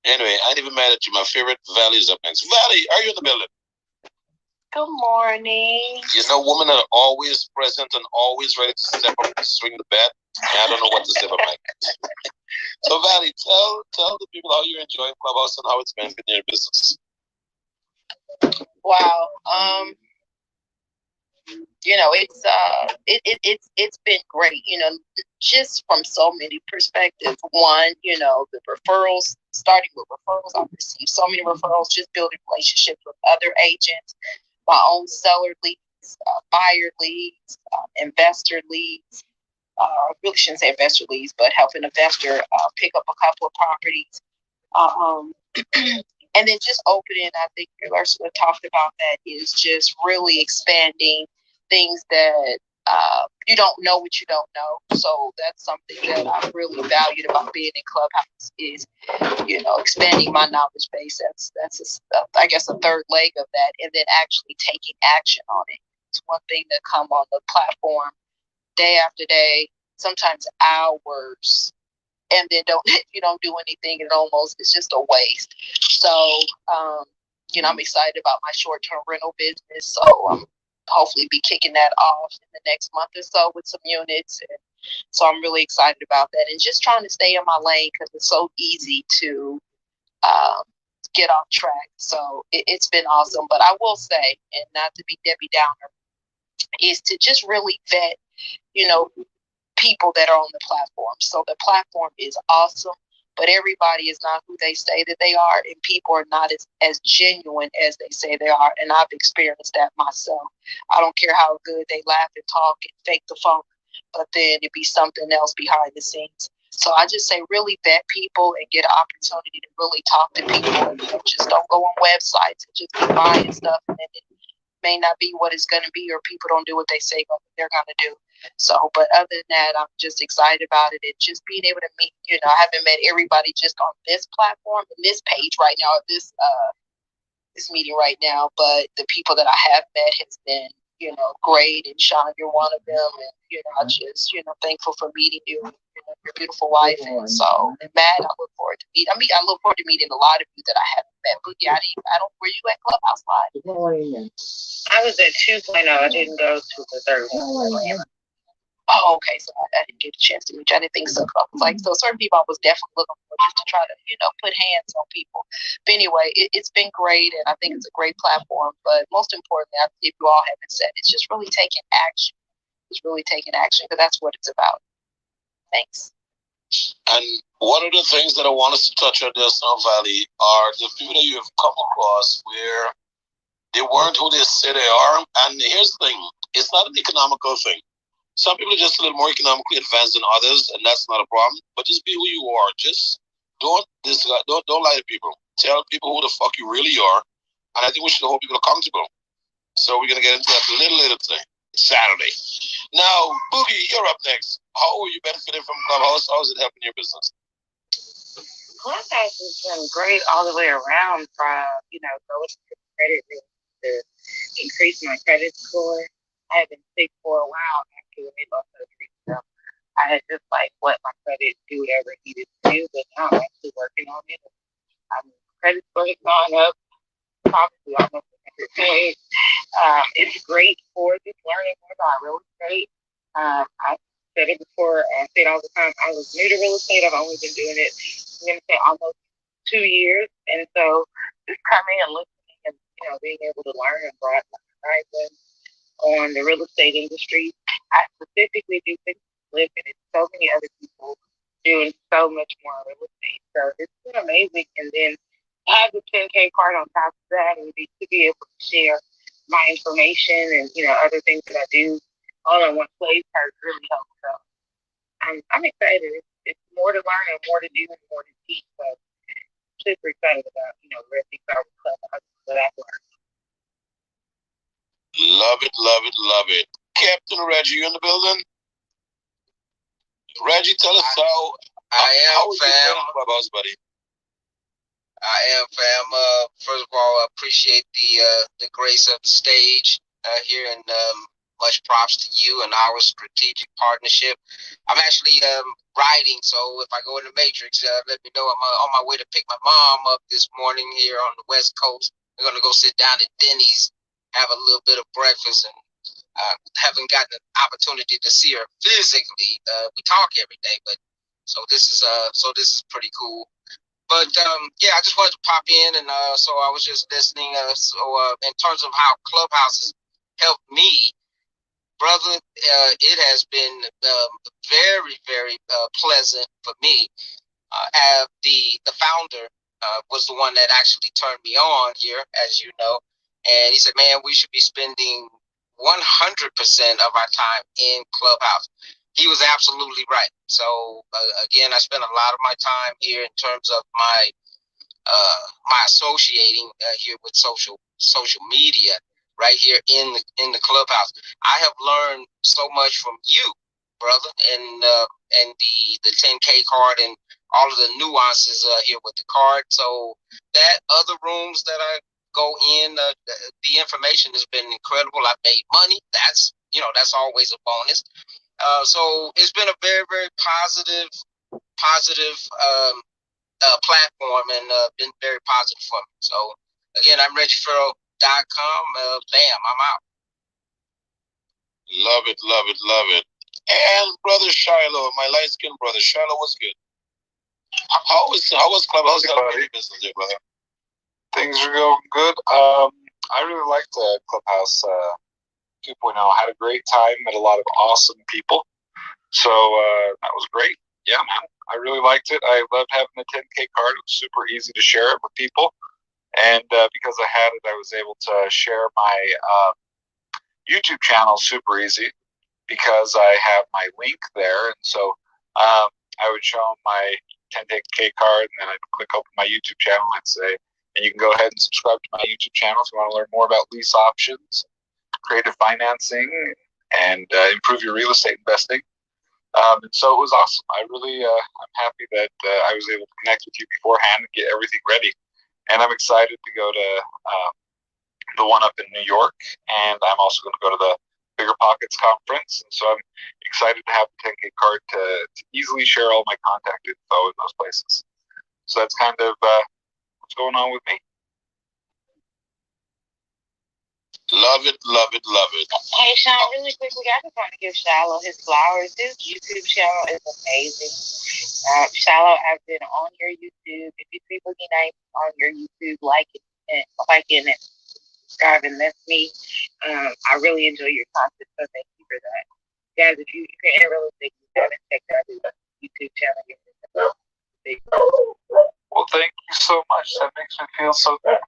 Anyway, I ain't even mad at you. My favorite Valley is up next. Valley, are you in the building? Good morning. You know, women are always present and always ready to step up and swing the bat. And I don't know what to say about my So, Valley, tell the people how you're enjoying Clubhouse and how it's been in your business. Wow. It's been great. Just from so many perspectives. One, the referrals. Starting with referrals, I've received so many referrals. Just building relationships with other agents, my own seller leads, buyer leads, investor leads. I really shouldn't say investor leads, but help an investor pick up a couple of properties. And then just opening, I think Ursula talked about that, is just really expanding things that you don't know what you don't know. So that's something that I really valued about being in Clubhouse is, expanding my knowledge base. That's I guess a third leg of that, and then actually taking action on it. It's one thing to come on the platform day after day, sometimes hours, and then you don't do anything, and it's just a waste. So I'm excited about my short-term rental business, so hopefully be kicking that off in the next month or so with some units, and so I'm really excited about that, and just trying to stay in my lane because it's so easy to get off track. So it's been awesome. But I will say, and not to be Debbie Downer, is to just really vet people that are on the platform. So the platform is awesome, but everybody is not who they say that they are, and people are not as genuine as they say they are. And I've experienced that myself. I don't care how good they laugh and talk and fake the funk, but then it'd be something else behind the scenes. So I just say really vet people and get an opportunity to really talk to people. And just don't go on websites and just be buying stuff, and then it may not be what it's going to be, or people don't do what they say they're going to do. So, but other than that, I'm just excited about it, and just being able to meet, I haven't met everybody just on this platform and this page right now, this meeting right now, but the people that I have met has been, great. And Sean, you're one of them, and I just, thankful for meeting you, your beautiful wife, and so, and Matt, I look forward to meeting. I look forward to meeting a lot of you that I haven't met. But yeah, I don't. Were you at Clubhouse Live? I was at 2.0. I didn't go to the third one. Oh, okay. So I didn't get a chance to meet you. I didn't think so. So certain people I was definitely looking for, just to try to, put hands on people. But anyway, it's been great, and I think it's a great platform. But most importantly, if you all haven't said, it's just really taking action. It's really taking action, because that's what it's about. Thanks. And one of the things that I want us to touch on this now, Valley, are the people that you have come across where they weren't who they say they are. And here's the thing, it's not an economical thing. Some people are just a little more economically advanced than others, and that's not a problem. But just be who you are. Just don't lie to people. Tell people who the fuck you really are. And I think we should hold people accountable. So we're gonna get into that a little later today, Saturday. Now, Boogie, you're up next. How are you benefiting from Clubhouse? How is it helping your business? Clubhouse has been great all the way around. From going to credit to increase my credit score. I have been sick for a while after the midlife surgery, so I had just let my credit do whatever it needed to do, but now I'm actually working on it. Credit score has gone up probably almost 100 days. It's great for just learning more about real estate. I said it before, I say it all the time, I was new to real estate. I've only been doing it, I'm going to say almost 2 years, and so just coming and listening and, being able to learn and broaden my horizons on the real estate industry. I specifically do things live, and it's so many other people doing so much more real estate. So it's been amazing. And then have the 10K card on top of that, and to be able to share my information and other things that I do all in one place has really helped. So I'm excited. It's more to learn and more to do and more to teach. So I'm super excited about where things are with Clubhouse that I've learned. Love it, love it, love it. Captain Reggie, you in the building? Reggie, tell us how fam. Clubhouse, buddy. I am, fam. First of all, I appreciate the grace of the stage here in much props to you and our strategic partnership. I'm actually riding, so if I go in the Matrix, let me know. I'm on my way to pick my mom up this morning here on the West Coast. We're going to go sit down at Denny's, have a little bit of breakfast, and haven't gotten an opportunity to see her physically. We talk every day, but so this is pretty cool. But yeah, I just wanted to pop in, and so I was just listening. In terms of how Clubhouse has helped me, brother, it has been very, very pleasant for me. Have the founder was the one that actually turned me on here, as you know, and he said, "Man, we should be spending 100% of our time in Clubhouse." He was absolutely right. So again, I spent a lot of my time here in terms of my associating here with social media right here in the Clubhouse. I have learned so much from you, brother, and the 10K card and all of the nuances here with the card. So that other rooms that I go in, the information has been incredible. I've made money. That's always a bonus. So it's been a very, very positive platform, and been very positive for me. So again, I'm ReggieFerrell.com. Bam, I'm out. Love it, love it, love it. And brother Shiloh, my light skinned brother Shiloh, what's good? How was Clubhouse business there, brother? Things are going good. I really liked Clubhouse 2.0. Had a great time, met a lot of awesome people. So that was great. Yeah, man, I really liked it. I loved having the 10K card. It was super easy to share it with people. And because I had it, I was able to share my YouTube channel super easy because I have my link there. And so I would show them my 10K card, and then I'd click open my YouTube channel and say, and you can go ahead and subscribe to my YouTube channel if you want to learn more about lease options, creative financing, and improve your real estate investing. And so it was awesome. I'm happy that I was able to connect with you beforehand and get everything ready. And I'm excited to go to the one up in New York, and I'm also going to go to the Bigger Pockets conference. And so I'm excited to have the 10K card to easily share all my contact info in those places. So that's kind of what's going on with me. Love it, love it, love it. Hey, Sean, really quickly, I just want to give Shiloh his flowers. His YouTube channel is amazing. Shiloh, I've been on your YouTube. If you see Boogie Nights on your YouTube, liking and subscribing, that's me. I really enjoy your content, so thank you for that. Guys, if you can't really think you haven't checked out his YouTube channel yet. Well, thank you so much. That makes me feel so good.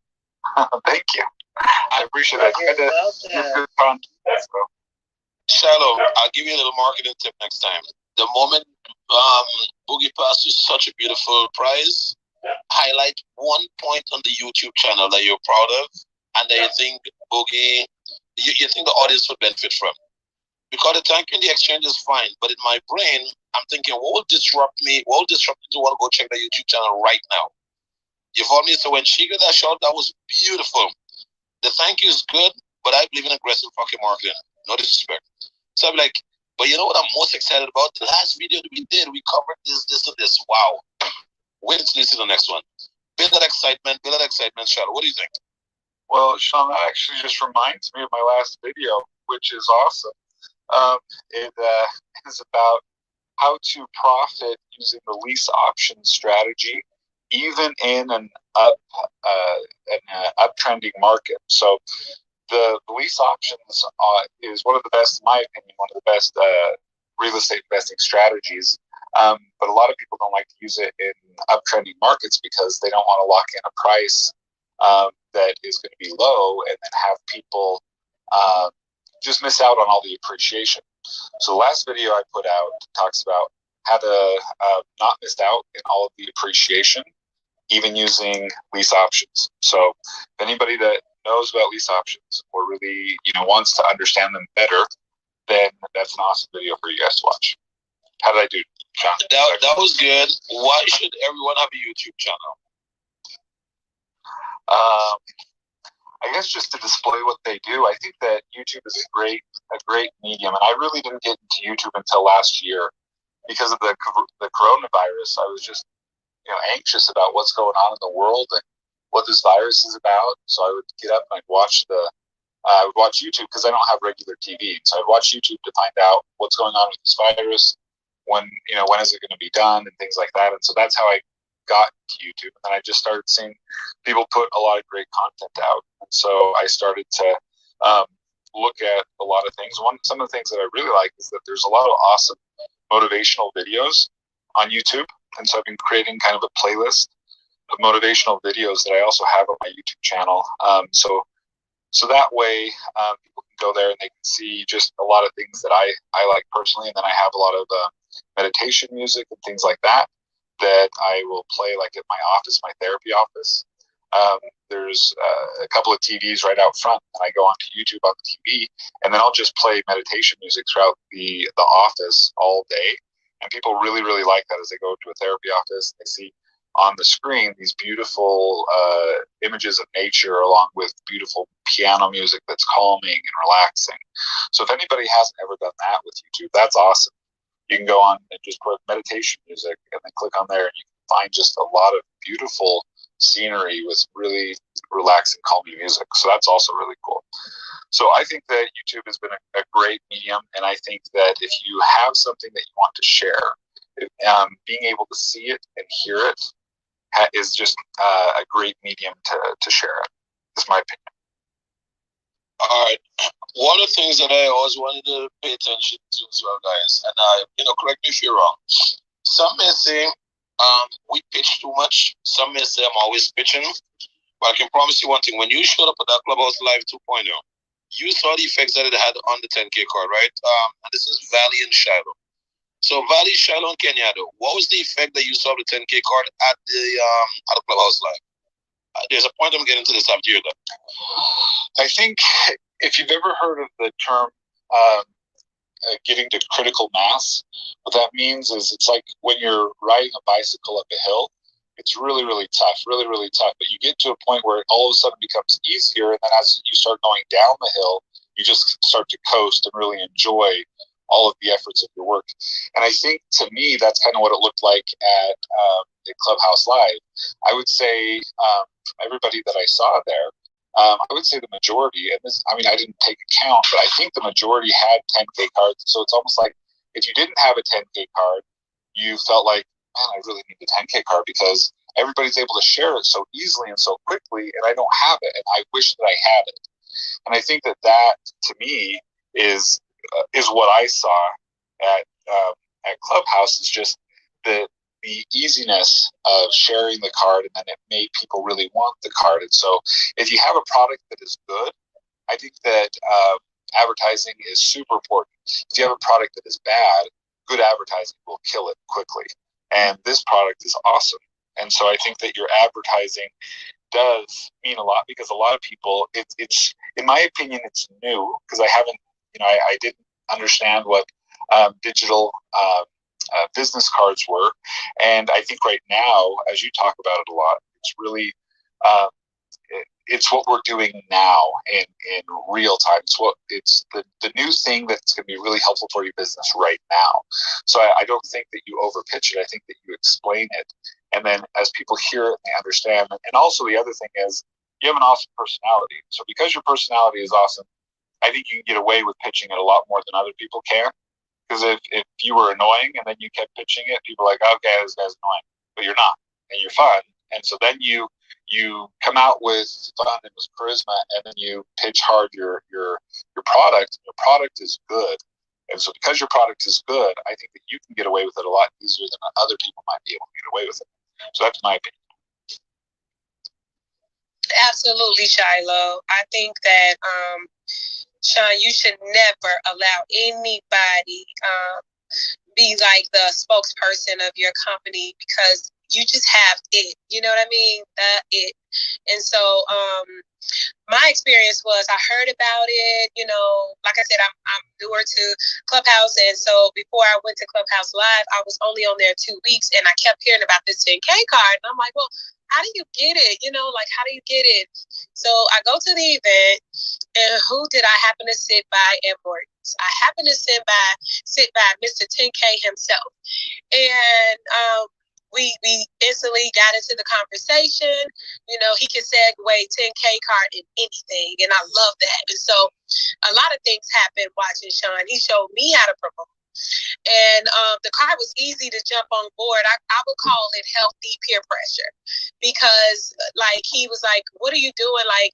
Thank you. I appreciate that. Good content. Shiloh, I'll give you a little marketing tip next time. The moment Boogie passed you such a beautiful prize, highlight one point on the YouTube channel that you're proud of, and that you think Boogie, you think the audience would benefit from. Because the thank you in the exchange is fine, but in my brain, I'm thinking, what will disrupt me? What will disrupt me to want to go check the YouTube channel right now? You follow me? So when she got that shot, that was beautiful. The thank you is good, but I believe in aggressive fucking marketing. No disrespect. So I'm like, but you know what I'm most excited about? The last video that we did, we covered this, and this. Wow. Wait until you see the next one. Build that excitement, Charlotte. What do you think? Well, Sean, that actually just reminds me of my last video, which is awesome. It is about how to profit using the lease option strategy, even in an uptrending market. So the lease options is one of the best, in my opinion, one of the best real estate investing strategies. But a lot of people don't like to use it in uptrending markets because they don't want to lock in a price that is going to be low and then have people just miss out on all the appreciation. So the last video I put out talks about how to not miss out in all of the appreciation, even using lease options. So if anybody that knows about lease options or really wants to understand them better, then that's an awesome video for you guys to watch. How did I do, John? That was good. Why should everyone have a YouTube channel? I guess just to display what they do. I think that YouTube is a great medium, and I really didn't get into YouTube until last year because of the coronavirus. I was just anxious about what's going on in the world and what this virus is about. So I would get up and I'd watch I would watch YouTube because I don't have regular TV. So I'd watch YouTube to find out what's going on with this virus, when is it going to be done, and things like that. And so that's how I got to YouTube. And then I just started seeing people put a lot of great content out. And so I started to look at a lot of things. Some of the things that I really like is that there's a lot of awesome motivational videos on YouTube. And so I've been creating kind of a playlist of motivational videos that I also have on my YouTube channel. So that way people can go there and they can see just a lot of things that I like personally. And then I have a lot of meditation music and things like that I will play like at my office, my therapy office. There's a couple of TVs right out front, and I go onto YouTube on the TV, and then I'll just play meditation music throughout the office all day. And people really, really like that as they go to a therapy office. They see on the screen these beautiful images of nature along with beautiful piano music that's calming and relaxing. So if anybody hasn't ever done that with YouTube, that's awesome. You can go on and just put meditation music and then click on there, and you can find just a lot of beautiful scenery with really relaxing, calming music. So that's also really cool. So I think that YouTube has been a great medium, and I think that if you have something that you want to share, being able to see it and hear it is just a great medium to share it. That's my opinion. All right. One of the things that I always wanted to pay attention to as well, guys, and correct me if you're wrong. Some may say we pitch too much. Some may say I'm always pitching. But I can promise you one thing: when you showed up at that Clubhouse Live 2.0, you saw the effects that it had on the 10K card, right? And this is Valley and Shiloh. So Valley, Shiloh, and Kenyatta, what was the effect that you saw of the 10K card at the Clubhouse Live? There's a point I'm getting to this after you're done. I think if you've ever heard of the term getting to critical mass, what that means is it's like when you're riding a bicycle up a hill. It's really, really tough, really, really tough. But you get to a point where it all of a sudden becomes easier, and then as you start going down the hill, you just start to coast and really enjoy all of the efforts of your work. And I think, to me, that's kind of what it looked like at Clubhouse Live. I would say from everybody that I saw there, I would say the majority, and this, I didn't take a count, but I think the majority had 10K cards. So it's almost like if you didn't have a 10K card, you felt like, man, I really need a 10K card because everybody's able to share it so easily and so quickly, and I don't have it, and I wish that I had it. And I think that to me, is what I saw at Clubhouse, is just the easiness of sharing the card, and then it made people really want the card. And so if you have a product that is good, I think that advertising is super important. If you have a product that is bad, good advertising will kill it quickly. And this product is awesome. And so I think that your advertising does mean a lot, because a lot of people, it's in my opinion, it's new, because I didn't understand what digital business cards were. And I think right now, as you talk about it a lot, it's really it's what we're doing now in real time. It's the new thing that's going to be really helpful for your business right now. So I don't think that you over pitch it. I think that you explain it, and then as people hear it, they understand. And also the other thing is, you have an awesome personality. So because your personality is awesome, I think you can get away with pitching it a lot more than other people can. Because if you were annoying and then you kept pitching it, people are like, okay, this guy's annoying, but you're not, and you're fun. And so then you come out with fun and with charisma, and then you pitch hard your product. Your product is good, and so because your product is good, I think that you can get away with it a lot easier than other people might be able to get away with it. So that's my opinion. Absolutely, Shiloh. I think that Sean, you should never allow anybody be like the spokesperson of your company, because you just have it. You know what I mean? It. And so my experience was, I heard about it, like I said, I'm newer to Clubhouse. And so before I went to Clubhouse Live, I was only on there 2 weeks, and I kept hearing about this 10K card. And I'm like, well, how do you get it? You know, like, how do you get it? So I go to the event, and who did I happen to sit by at Morton's? I happened to sit by Mr. 10K himself. And we instantly got into the conversation. You know, he can segue 10K card in anything, and I love that. And so a lot of things happened watching Sean. He showed me how to promote. And the card was easy to jump on board. I would call it healthy peer pressure, because like he was like, "What are you doing? Like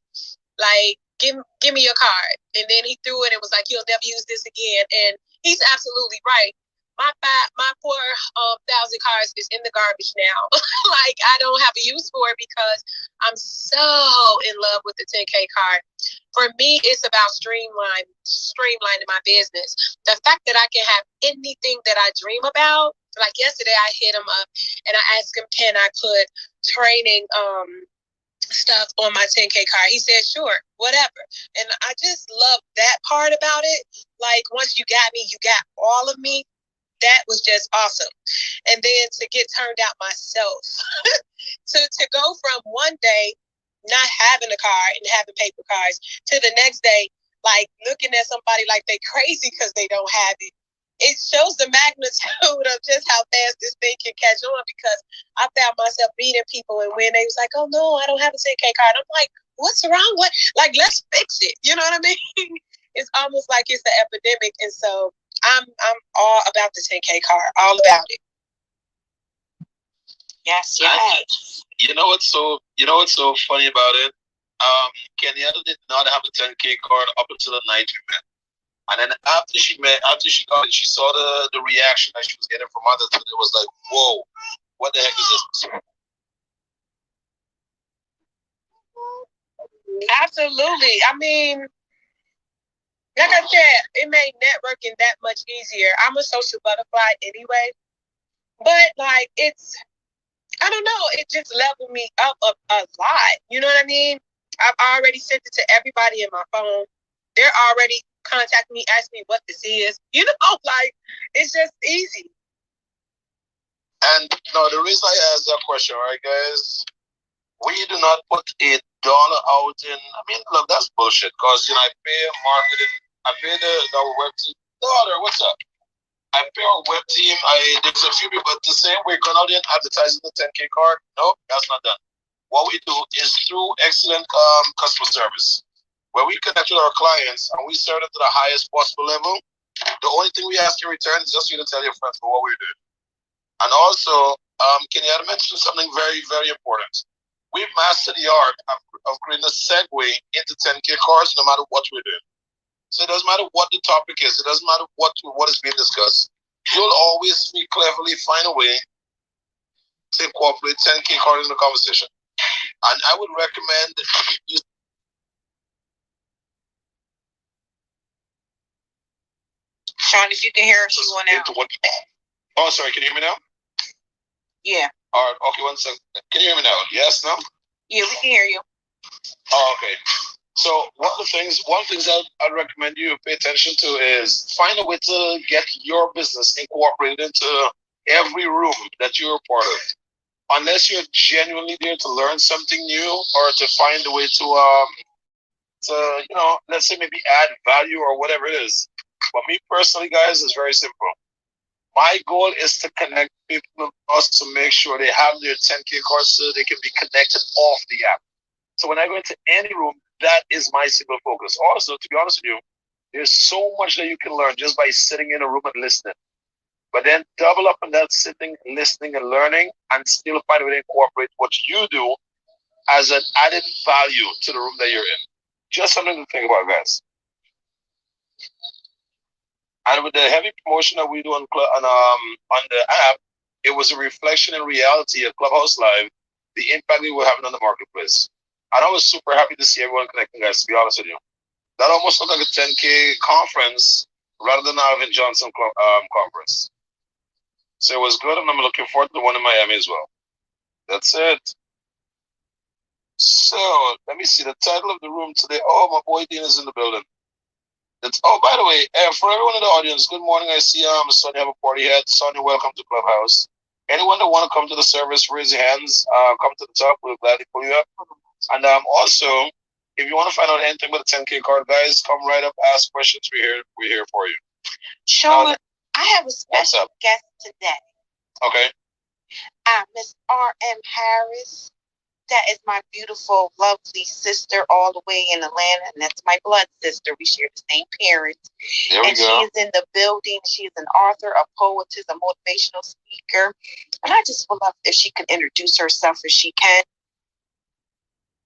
give me your card." And then he threw it and was like, "You'll never use this again." And he's absolutely right. My 4,000 cards is in the garbage now. Like, I don't have a use for it because I'm so in love with the 10K card. For me, it's about streamlining my business. The fact that I can have anything that I dream about. Like yesterday, I hit him up and I asked him, "Can I put training stuff on my 10K card?" He said, "Sure, whatever." And I just love that part about it. Like, once you got me, you got all of me. That was just awesome. And then to get turned out myself, to go from one day not having a card and having paper cards to the next day, like looking at somebody like they crazy because they don't have it. It shows the magnitude of just how fast this thing can catch on, because I found myself meeting people, and when they was like, "Oh no, I don't have a 10K card," I'm like, "What's wrong? What? Like, let's fix it." You know what I mean? It's almost like it's an epidemic. And so I'm all about the 10K card, all about it. Yes, yes. You know what's so funny about it? Kenyatta did not have a 10K card up until the night we met. And then after she got it, she saw the reaction that she was getting from others, and it was like, whoa, what the heck is this? Absolutely. I mean, like I said, it made networking that much easier. I'm a social butterfly anyway, but like, I don't know, it just leveled me up a lot. You know what I mean? I've already sent it to everybody in my phone. They're already contacting me, asking me what this is. You know, like, it's just easy. And no, the reason I asked that question, right, guys, we do not put $1 out in. I mean, look, that's bullshit. Because I pay marketing, I pay the web team. Daughter, what's up? I pay our web team. There's a few people, but the same way going out and advertising the 10K card. No, that's not done. What we do is through excellent customer service, where we connect with our clients and we serve them to the highest possible level. The only thing we ask in return is just for you to tell your friends for what we're doing. And also, Kenyatta mentioned something very, very important. We've mastered the art of creating a segue into 10K cards no matter what we're doing. So it doesn't matter what the topic is. It doesn't matter what is being discussed. You'll always cleverly find a way to incorporate 10K cards in the conversation. And I would recommend you. Sean, if you can hear us, you went out. Oh, sorry. Can you hear me now? Yeah. All right. Okay, one second. Can you hear me now? Yes, no? Yeah, we can hear you. Oh, okay. So one of the things I'd recommend you pay attention to is find a way to get your business incorporated into every room that you're a part of. Unless you're genuinely there to learn something new or to find a way to let's say maybe add value or whatever it is. But me personally, guys, is very simple. My goal is to connect people with us to make sure they have their 10K cards so they can be connected off the app. So when I go into any room, that is my single focus. Also, to be honest with you, there's so much that you can learn just by sitting in a room and listening. But then double up on that sitting, listening, and learning, and still find a way to incorporate what you do as an added value to the room that you're in. Just something to think about, guys. And with the heavy promotion that we do on the app, it was a reflection in reality of Clubhouse Live, the impact we were having on the marketplace. And I was super happy to see everyone connecting, guys, to be honest with you. That almost looked like a 10K conference rather than Alvin Johnson conference. So it was good, and I'm looking forward to the one in Miami as well. That's it. So let me see the title of the room today. Oh, my boy Dean is in the building. By the way, for everyone in the audience, good morning. I see Sonia have a party hat. Sonia, welcome to Clubhouse. Anyone that want to come to the service, raise your hands. Come to the top. We'll gladly pull you up. And also, if you want to find out anything about the 10K card, guys, come right up, ask questions. We're here for you. Sean, I have a special guest today. Okay. Miss R.M. Harris. That is my beautiful, lovely sister all the way in Atlanta, and that's my blood sister. We share the same parents. There we and go. She is in the building. She is an author, a poetess, a motivational speaker. And I just would love if she could introduce herself if she can.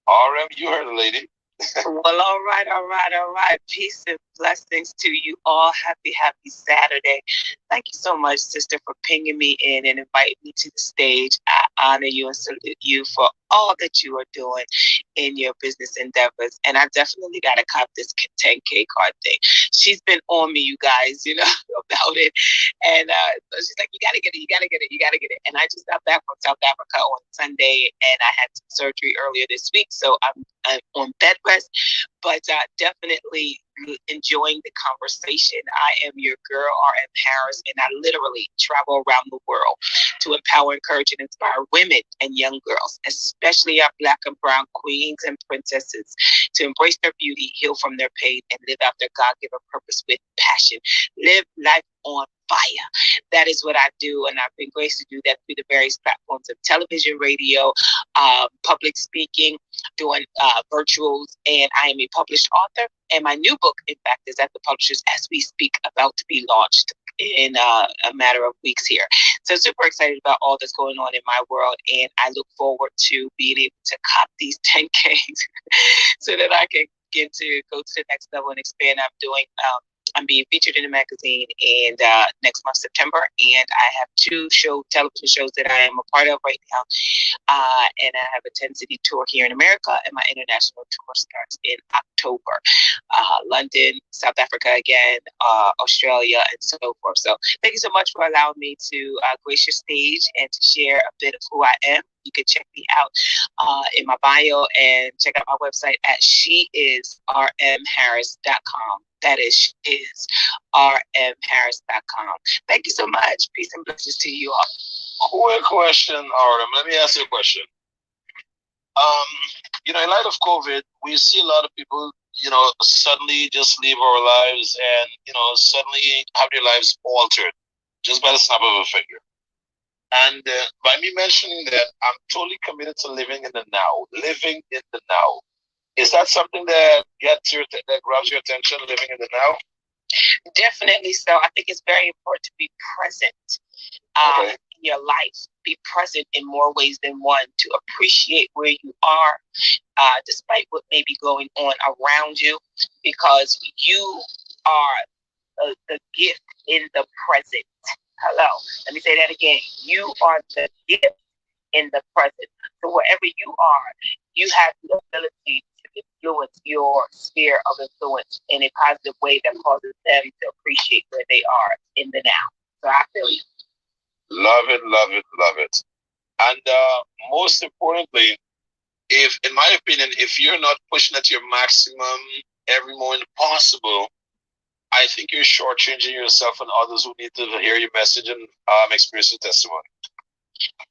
RM, you heard the lady. Well, all right. Peace and blessings to you all. Happy Saturday. Thank you so much, sister, for pinging me in and inviting me to the stage. I honor you and salute you for all that you are doing in your business endeavors. And I definitely got to cop this 10K card thing. She's been on me, you guys, about it. And so she's like, you got to get it. And I just got back from South Africa on Sunday, and I had some surgery earlier this week. So I'm on bed rest, but definitely enjoying the conversation. I am your girl, R.M. Harris, and I literally travel around the world to empower, encourage, and inspire women and young girls, especially our Black and brown queens and princesses, to embrace their beauty, heal from their pain, and live out their God-given purpose with passion. Live life on fire. That is what I do, and I've been graced to do that through the various platforms of television, radio, public speaking, doing virtuals, and I am a published author. And my new book, in fact, is at the publishers as we speak, about to be launched in a matter of weeks here. So super excited about all that's going on in my world, and I look forward to being able to cop these 10Ks so that I can get to go to the next level and expand. I'm being featured in a magazine and next month, September, and I have 2 television shows that I am a part of right now. And I have a 10-city tour here in America, and my international tour starts in October. London, South Africa again, Australia, and so forth. So thank you so much for allowing me to grace your stage and to share a bit of who I am. You can check me out in my bio and check out my website at sheisrmharris.com. That is sheisrmharris.com. Thank you so much. Peace and blessings to you all. Quick question, RM. Let me ask you a question. In light of COVID, we see a lot of people, suddenly just leave our lives and, suddenly have their lives altered just by the snap of a finger. And by me mentioning that, I'm totally committed to living in the now. Is that something that grabs your attention, living in the now? Definitely so. I think it's very important to be present in your life. Be present in more ways than one, to appreciate where you are, despite what may be going on around you, because you are the gift in the present. Hello. Let me say that again. You are the gift in the present. So wherever you are, you have the ability to influence your sphere of influence in a positive way that causes them to appreciate where they are in the now. So I feel you. Love it. And most importantly, in my opinion, if you're not pushing at your maximum every moment possible, I think you're shortchanging yourself and others who need to hear your message and experience your testimony.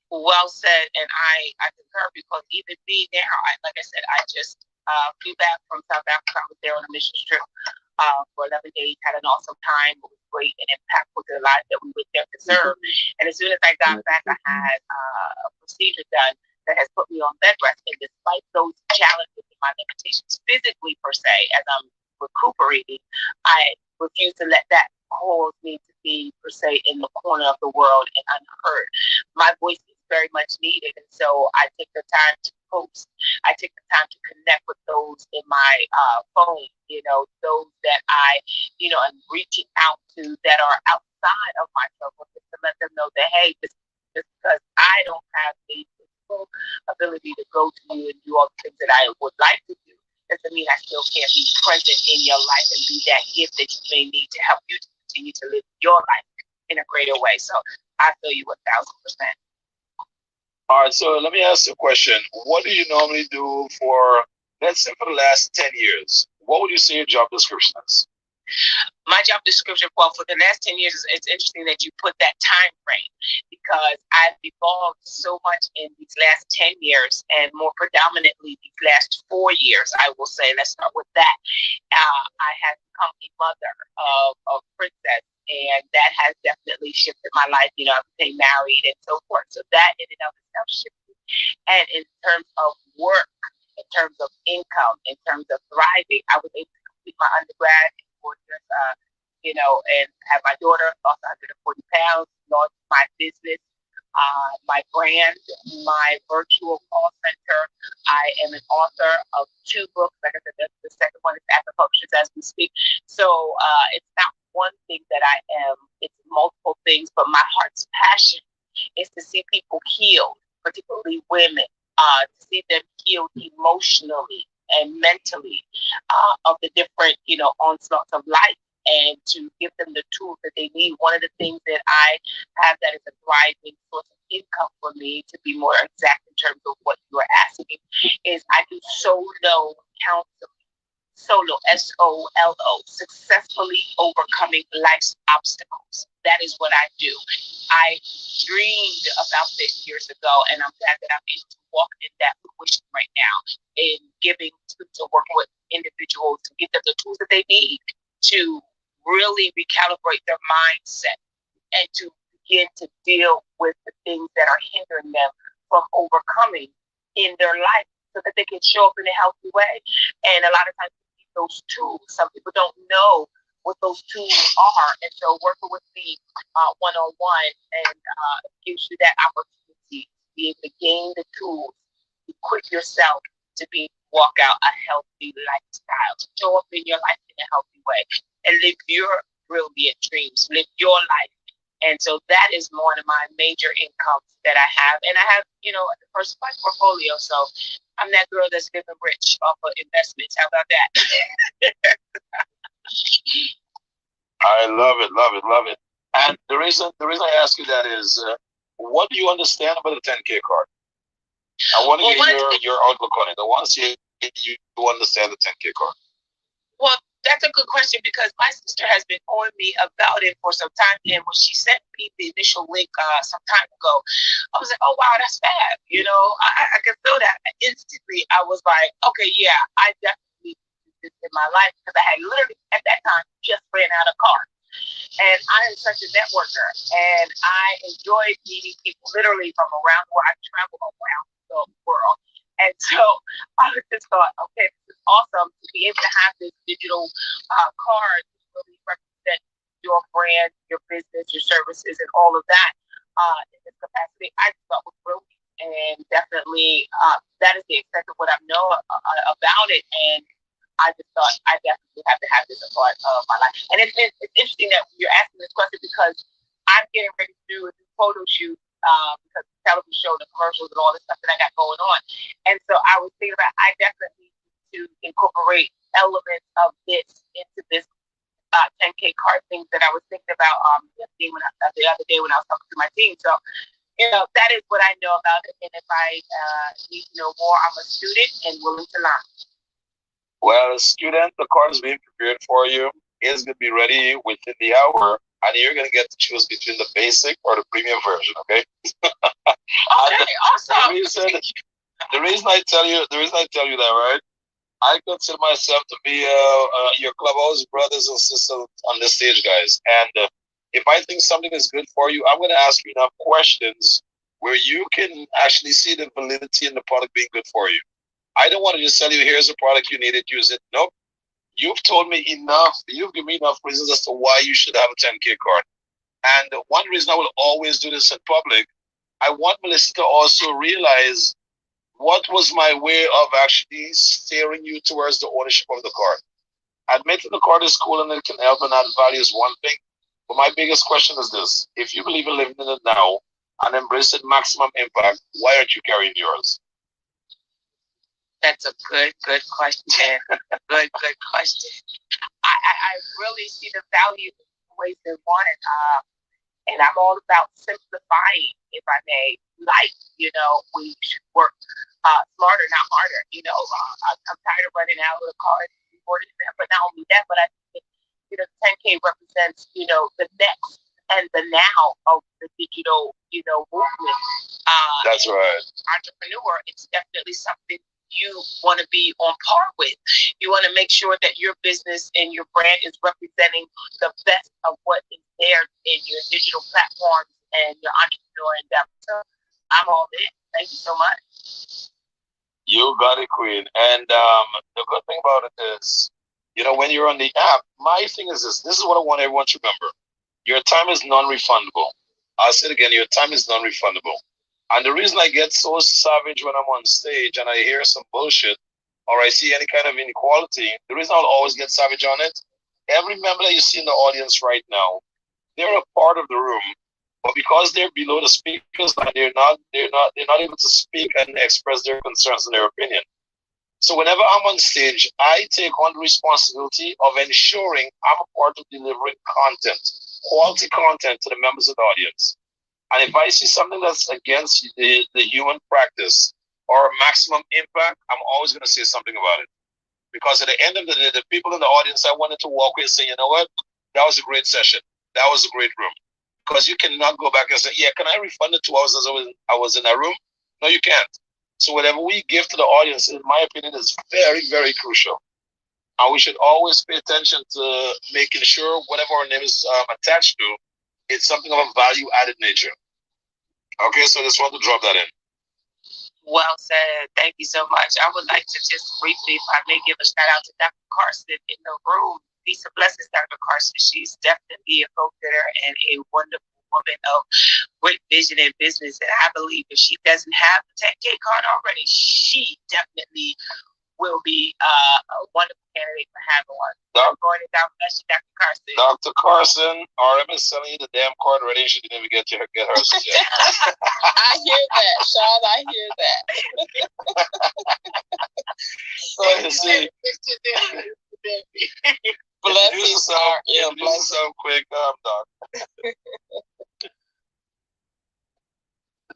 Well said, and I concur, because even me now, like I said, I just flew back from South Africa. I was there on a mission trip for 11 days, had an awesome time. It was great and impactful to the lives that we went there to serve. And as soon as I got back, I had a procedure done that has put me on bed rest. And despite those challenges and my limitations physically per se, as I'm recuperating, I refuse to let that cause me to be per se in the corner of the world and unheard. My voice is very much needed, and so I take the time to post. I take the time to connect with those in my phone, those that I, am reaching out to that are outside of my circle, just to let them know that, hey, just because I don't have the physical ability to go to you and do all the things that I would like to do, doesn't mean I still can't be present in your life and be that gift that you may need to help you to continue to live your life in a greater way. So I feel you 1,000%. All right, so let me ask you a question. What do you normally do for, let's say, for the last 10 years? What would you say your job description is? My job description for the last 10 years, it's interesting that you put that time frame because I've evolved so much in these last 10 years and more predominantly these last 4 years, I will say. Let's start with that. I have become a mother of Princess, and that has definitely shifted my life. You know, I became married and so forth. So that in and of itself shifted. And in terms of work, in terms of income, in terms of thriving, I was able to complete my undergrad in 4 years, and have my daughter, lost 140 pounds, launched my business, my brand, my virtual call center. I am an author of 2 books. Like I said, the second one is at the publishers as we speak. So it's not one thing that I am, it's multiple things, but my heart's passion is to see people healed, particularly women, to see them healed emotionally and mentally of the different, onslaughts of life, and to give them the tools that they need. One of the things that I have that is a thriving source of income for me, to be more exact in terms of what you are asking, is I do solo counseling. Solo, SOLO, successfully overcoming life's obstacles. That is what I do. I dreamed about this years ago, and I'm glad that I'm able to walk in that fruition right now, in giving to working with individuals to give them the tools that they need to really recalibrate their mindset and to begin to deal with the things that are hindering them from overcoming in their life so that they can show up in a healthy way. And a lot of times we need those tools. Some people don't know what those tools are. And so working with me one-on-one and gives you that opportunity to be able to gain the tools, equip yourself to walk out a healthy lifestyle, show up in your life in a healthy way, and live your brilliant dreams, live your life. And so that is one of my major incomes that I have. And I have, a diversified portfolio. So I'm that girl that's living rich off of investments. How about that? I love it, love it, love it. And the reason I ask you that is, what do you understand about the 10K card? I want to get your outlook on it. I want to see if you understand the 10K card. Well, that's a good question because my sister has been on me about it for some time. And when she sent me the initial link some time ago, I was like, oh, wow, that's fab. I can feel that. Instantly, I was like, okay, yeah, I definitely need this in my life because I had literally at that time just ran out of car. And I am such a networker, and I enjoy meeting people literally from around where I travel around the world. And so I just thought, okay, this is awesome to be able to have this digital card to really represent your brand, your business, your services, and all of that in this capacity. I just thought was brilliant, and definitely that is the extent of what I know about it. And I just thought I definitely have to have this a part of my life. And it's interesting that you're asking this question because I'm getting ready to do a photo shoot because the television show, the commercials, and all this stuff that I got going on. And so I was thinking about I definitely need to incorporate elements of this into this 10K card thing that I was thinking about the other day when I was talking to my team. So, that is what I know about it. And if I need to know more, I'm a student and willing to learn. Well, student, the card is being prepared for you. It's going to be ready within the hour, and you're going to get to choose between the basic or the premium version. Okay. Okay. Awesome. The reason I tell you that, right? I consider myself to be your clubhouse brothers and sisters on the stage, guys. And if I think something is good for you, I'm going to ask you enough questions where you can actually see the validity in the product being good for you. I don't want to just tell you, here's a product, you need it, use it. Nope. You've told me enough. You've given me enough reasons as to why you should have a 10K card. And one reason I will always do this in public, I want Melissa to also realize what was my way of actually steering you towards the ownership of the card. Admitting the card is cool and it can help and add value is one thing. But my biggest question is this. If you believe in living in it now and embracing maximum impact, why aren't you carrying yours? That's a good question. good question. I really see the value in ways they want it. And I'm all about simplifying, if I may. Like, we should work smarter, not harder. I'm tired of running out of the cars. But not only that, but I think you know, 10K represents, you know, the next and the now of the digital, you know, movement. That's right. Entrepreneur, it's definitely something you want to be on par with. You want to make sure that your business and your brand is representing the best of what is there in your digital platforms and your entrepreneur endeavor. So I'm all in. Thank you so much. You got it, Queen. And the good thing about it is, you know, when you're on the app, my thing is this. This is what I want everyone to remember. Your time is non-refundable. I'll say it again. Your time is non-refundable. And the reason I get so savage when I'm on stage and I hear some bullshit or I see any kind of inequality, the reason I'll always get savage on it, every member that you see in the audience right now, they're a part of the room, but because they're below the speakers line, they're not able to speak and express their concerns and their opinion. So whenever I'm on stage, I take on the responsibility of ensuring I'm a part of delivering content, quality content to the members of the audience. And if I see something that's against the human practice or maximum impact, I'm always going to say something about it. Because at the end of the day, the people in the audience, I wanted to walk away and say, you know what? That was a great session. That was a great room. Because you cannot go back and say, yeah, can I refund the 2 hours I was in that room? No, you can't. So whatever we give to the audience, in my opinion, is very, very crucial. And we should always pay attention to making sure whatever our name is attached to, it's something of a value-added nature. Okay, so I just want to drop that in. Well said. Thank you so much. I would like to just briefly, if I may, give a shout out to Dr. Carson in the room. Peace and blessings, Dr. Carson. She's definitely a go-getter and a wonderful woman of great vision in business. And I believe if she doesn't have the 10K card already, she definitely will be a wonderful candidate for having one. God bless you, Dr. Carson. Dr. Carson, RM is selling you the damn card already. She didn't even get hers yet. I hear that, Sean. I hear that. So you see, blessings, blessings some quick, Doc.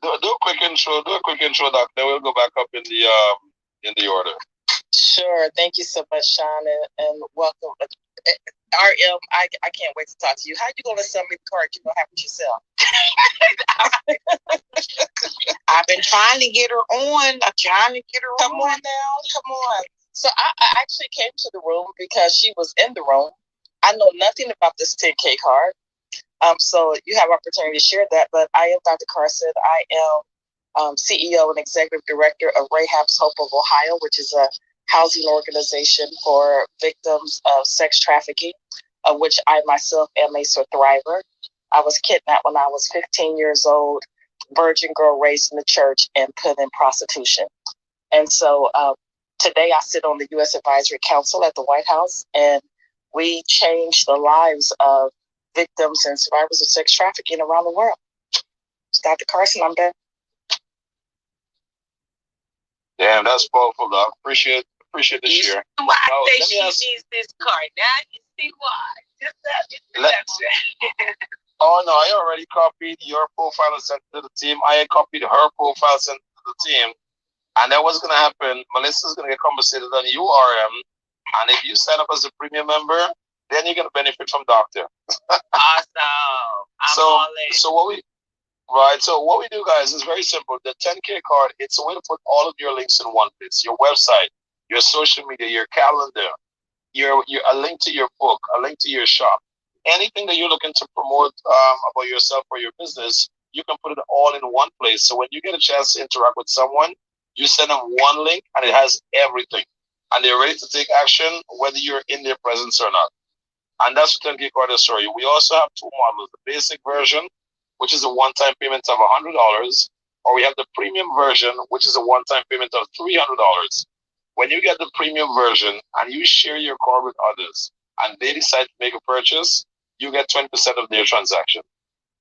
do a quick intro. Do a quick intro, Doc. Then we'll go back up in the order. Sure. Thank you so much, Sean, and welcome. RM, I can't wait to talk to you. How you going to sell me the card you don't have it yourself? I've been trying to get her on. Come on now. Come on. So I actually came to the room because she was in the room. I know nothing about this 10K card. So you have opportunity to share that. But I am Dr. Carson. I am CEO and Executive Director of Rahab's Hope of Ohio, which is a housing organization for victims of sex trafficking, of which I myself am a survivor. I was kidnapped when I was 15 years old, virgin girl raised in the church and put in prostitution. And so today I sit on the U.S. Advisory Council at the White House, and we change the lives of victims and survivors of sex trafficking around the world. Dr. Carson, I'm done. Damn, that's powerful, Doc. Appreciate the share. Why I say she needs this card. Now you see why. Just that introduction. Oh no, I already copied your profile and sent it to the team. I copied her profile and sent it to the team. And then what's gonna happen? Melissa's gonna get compensated on URM. And if you sign up as a premium member, then you're gonna benefit from Doctor. Awesome. So what we do, guys, is very simple. The 10K card, it's a way to put all of your links in one place. Your website, your social media, your calendar, a link to your book, a link to your shop. Anything that you're looking to promote about yourself or your business, you can put it all in one place. So when you get a chance to interact with someone, you send them one link and it has everything. And they're ready to take action whether you're in their presence or not. And that's what 10K card is for you. We also have two models, the basic version, which is a one-time payment of $100, or we have the premium version, which is a one-time payment of $300. When you get the premium version and you share your card with others and they decide to make a purchase, you get 20% of their transaction.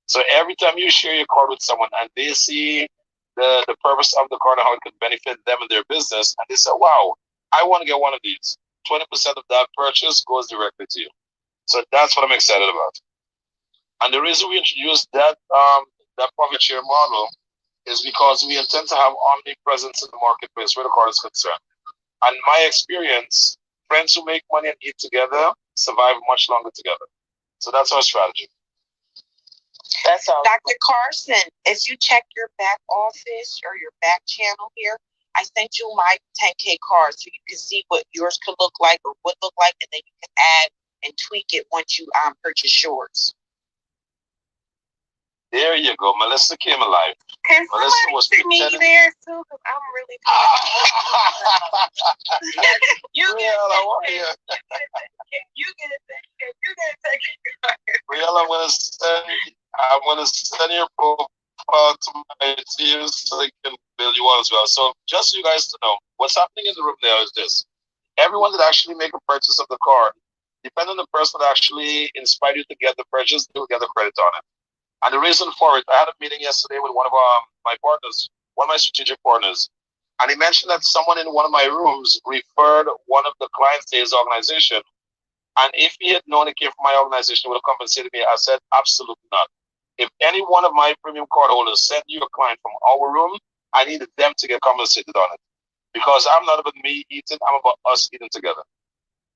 So every time you share your card with someone and they see the purpose of the card and how it could benefit them and their business, and they say, wow, I want to get one of these, 20% of that purchase goes directly to you. So that's what I'm excited about. And the reason we introduced that profit share model is because we intend to have omnipresence in the marketplace where the card is concerned. And my experience, friends who make money and eat together survive much longer together. So that's our strategy. That's all. Dr. Carson, if you check your back office or your back channel here, I sent you my 10K card so you can see what yours could look like or would look like, and then you can add and tweak it once you purchase yours. There you go. Melissa came alive. Can Melissa somebody was see me pretending. there too? Because I'm really you get it. You get it. Real, I'm gonna send your profile to my team so they can build you on as well. So just so you guys to know, what's happening in the room now is this. Everyone that actually make a purchase of the card, depending on the person that actually inspired you to get the purchase, they will get the credit on it. And the reason for it, I had a meeting yesterday with one of my partners, one of my strategic partners, and he mentioned that someone in one of my rooms referred one of the clients to his organization. And if he had known it came from my organization, he would have compensated me. I said, absolutely not. If any one of my premium card holders sent you a client from our room, I needed them to get compensated on it. Because I'm not about me eating, I'm about us eating together.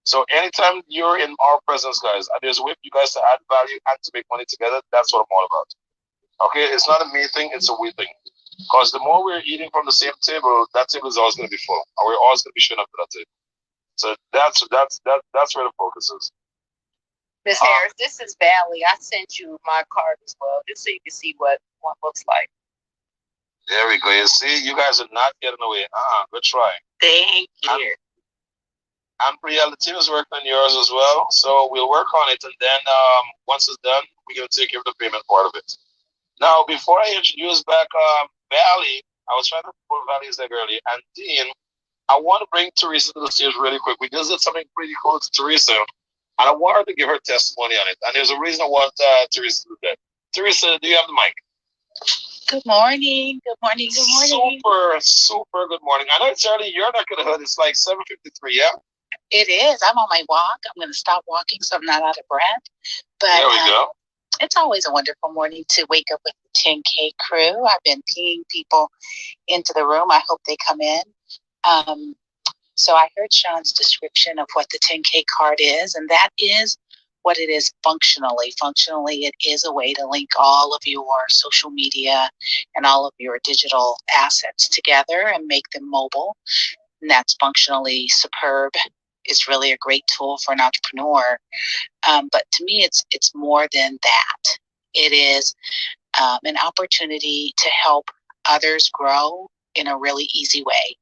So anytime you're in our presence, guys, and there's a way for you guys to add value and to make money together, that's what I'm all about. Okay, it's not a me thing, it's a we thing. Because the more we're eating from the same table, that table is always going to be full, and we're always going to be showing up to that table. So that's where the focus is. Ms. Harris, this is Valley. I sent you my card as well, just so you can see what one looks like. There we go. You see, you guys are not getting away. Good try. Thank you. And Priya, the team is working on yours as well. So we'll work on it, and then once it's done, we're going to take care of the payment part of it. Now, before I introduce back Valley, I was trying to pull Valley's leg earlier, and Dean, I want to bring Teresa to the stage really quick. We just did something pretty cool to Teresa, and I want her to give her testimony on it. And there's a reason I want Teresa to do that. Teresa, do you have the mic? Good morning. Good morning. Good morning. Super good morning. I know it's early. You're not going to hurt. It's like 7:53, yeah? It is. I'm on my walk. I'm going to stop walking so I'm not out of breath. But there we go. It's always a wonderful morning to wake up with the 10K crew. I've been pinging people into the room. I hope they come in. So I heard Sean's description of what the 10K card is, and that is what it is functionally. Functionally, it is a way to link all of your social media and all of your digital assets together and make them mobile. And that's functionally superb. It's really a great tool for an entrepreneur. But to me, it's more than that. It is an opportunity to help others grow in a really easy way.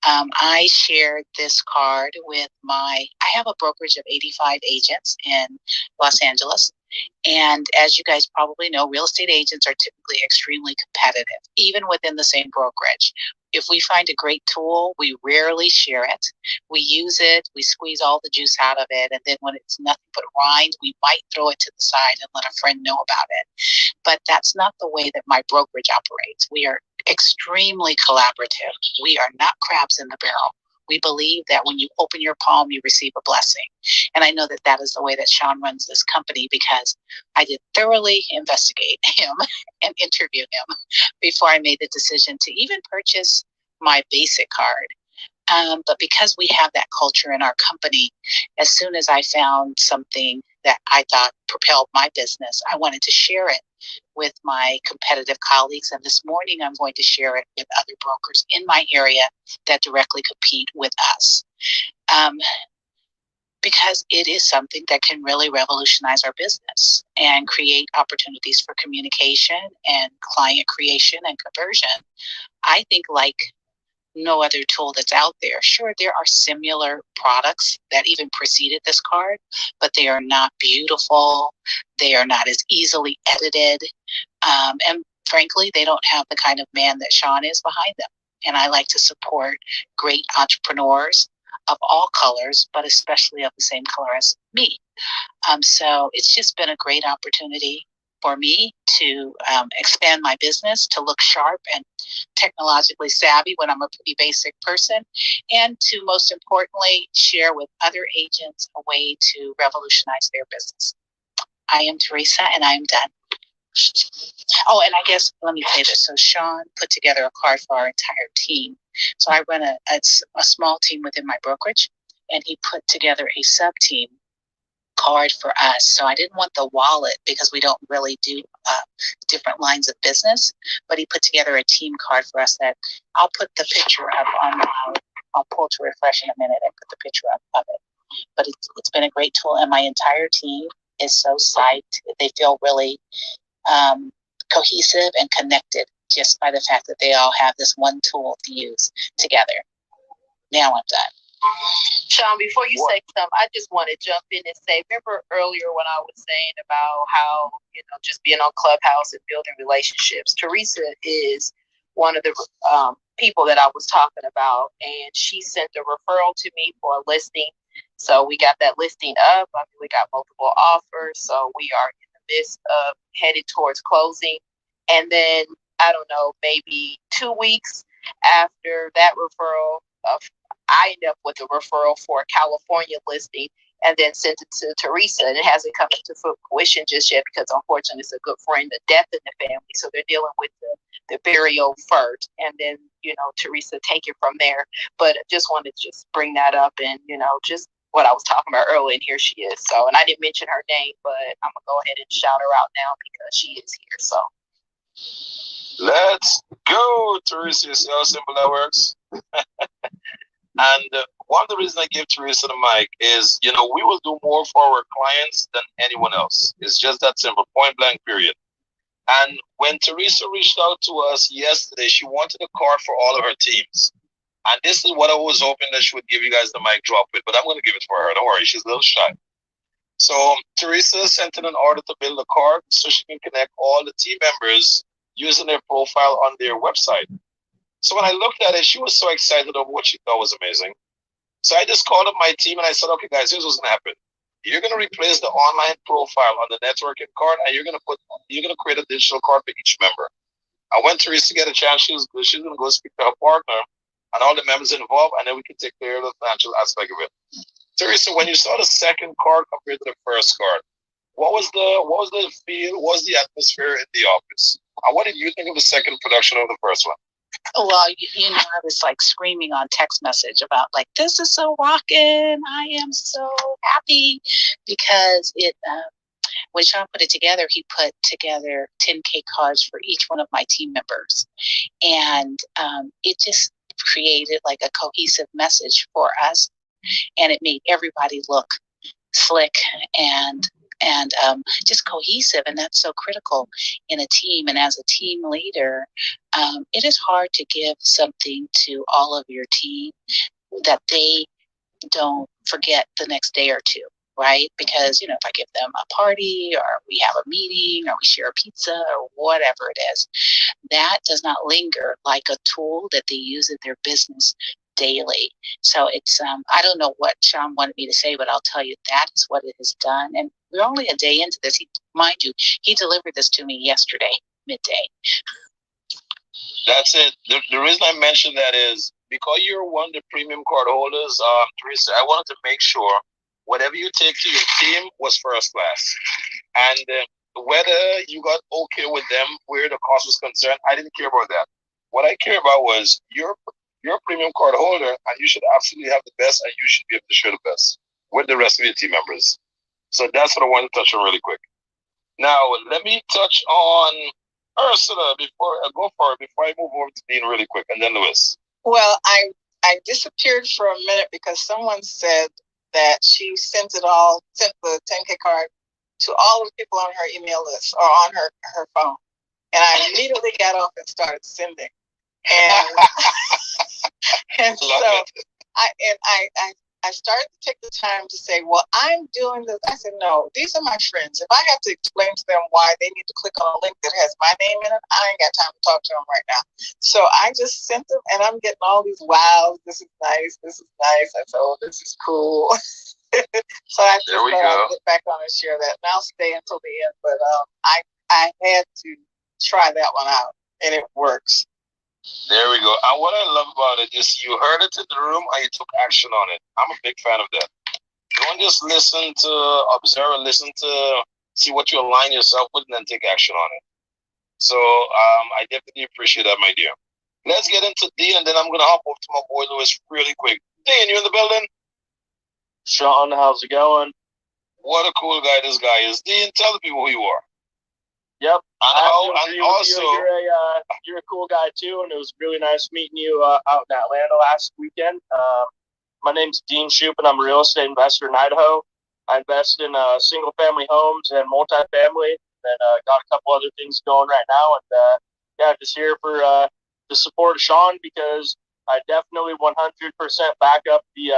I shared this card with I have a brokerage of 85 agents in Los Angeles. And as you guys probably know, real estate agents are typically extremely competitive, even within the same brokerage. If we find a great tool, we rarely share it. We use it, we squeeze all the juice out of it, and then when it's nothing but rind, we might throw it to the side and let a friend know about it. But that's not the way that my brokerage operates. We are extremely collaborative. We are not crabs in the barrel. We believe that when you open your palm, you receive a blessing. And I know that that is the way that Sean runs this company, because I did thoroughly investigate him and interview him before I made the decision to even purchase my basic card. But because we have that culture in our company, as soon as I found something that I thought propelled my business, I wanted to share it with my competitive colleagues. And this morning, I'm going to share it with other brokers in my area that directly compete with us. Because it is something that can really revolutionize our business and create opportunities for communication and client creation and conversion. I think like no other tool that's out there. Sure, there are similar products that even preceded this card, but they are not beautiful. They are not as easily edited. And frankly, they don't have the kind of man that Sean is behind them. And I like to support great entrepreneurs of all colors, but especially of the same color as me. So it's just been a great opportunity for me to expand my business, to look sharp and technologically savvy when I'm a pretty basic person, and to most importantly, share with other agents a way to revolutionize their business. I am Teresa, and I am done. Oh, and I guess, let me say this. So Sean put together a card for our entire team. So I run a small team within my brokerage, and he put together a sub-team card for us. So I didn't want the wallet because we don't really do different lines of business, but he put together a team card for us that I'll put the picture up on, I'll pull to refresh in a minute and put the picture up of it. But it's been a great tool, and my entire team is so psyched. They feel really cohesive and connected just by the fact that they all have this one tool to use together. Now I'm done. Sean, before you say something, I just want to jump in and say, remember earlier when I was saying about how, just being on Clubhouse and building relationships, Teresa is one of the people that I was talking about, and she sent a referral to me for a listing. So we got that listing up. I mean, we got multiple offers. So we are in the midst of headed towards closing. And then, I don't know, maybe 2 weeks after that referral, I ended up with a referral for a California listing and then sent it to Teresa. And it hasn't come into fruition just yet because, unfortunately, it's a good friend, a death in the family. So they're dealing with the burial first. And then, Teresa take it from there. But I just wanted to just bring that up and, just what I was talking about earlier. And here she is. So, and I didn't mention her name, but I'm going to go ahead and shout her out now because she is here. So. Let's go, Teresa. You see how simple that works? And one of the reasons I give Teresa the mic is, we will do more for our clients than anyone else. It's just that simple, point blank, period. And when Teresa reached out to us yesterday, she wanted a card for all of her teams. And this is what I was hoping that she would give you guys the mic drop with, but I'm going to give it for her. Don't worry, she's a little shy. So Teresa sent in an order to build a card so she can connect all the team members using their profile on their website. So when I looked at it, she was so excited over what she thought was amazing. So I just called up my team and I said, okay, guys, here's what's going to happen. You're going to replace the online profile on the networking card, and you're going to create a digital card for each member. And when Teresa get a chance, she's going to go speak to her partner and all the members involved, and then we can take care of the financial aspect of it. Teresa, when you saw the second card compared to the first card, what was the feel? What was the atmosphere in the office? And what did you think of the second production of the first one? Well, I was like screaming on text message about like, this is so rocking. I am so happy because when Sean put it together, he put together 10K cards for each one of my team members. And it just created like a cohesive message for us. And it made everybody look slick and just cohesive, and that's so critical in a team. And as a team leader, it is hard to give something to all of your team that they don't forget the next day or two, right? Because if I give them a party or we have a meeting or we share a pizza or whatever it is, that does not linger like a tool that they use in their business daily. So it's I don't know what Sean wanted me to say, but I'll tell you that is what it has done. And we're only a day into this. Mind you, he delivered this to me yesterday, midday. That's it. The reason I mentioned that is because you're one of the premium card holders, Teresa, I wanted to make sure whatever you take to your team was first class. And whether you got okay with them where the cost was concerned, I didn't care about that. What I care about was you're a premium card holder, and you should absolutely have the best, and you should be able to share the best with the rest of your team members. So that's what I want to touch on really quick. Now, let me touch on Ursula before I move over to Dean really quick, and then Lewis. Well, I disappeared for a minute because someone said that she sent the 10K card to all of the people on her email list or on her phone. And I immediately got off and started sending. And so I started to take the time to say, well, I'm doing this. I said, no, these are my friends. If I have to explain to them why they need to click on a link that has my name in it, I ain't got time to talk to them right now. So I just sent them, and I'm getting all these wows. This is nice. This is nice. I said, oh, this is cool. So I just thought I'd get back on and share that. And I'll stay until the end. But I had to try that one out, and it works. There we go. And what I love about it is you heard it in the room and you took action on it. I'm a big fan of that. Don't just listen to observe, listen to see what you align yourself with and then take action on it. So I definitely appreciate that, my dear. Let's get into Dean, and then I'm going to hop over to my boy Lewis really quick. Dean, you in the building? Sean, how's it going? What a cool guy this guy is. Dean, tell the people who you are. Yep. And also, you're a cool guy too, and it was really nice meeting you out in Atlanta last weekend. My name's Dean Shoup, and I'm a real estate investor in Idaho. I invest in single-family homes and multifamily, and got a couple other things going right now. And just here for the support of Sean, because I definitely 100% back up the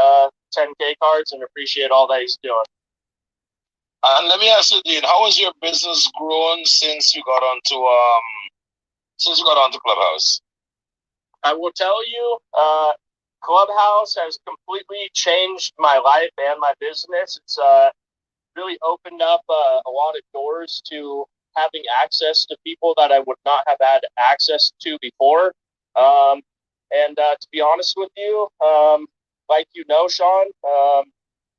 10K cards and appreciate all that he's doing. And let me ask you, Dean, how has your business grown since you got onto Clubhouse? I will tell you, Clubhouse has completely changed my life and my business. It's really opened up a lot of doors to having access to people that I would not have had access to before. And to be honest with you, like you know, Sean,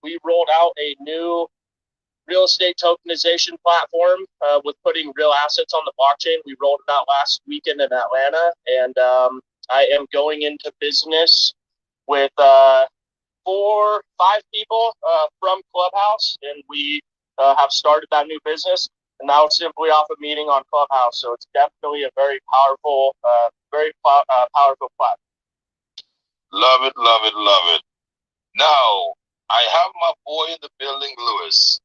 we rolled out a new real estate tokenization platform with putting real assets on the blockchain. We rolled it out last weekend in Atlanta, and I am going into business with 4-5 people from Clubhouse, and we have started that new business. And now it's simply off a meeting on Clubhouse, so it's definitely a very powerful, powerful platform. Love it, love it, love it. Now, I have my boy in the building, Lewis.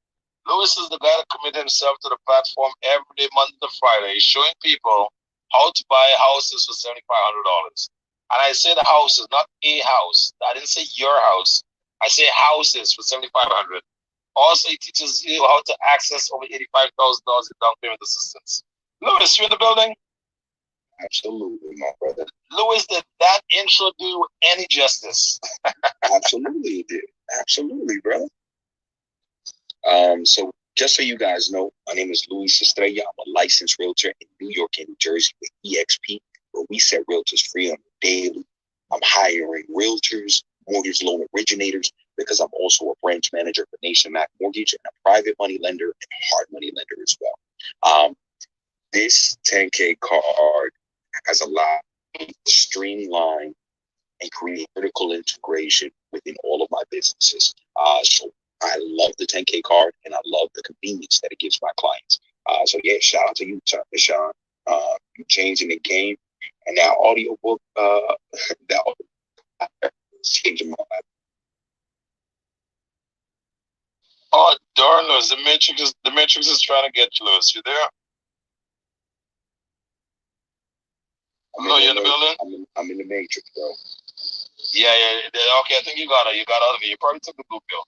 Lewis is the guy that committed himself to the platform every day, Monday to Friday, showing people how to buy houses for $7,500. And I say the houses, not a house. I didn't say your house. I say houses for $7,500. Also, he teaches you how to access over $85,000 in down payment assistance. Lewis, you in the building? Absolutely, my brother. Lewis, did that intro do any justice? Absolutely, it did. Absolutely, brother. So just so you guys know, my name is Luis Estrella. I'm a licensed realtor in New York and New Jersey with EXP, where we set realtors free on the daily. I'm hiring realtors, mortgage loan originators, because I'm also a branch manager for Nation Mac Mortgage and a private money lender and hard money lender as well. This 10K card has allowed me to streamline and create vertical integration within all of my businesses. So I love the 10K card, and I love the convenience that it gives my clients. So yeah, shout out to you, Sean. You changing the game, and that audiobook, that is changing my life. Oh, darn, Lewis, the Matrix is trying to get you, Lewis. You there? No, you're in the building? I'm in the Matrix, bro. Yeah. Okay, I think you got it. You got out of it. You probably took the blue pill.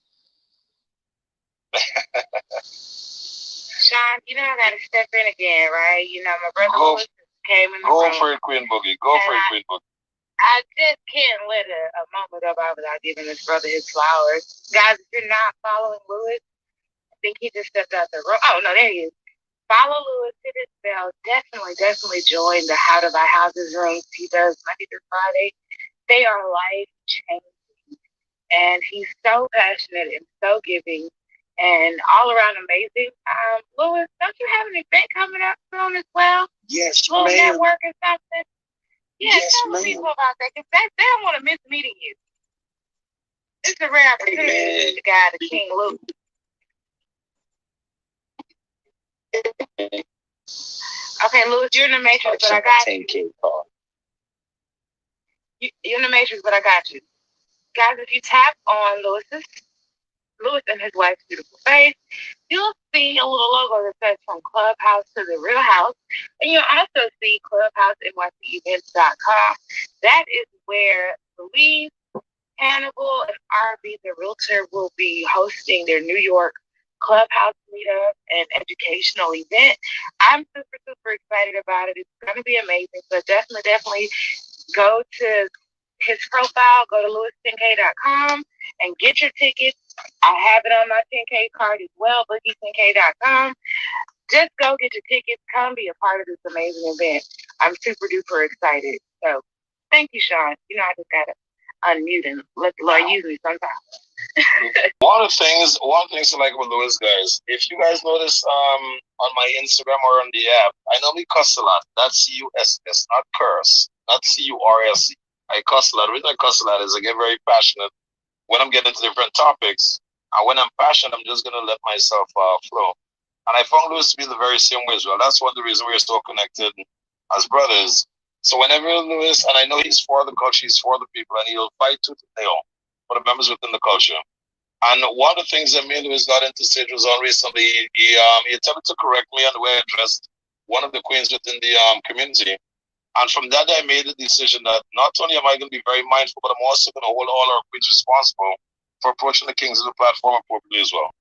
Sean, you know I gotta step in again, right? You know, my brother Lewis came in the room. Go for it, Queen Boogie. Go for it, Queen Boogie. I just can't let a moment go by without giving this brother his flowers. Guys, if you're not following Lewis, I think he just stepped out the room. Oh, no, there he is. Follow Lewis, hit his bell. Definitely join the How to Buy Houses rooms he does Monday through Friday. They are life-changing. And he's so passionate and so giving and all around amazing. Lewis, don't you have an event coming up soon as well? Yes, ma'am. Network or something? Yeah, yes, tell the people about that, because they don't want to miss meeting you. It's a rare opportunity to meet the guy, the King Luke. Okay, Lewis, you're in the Matrix, but I got you. 10K card. You're in the Matrix, but I got you. Guys, if you tap on Lewis and his wife's beautiful face, you'll see a little logo that says From Clubhouse to the Real House. And you'll also see clubhousenycevents.com. That is where Louise, Hannibal, and RB, the realtor, will be hosting their New York Clubhouse meetup and educational event. I'm super excited about it. It's going to be amazing. So definitely go to his profile, go to louis10k.com and get your tickets. I have it on my 10K card as well, boogie10k.com. Just go get your tickets. Come be a part of this amazing event. I'm super duper excited. So thank you, Sean. You know, I just got to unmute and let the Lord use me sometimes. One of the things I like about Lewis, guys, if you guys notice on my Instagram or on the app, I normally cuss a lot. That's C-U-S-S, not curse, not C-U-R-S-E. I cuss a lot. The reason I cuss a lot is I get very passionate when I'm getting into different topics. And when I'm passionate, I'm just gonna let myself flow. And I found Lewis to be the very same way as well. That's one of the reasons we're so connected as brothers. So whenever Lewis, and I know he's for the culture, he's for the people, and he'll fight tooth and nail for the members within the culture. And one of the things that me and Lewis got into stage was on recently, he attempted to correct me on the way I addressed one of the queens within the community. And from that, I made the decision that not only am I going to be very mindful, but I'm also going to hold all our queens responsible for approaching the kings of the platform appropriately as well.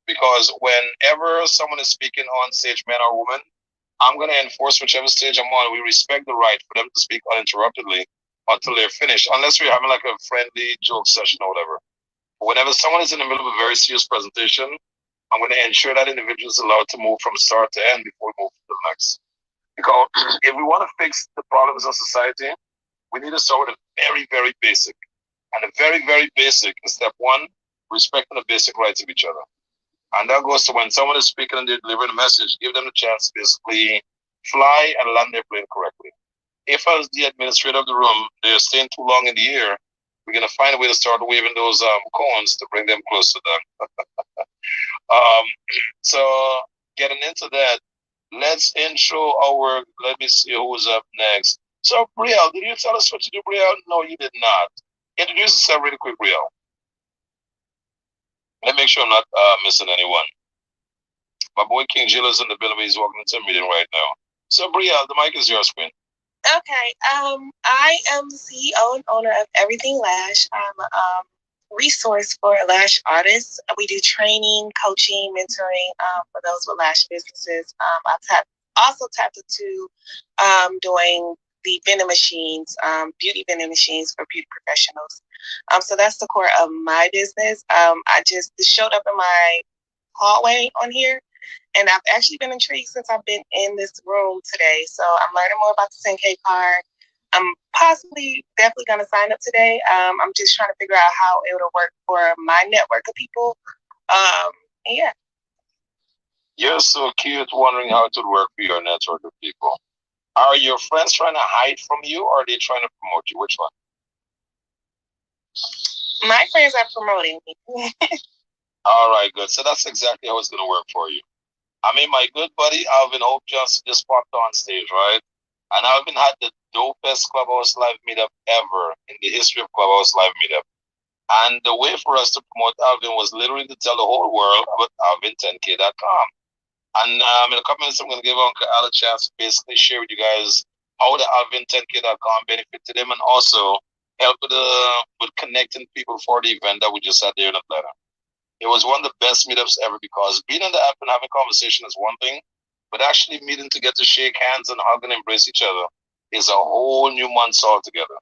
Because whenever someone is speaking on stage, man or woman, I'm going to enforce whichever stage I'm on. We respect the right for them to speak uninterruptedly until they're finished, unless we're having like a friendly joke session or whatever. But whenever someone is in the middle of a very serious presentation, I'm going to ensure that individual is allowed to move from start to end before we move to the next. Because if we want to fix the problems of society, we need to start with a very, very basic. And the very, very basic is step one, respecting the basic rights of each other. And that goes to when someone is speaking and they're delivering a message, give them the chance to basically fly and land their plane correctly. If as the administrator of the room, they're staying too long in the air, we're going to find a way to start waving those cones to bring them close to them. So getting into that, let's intro our, let me see who's up next. So Brielle, did you tell us what to do, Brielle? No, you did not. Introduce yourself really quick, Brielle. Let me make sure I'm not missing anyone. My boy King Jill is in the building. He's walking into a meeting right now. So Brielle, the mic is yours, Queen. Okay. I am the CEO and owner of Everything Lash. I'm a resource for lash artists. We do training, coaching, mentoring for those with lash businesses. I've also tapped into doing the vending machines, beauty vending machines for beauty professionals. So that's the core of my business. I just showed up in my hallway on here, and I've actually been intrigued since I've been in this room today. So I'm learning more about the 10K card. I'm definitely going to sign up today. I'm just trying to figure out how it'll work for my network of people. Yeah. You're so cute, wondering how it would work for your network of people. Are your friends trying to hide from you, or are they trying to promote you? Which one? My friends are promoting me. All right, good. So that's exactly how it's going to work for you. I mean, my good buddy Alvin Hope Johnson just popped on stage, right? And Alvin had the dopest Clubhouse Live meetup ever in the history of Clubhouse Live meetup. And the way for us to promote Alvin was literally to tell the whole world about Alvin10k.com. And in a couple minutes, I'm going to give Uncle Al a chance to basically share with you guys how the Alvin10k.com benefited him and also help with connecting people for the event that we just had there in Atlanta. It was one of the best meetups ever because being in the app and having conversation is one thing, but actually meeting to get to shake hands and hug and embrace each other is a whole new month altogether.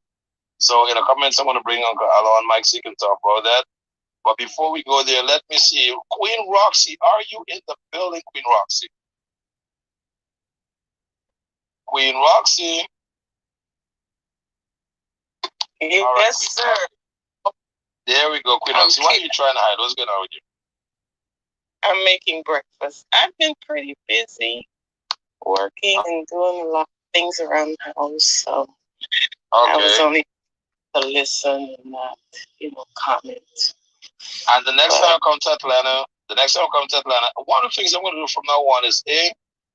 So in a couple minutes, I'm going to bring Uncle Al on mic so he can talk about that. But before we go there, let me see. Queen Roxy, are you in the building, Queen Roxy? Queen Roxy. Yes, right, sir. There we go, Queen Roxy. Why are you trying to hide? What's going on with you? I'm making breakfast. I've been pretty busy working and doing a lot of things around the house, so I was only to listen and not, comment. And the next time I come to Atlanta, one of the things I'm going to do from now on is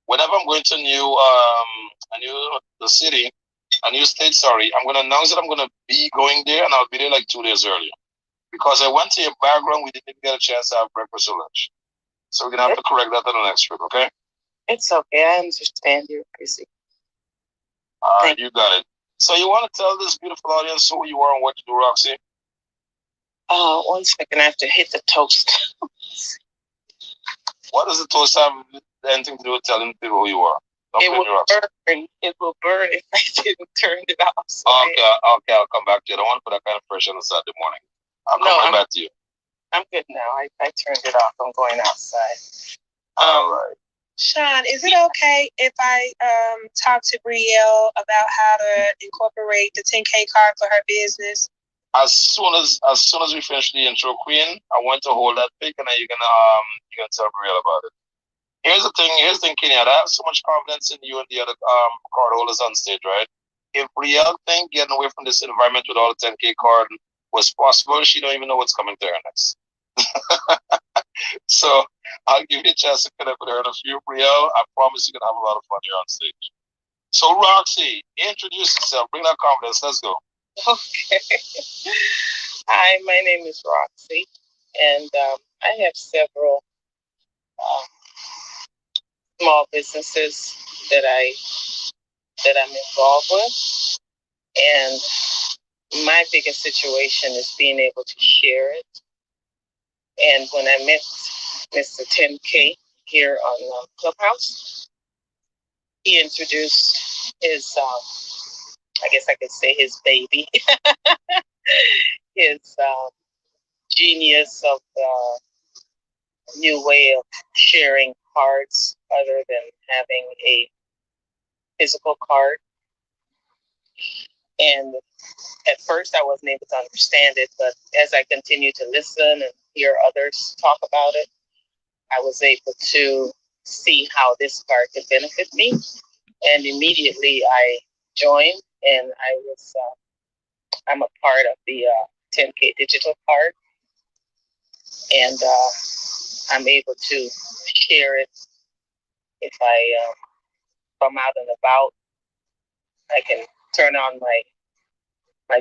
whenever I'm going to the city, a new state, I'm going to announce that I'm going to be going there, and I'll be there like 2 days earlier. Because I went to your background, we didn't get a chance to have breakfast or lunch. So we're going to have to correct that on the next trip, okay? It's okay. I understand you're busy. All right, you got it. So you want to tell this beautiful audience who you are and what you do, Roxy? 1 second. I have to hit the toast. What does the toast have anything to do with telling people who you are? It will burn. It will burn if I didn't turn it off. So Okay, I'll come back to you. I don't want to put that kind of pressure on a Saturday morning. I'll come back to you. I'm good now. I turned it off. I'm going outside. All right. Sean, is it okay if I talk to Brielle about how to incorporate the 10K card for her business? As soon as we finish the intro, Queen, I want to hold that pic and then you're gonna tell Brielle about it. Here's the thing, Kenya. I have so much confidence in you and the other card holders on stage, right? If Brielle think getting away from this environment with all the 10K card was possible, she don't even know what's coming to her next. So I'll give you a chance to connect with her in a few, Brielle. I promise you're gonna have a lot of fun here on stage. So Roxy, introduce yourself. Bring that confidence. Let's go. Okay. Hi, my name is Roxy, and I have several um, small businesses that I'm involved with, and my biggest situation is being able to share it. And when I met Mr. 10K here on Clubhouse, he introduced his, I guess I could say his baby, his genius of new way of sharing cards other than having a physical card. And at first I wasn't able to understand it, but as I continued to listen and hear others talk about it, I was able to see how this card could benefit me. And immediately I joined, and I'm a part of the 10K digital card, and I'm able to share it if I'm out and about. I can turn on my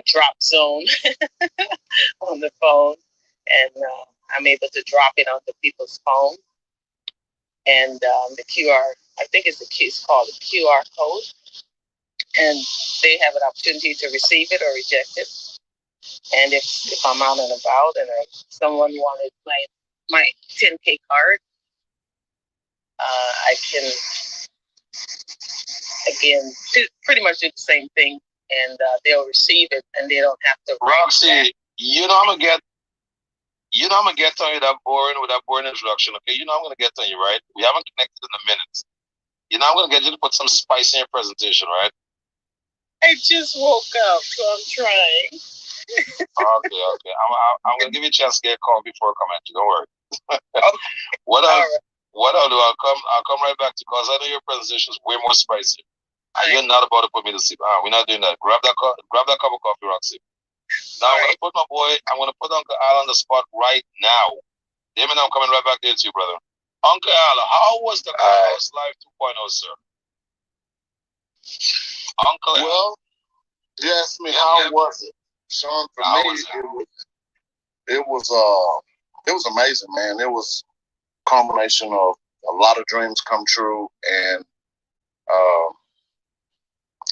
drop zone on the phone, and I'm able to drop it onto people's phone. And the QR, I think it's called a QR code, and they have an opportunity to receive it or reject it. And if I'm out and about and someone wanted my 10K card, I can again pretty much do the same thing, and they'll receive it, and they don't have to. Roxy, I'm gonna get on you with that boring introduction. Okay, I'm gonna get on you, right? We haven't connected in a minute. I'm gonna get you to put some spice in your presentation, right? I just woke up, so I'm trying. Okay. I'm gonna give you a chance to get a call before I come at you. Don't worry. What I'll do, I'll come right back to you because I know your presentation is way more spicy. And you're not about to put me to sleep. We're not doing that. Grab that cup of coffee, Roxy. Now I'm gonna put Uncle Al on the spot right now. Damon, I'm coming right back there to you, brother. Uncle Al, how was the Clubhouse Live 2.0, sir? Uncle Al. Well, you asked me how was it, Sean? For me, it was amazing, man. It was a combination of a lot of dreams come true, and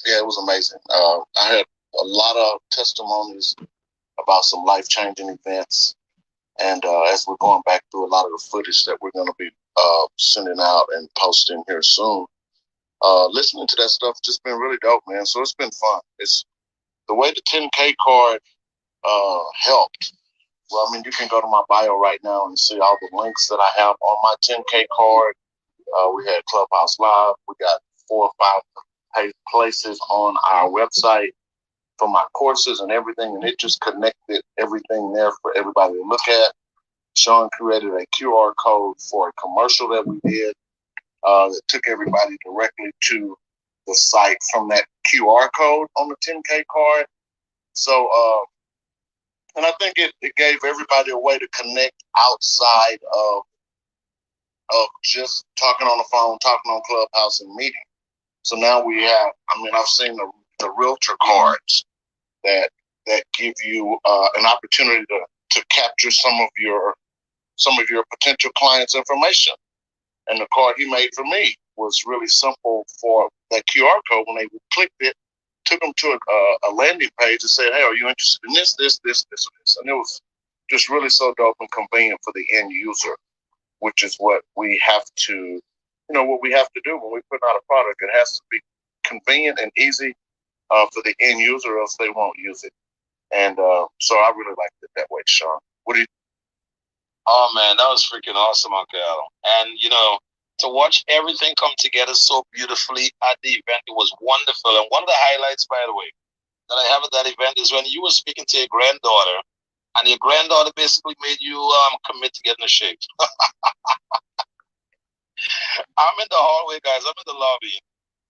yeah, it was amazing. I had a lot of testimonies about some life-changing events, and as we're going back through a lot of the footage that we're going to be sending out and posting here soon, listening to that stuff just been really dope, man. So it's been fun. It's the way the 10K card helped. Well, I mean, you can go to my bio right now and see all the links that I have on my 10K card. We had Clubhouse Live. We got 4 or 5 places on our website for my courses and everything, and it just connected everything there for everybody to look at. Sean created a QR code for a commercial that we did that took everybody directly to the site from that QR code on the 10K card. So, and I think it gave everybody a way to connect outside of just talking on the phone, talking on Clubhouse and meeting. So now we have, I've seen the realtor cards that give you an opportunity to capture some of your potential clients' information. And the card he made for me was really simple for that QR code. When they clicked it, took them to a landing page and said, hey, are you interested in this, this, this, this, or this? And it was just really so dope and convenient for the end user, which is what we have to, what we have to do when we put out a product. It has to be convenient and easy for the end user, or else they won't use it. And so I really liked it that way, Sean. What do you? Oh man, that was freaking awesome, Uncle Al. And to watch everything come together so beautifully at the event, it was wonderful. And one of the highlights, by the way, that I have at that event is when you were speaking to your granddaughter, and your granddaughter basically made you commit to getting a shave. I'm in the hallway, guys. I'm in the lobby,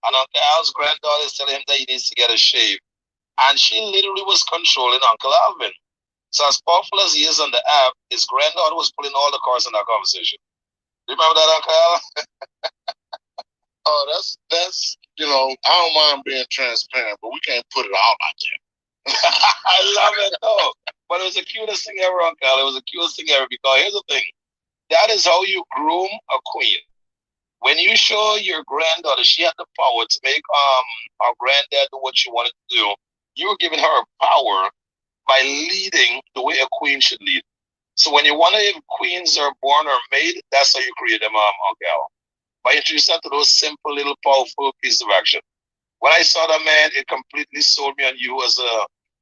and Uncle Al's granddaughter is telling him that he needs to get a shave, and she literally was controlling Uncle Alvin. So as powerful as he is on the app, his granddaughter was pulling all the cards in that conversation. Do you remember that, Uncle Al? Oh, that's I don't mind being transparent, but we can't put it all out there. I love it though. But it was the cutest thing ever, Uncle Al. It was the cutest thing ever because here's the thing. That is how you groom a queen. When you show your granddaughter she had the power to make our granddad do what she wanted to do, you were giving her power by leading the way a queen should lead. So when you wonder if queens are born or made, that's how you create them, Uncle. By introducing them to those simple little powerful pieces of action. When I saw that, man, it completely sold me on you as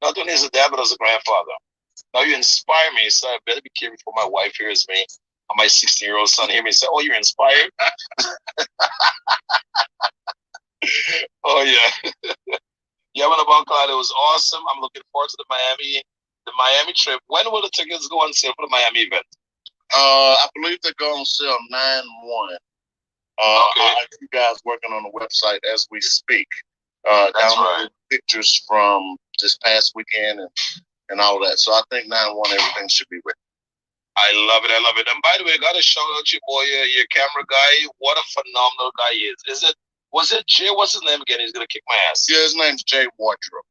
not only as a dad, but as a grandfather. Now you inspire me, so I better be careful before my wife hears me and my 16-year-old son hear me say, "Oh, you're inspired." Oh yeah. Yeah, when about God, it was awesome. I'm looking forward to the Miami trip. When will the tickets go on sale for the Miami event? I believe they go on sale 9/1. Okay. You guys working on the website as we speak. That's downloading right. pictures from this past weekend and all of that. So I think 9/1 everything should be ready. I love it. I love it. And by the way, I got to shout out your boy, your camera guy. What a phenomenal guy he is. Was it Jay? What's his name again? He's going to kick my ass. Yeah, his name's Jay Wardrobe.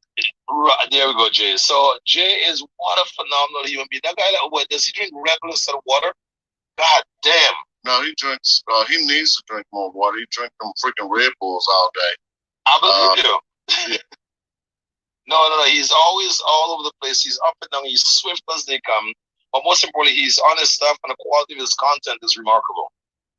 Right, there we go, Jay. So Jay is what a phenomenal human being. That guy, what, does he drink Red Bull instead of water? God damn. No, he drinks. He needs to drink more water. He drinks them freaking Red Bulls all day. I believe you. Yeah. No. He's always all over the place. He's up and down. He's swift as they come. But most importantly, he's on his stuff, and the quality of his content is remarkable.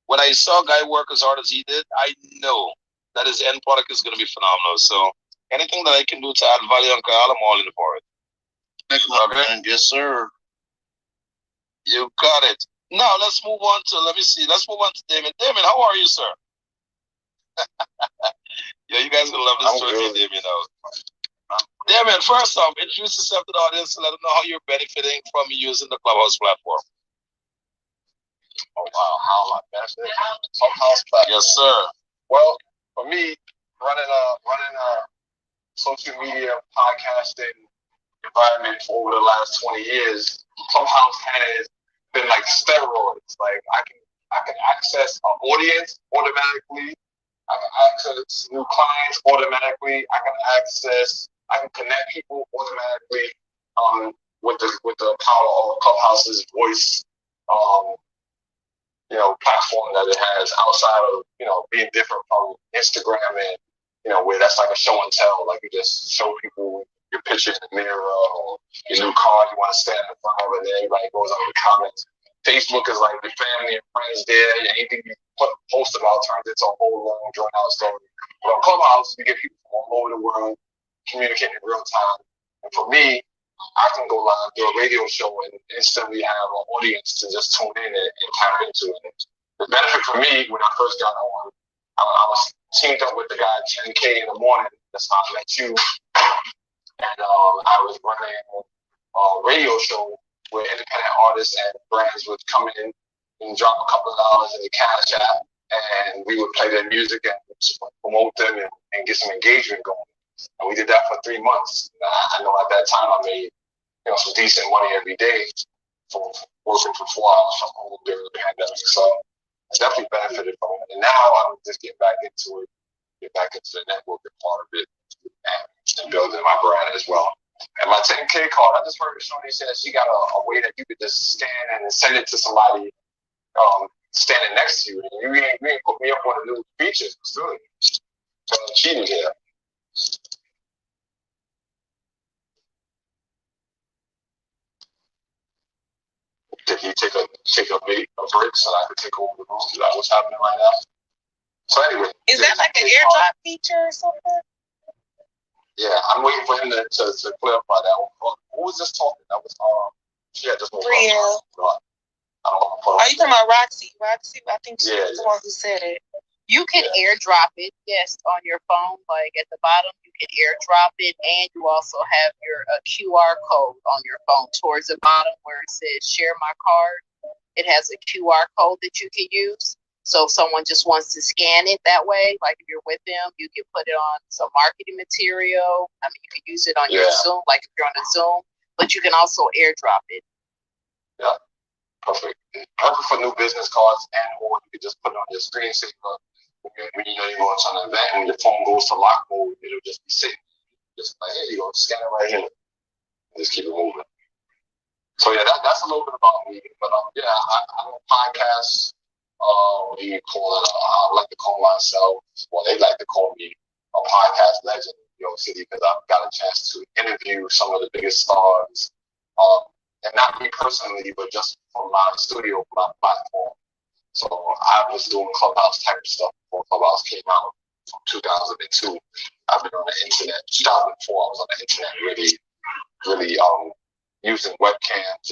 When I saw a guy work as hard as he did, I know that his end product is going to be phenomenal. So anything that I can do to add value on Kyle, I'm all in for it. Okay. Yes, sir. You got it. Now let's move on to Let's move on to Damon. Damon, how are you, sir? Yeah, you guys gonna love this story, Damon. Damon, first off, introduce yourself to the audience and let them know how you're benefiting from using the Clubhouse platform. Oh wow, how am I benefiting from the Clubhouse platform? Yes, sir. Well, for me, running a social media podcasting environment for over the last 20 years, Clubhouse has been like steroids. Like I can access an audience automatically. I can access new clients automatically. I can connect people automatically with the power of Clubhouse's voice platform that it has outside of being different from Instagram and where that's like a show and tell. Like you just show people your picture in the mirror or your new car you want to stand in front of, and then everybody goes on the comments. Facebook is like the family and friends there. Anything you post about turns into a whole long, drawn out story. But on Clubhouse, you get people from all over the world communicating in real time. And for me, I can go live, do a radio show, and instantly have an audience to just tune in and tap into it. The benefit for me when I first got on, I was teamed up with the guy at 10K in the morning. That's how I met you. And I was running a radio show where independent artists and brands would come in and drop a couple of dollars in the cash app, and we would play their music and promote them and get some engagement going. And we did that for 3 months. And I know at that time I made some decent money every day for working for 4 hours from home during the pandemic. So I definitely benefited from it. And now I'm just getting back into it, get back into the networking part of it, and building my brand as well. And my 10K card, I just heard Shoni say that she got a way that you could just scan and send it to somebody standing next to you. And you ain't put me up on the new features. It's really cheating here. Did he take a break so I could take over the room? Is that what's happening right now? So anyway. Is that like an airdrop feature or something? Yeah, I'm waiting for him to clarify that one. Who was just talking? That was she had just moved Real. Are you talking about Roxy? Roxy, I think she was the one who said it. You can airdrop it, yes, on your phone. Like at the bottom, you can airdrop it, and you also have your QR code on your phone towards the bottom where it says "Share my card." It has a QR code that you can use. So if someone just wants to scan it that way, like if you're with them, you can put it on some marketing material. I mean, you can use it on your Zoom, like if you're on a Zoom, but you can also airdrop it. Yeah, perfect. Perfect for new business cards, and or you can just put it on your screensaver. When you know you're going to an event, when your phone goes to lock mode, it'll just be sitting. Just like, hey, you go, scan it right here. Just keep it moving. So yeah, that's a little bit about me. But yeah, I'm a podcast. What do you call it? I like to call myself. Well, they like to call me a podcast legend in New York City because I've got a chance to interview some of the biggest stars, and not me personally, but just from my studio, my platform. So I was doing Clubhouse type stuff before Clubhouse came out from 2002. I've been on the internet. 2004, I was on the internet really using webcams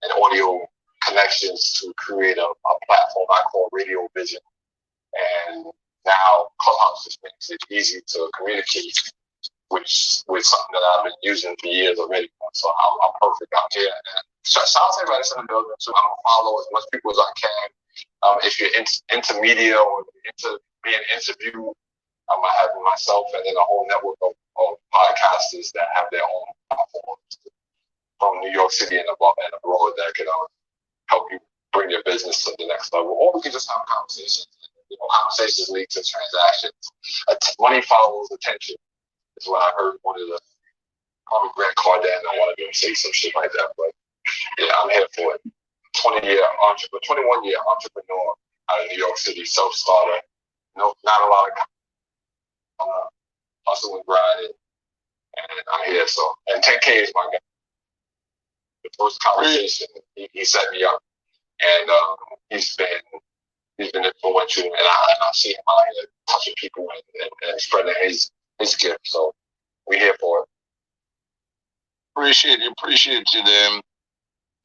and audio connections to create a platform I call Radio Vision. And now Clubhouse just makes it easy to communicate with something that I've been using for years already. So I'm perfect out here. And shout out to everybody in the building too. I'm gonna follow as much people as I can. If you're into media or into being interviewed, I have myself and then a whole network of podcasters that have their own platforms from New York City and abroad that can help you bring your business to the next level. Or we can just have conversations. Conversations lead to transactions. Money follows attention. Is what I heard one of the probably Grant Cardone. I wanted to say some shit like that, but yeah, I'm here for it. 21 year entrepreneur out of New York City, self-starter. No, not a lot of hustle and grinding, and I'm here. So, and 10K is my guy. The first conversation, he set me up, and he's been influential, and I see him out here touching people and spreading his gift. So we're here for it. Appreciate you, Dame.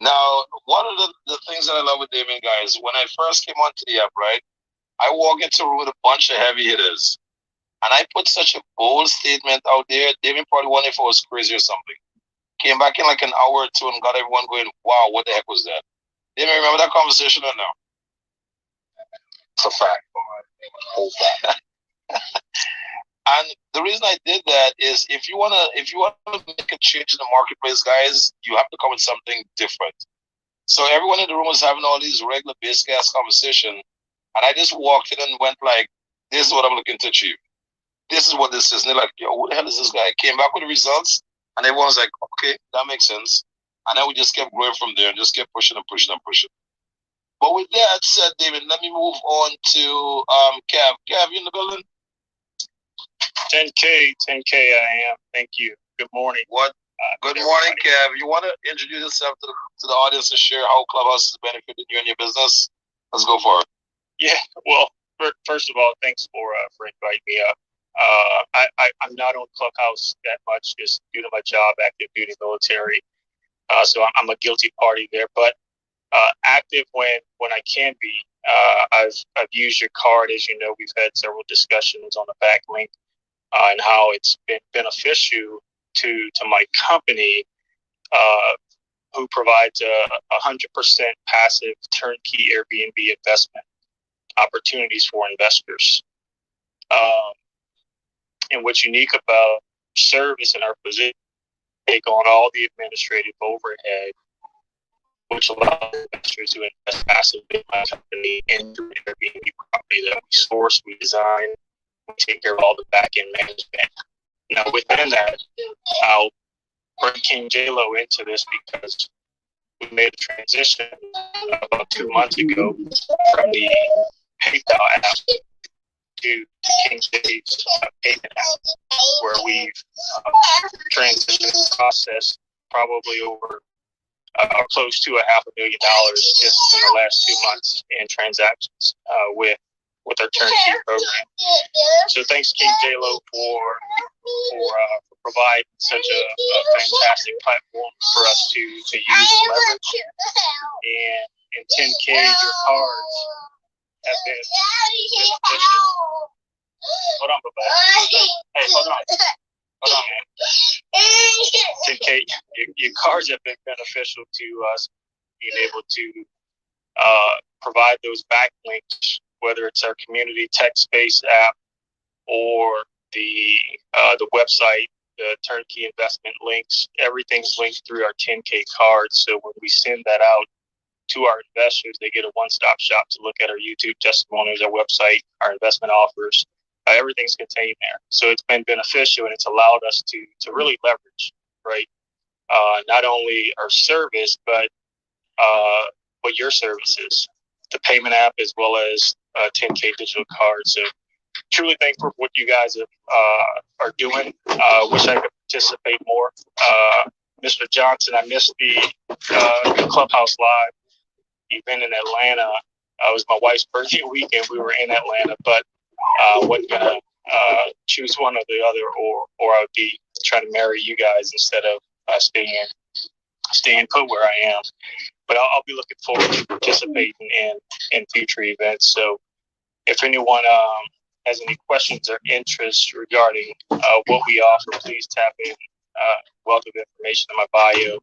Now, one of the things that I love with Damien, guys, when I first came onto the app, right, I walk into a room with a bunch of heavy hitters, and I put such a bold statement out there. Damien probably wondered if I was crazy or something. Came back in like an hour or two and got everyone going, wow, what the heck was that? Damien, remember that conversation or no? It's a fact. And the reason I did that is if you wanna make a change in the marketplace, guys, you have to come with something different. So everyone in the room was having all these regular basic ass conversation, and I just walked in and went like, "This is what I'm looking to achieve. This is what this is." And they're like, "Yo, who the hell is this guy?" Came back with the results, and everyone was like, "Okay, that makes sense." And then we just kept growing from there and just kept pushing and pushing and pushing. But with that said, David, let me move on to Kev. Kev, you in the building? 10K, I am. Thank you. Good morning. Good morning, Kev. You want to introduce yourself to the audience and share how Clubhouse has benefited you and your business? Let's go for it. Yeah. Well, first of all, thanks for inviting me up. I'm not on Clubhouse that much, just due to my job, active duty military. So I'm a guilty party there, but active when I can be. I've used your card, as you know. We've had several discussions on the backlink. And how it's been beneficial to my company, who provides 100% passive turnkey Airbnb investment opportunities for investors. And what's unique about service and our position, take on all the administrative overhead, which allows investors to invest passively in my company into an Airbnb property that we source, we design, we take care of all the back-end management. Now, within that, I'll bring King J-Lo into this because we made a transition about 2 months ago from the PayPal app to King J's payment app, where we've transitioned the process probably over close to $500,000 just in the last 2 months in transactions with our turnkey program. So thanks, King J-Lo, for providing such a fantastic platform for us to use and leverage. And 10K, your cards have been beneficial. Hold on, Baba. Hey, hold on, man. 10K, your cards have been beneficial to us being able to provide those backlinks, whether it's our community tech space app or the website the turnkey investment links. Everything's linked through our 10K cards. So when we send that out to our investors, they get a one-stop shop to look at our YouTube testimonials, our website, our investment offers. Everything's contained there. So it's been beneficial, and it's allowed us to really leverage, right? Not only our service, but your services, the payment app, as well as 10K digital cards. So truly thankful for what you guys are doing. Wish I could participate more. Mr. Johnson, I missed the Clubhouse Live event in Atlanta. It was my wife's birthday weekend. We were in Atlanta, but wasn't gonna choose one or the other, or I would be trying to marry you guys instead of staying put where I am. But I'll be looking forward to participating in future events. So if anyone has any questions or interest regarding what we offer, please tap in. Wealth of information in my bio.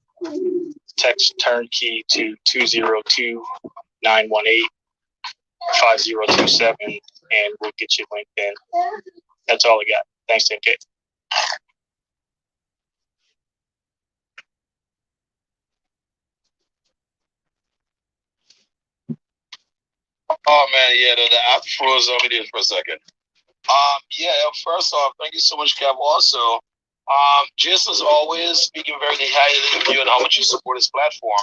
Text turnkey to 202-918-5027, and we'll get you linked in. That's all I got. Thanks, 10K. Oh man, yeah, the app froze on me there for a second. Yeah, first off, thank you so much, Kev. Also, just as always, speaking very highly of you and how much you support this platform.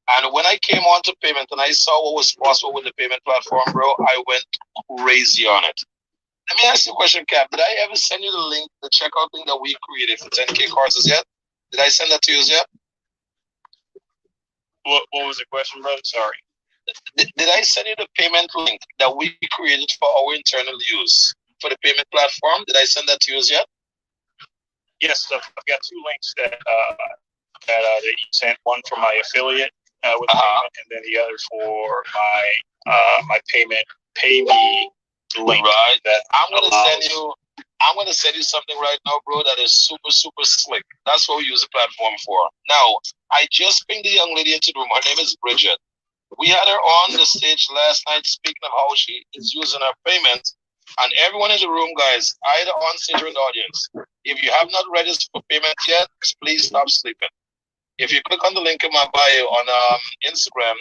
And when I came onto payment and I saw what was possible with the payment platform, bro, I went crazy on it. Let me ask you a question, Cap. Did I ever send you the link, the checkout link that we created for 10K cards as yet? Did I send that to you as yet? What was the question, brother? Sorry. Did I send you the payment link that we created for our internal use for the payment platform? Did I send that to you as yet? Yes, I've got two links that you sent. One for my affiliate with payment, and then the other for my pay me link. Right. That I'm gonna send you something right now, bro, that is super, super slick. That's what we use the platform for. Now, I just pinged the young lady into the room. Her name is Bridget. We had her on the stage last night speaking of how she is using her payment. And everyone in the room, guys, either on stage or in the audience, if you have not registered for payment yet, please stop sleeping. If you click on the link in my bio on Instagram,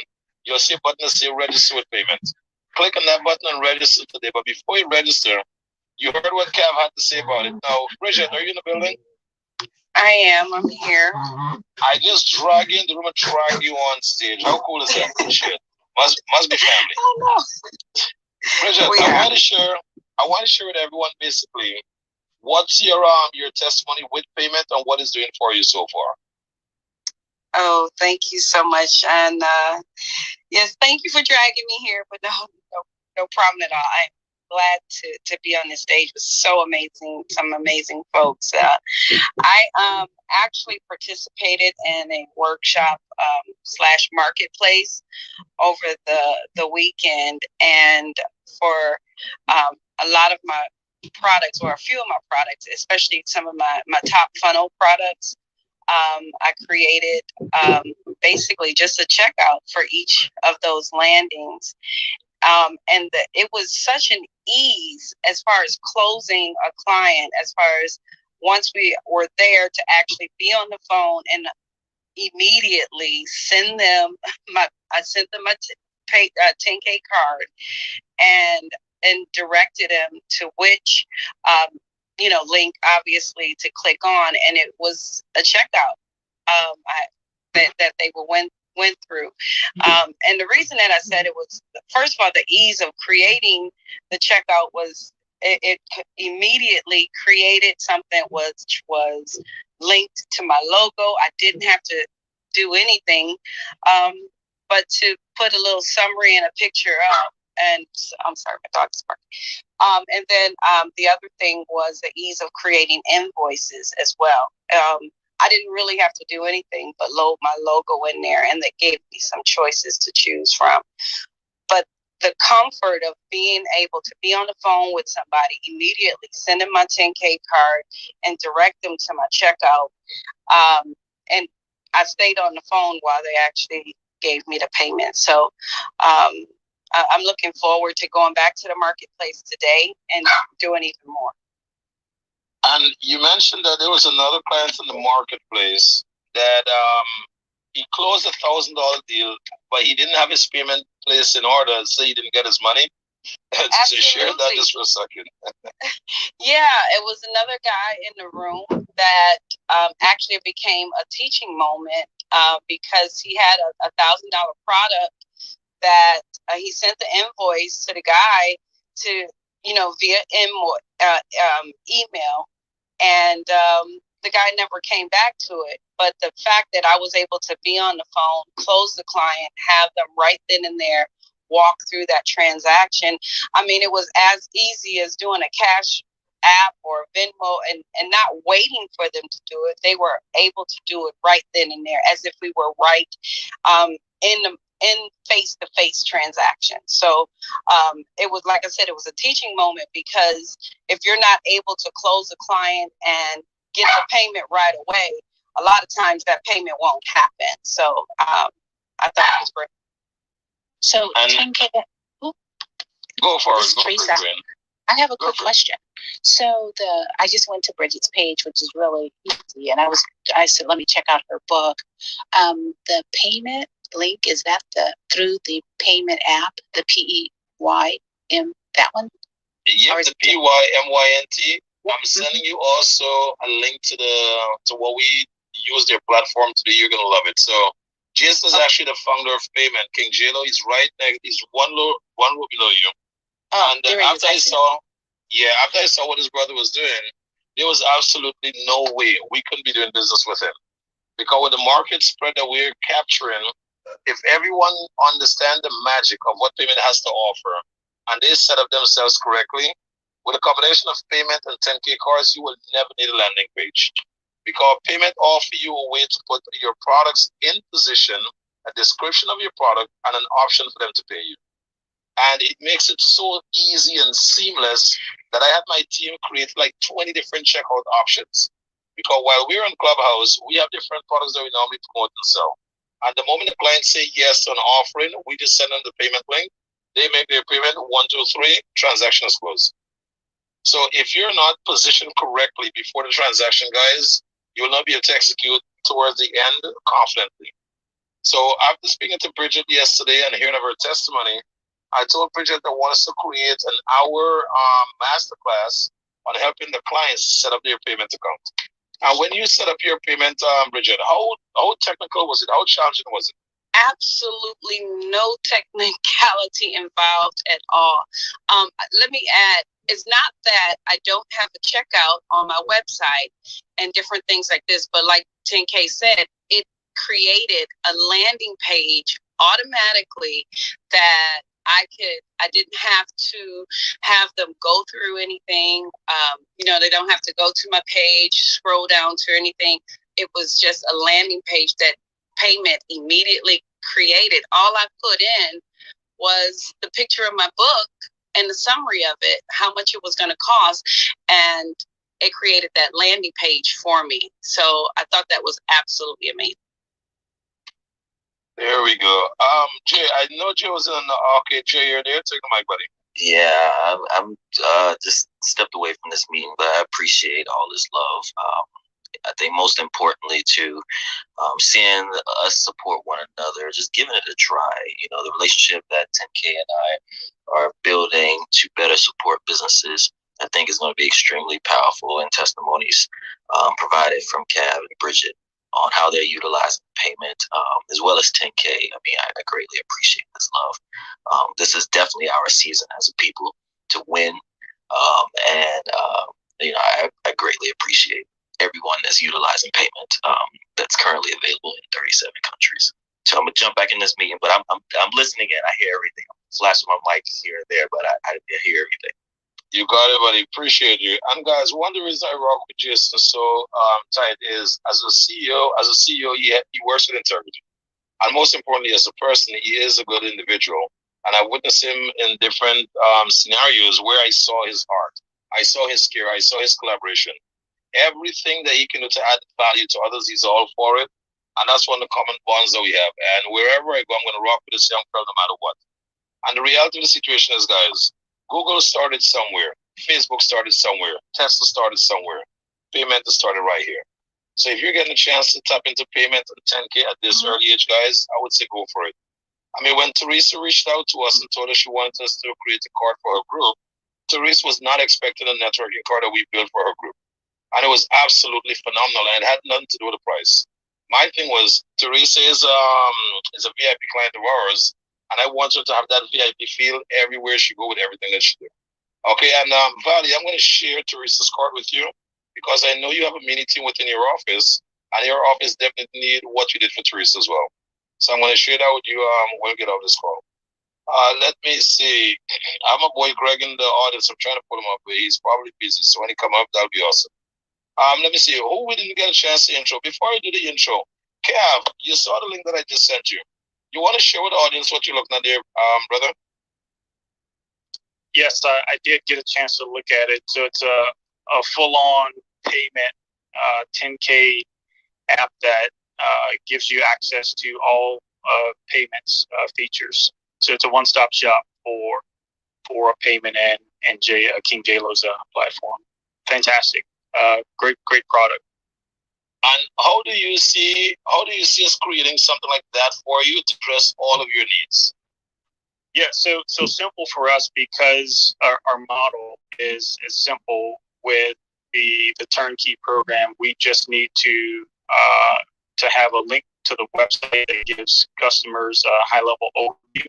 you'll see a button that says register with payment. Click on that button and register today. But before you register, you heard what Cav had to say about it. Now, Bridget, are you in the building? I am. I'm here. I just drag you in the room and drag you on stage. How cool is that? Shit. Must be family. I know. Bridget, I want to share with everyone basically what's your testimony with payment and what it's doing for you so far. Oh, thank you so much. And yes, thank you for dragging me here, but no problem at all. I'm glad to be on this stage with some amazing folks. I actually participated in a workshop / marketplace over the weekend, and for a lot of my products, or a few of my products, especially some of my top funnel products, I created basically just a checkout for each of those landings. And it was such an ease as far as closing a client, as far as once we were there to actually be on the phone and immediately send them my 10K card and directed them to which link obviously to click on, and it was a checkout that they went through. And the reason that I said it was, first of all, the ease of creating the checkout was it immediately created something which was linked to my logo. I didn't have to do anything but to put a little summary and a picture up. And I'm sorry, my dog's barking. And then the other thing was the ease of creating invoices as well. I didn't really have to do anything but load my logo in there, and they gave me some choices to choose from. But the comfort of being able to be on the phone with somebody, immediately send them my 10K card and direct them to my checkout. And I stayed on the phone while they actually gave me the payment. So I'm looking forward to going back to the marketplace today and doing even more. And you mentioned that there was another client in the marketplace that he closed $1,000 deal, but he didn't have his payment place in order, so he didn't get his money. So share that just for a second. Yeah, it was another guy in the room that actually became a teaching moment because he had a $1,000 product that he sent the invoice to the guy to, via email, and the guy never came back to it. But the fact that I was able to be on the phone, close the client, have them right then and there walk through that transaction. I mean, it was as easy as doing a cash app or Venmo and not waiting for them to do it. They were able to do it right then and there, as if we were right in face-to-face transaction. So it was, like I said, it was a teaching moment, because if you're not able to close a client and get the payment right away, a lot of times that payment won't happen. So I thought it was great. So 10K. Go for it. Teresa. I have a quick question. So I just went to Bridget's page, which is really easy, and I said, let me check out her book. The payment link, is that through the payment app, the PEYM, that one? Yep, the PYMYNT. I'm sending you also a link to what we use their platform today. You're gonna love it. So Jason is actually the founder of Payment. King JLo, he's right next. He's one row below you. And after I saw what his brother was doing, there was absolutely no way we couldn't be doing business with him. Because with the market spread that we're capturing, if everyone understands the magic of what payment has to offer, and they set up themselves correctly, with a combination of payment and 10K cards, you will never need a landing page. Because payment offers you a way to put your products in position, a description of your product, and an option for them to pay you. And it makes it so easy and seamless that I had my team create like 20 different checkout options. Because while we're on Clubhouse, we have different products that we normally promote and sell. And the moment the clients say yes to an offering, we just send them the payment link. They make their payment, 1, 2, 3, transaction is closed. So if you're not positioned correctly before the transaction, guys, you will not be able to execute towards the end confidently. So after speaking to Bridget yesterday and hearing of her testimony, I told Bridget that I want us to create an hour masterclass on helping the clients set up their payment account. And when you set up your payment, Bridget, how technical was it? How challenging was it? Absolutely no technicality involved at all. Let me add, it's not that I don't have a checkout on my website and different things like this, but like 10K said, it created a landing page automatically that I didn't have to have them go through anything. They don't have to go to my page, scroll down to anything. It was just a landing page that payment immediately created. All I put in was the picture of my book and the summary of it, how much it was going to cost, and it created that landing page for me. So I thought that was absolutely amazing. There we go. Jay, I know Jay was in the. Okay, Jay, you're there. Take the mic, buddy. Yeah, I'm just stepped away from this meeting, but I appreciate all this love. I think most importantly to seeing us support one another, just giving it a try. The relationship that 10K and I are building to better support businesses, I think is going to be extremely powerful, and testimonies provided from Cav and Bridget on how they're utilizing payment, as well as 10K. I mean, I greatly appreciate this love. This is definitely our season as a people to win. I greatly appreciate everyone that's utilizing payment that's currently available in 37 countries. So I'm gonna jump back in this meeting, but I'm listening in. I hear everything. I'm flashing my mic here and there, but I hear everything. You got it, buddy. Appreciate you. And guys, one of the reasons I rock with Jason so tight is as a CEO, he works with integrity. And most importantly, as a person, he is a good individual. And I witnessed him in different scenarios where I saw his heart. I saw his care. I saw his collaboration. Everything that he can do to add value to others, he's all for it. And that's one of the common bonds that we have. And wherever I go, I'm going to rock with this young girl no matter what. And the reality of the situation is, guys, Google started somewhere. Facebook started somewhere. Tesla started somewhere. payment is started right here. So if you're getting a chance to tap into payment at 10K at this early age, guys, I would say go for it. I mean, when Teresa reached out to us and told us she wanted us to create a card for her group, Teresa was not expecting a networking card that we built for her group. And it was absolutely phenomenal, and it had nothing to do with the price. My thing was, Teresa is a VIP client of ours, and I want her to have that VIP feel everywhere she go with everything that she do. Okay, and Vali, I'm going to share Teresa's card with you because I know you have a mini team within your office, and your office definitely need what you did for Teresa as well. So I'm going to share that with you when we get off this call. Let me see. I'm a boy Greg in the audience. I'm trying to put him up, but he's probably busy. So when he come up, that'll be awesome. Let me see. Who we didn't get a chance to intro? Before I do the intro, Cav, you saw the link that I just sent you. You want to share with the audience what you're looking at there, brother? Yes, I did get a chance to look at it. So it's a full-on payment 10K app that gives you access to all payments features. So it's a one-stop shop for a payment and King J-Lo's platform. Fantastic, great product. And how do you see us creating something like that for you to address all of your needs? Yeah, so simple for us because our model is simple with the turnkey program. We just need to have a link to the website that gives customers a high-level overview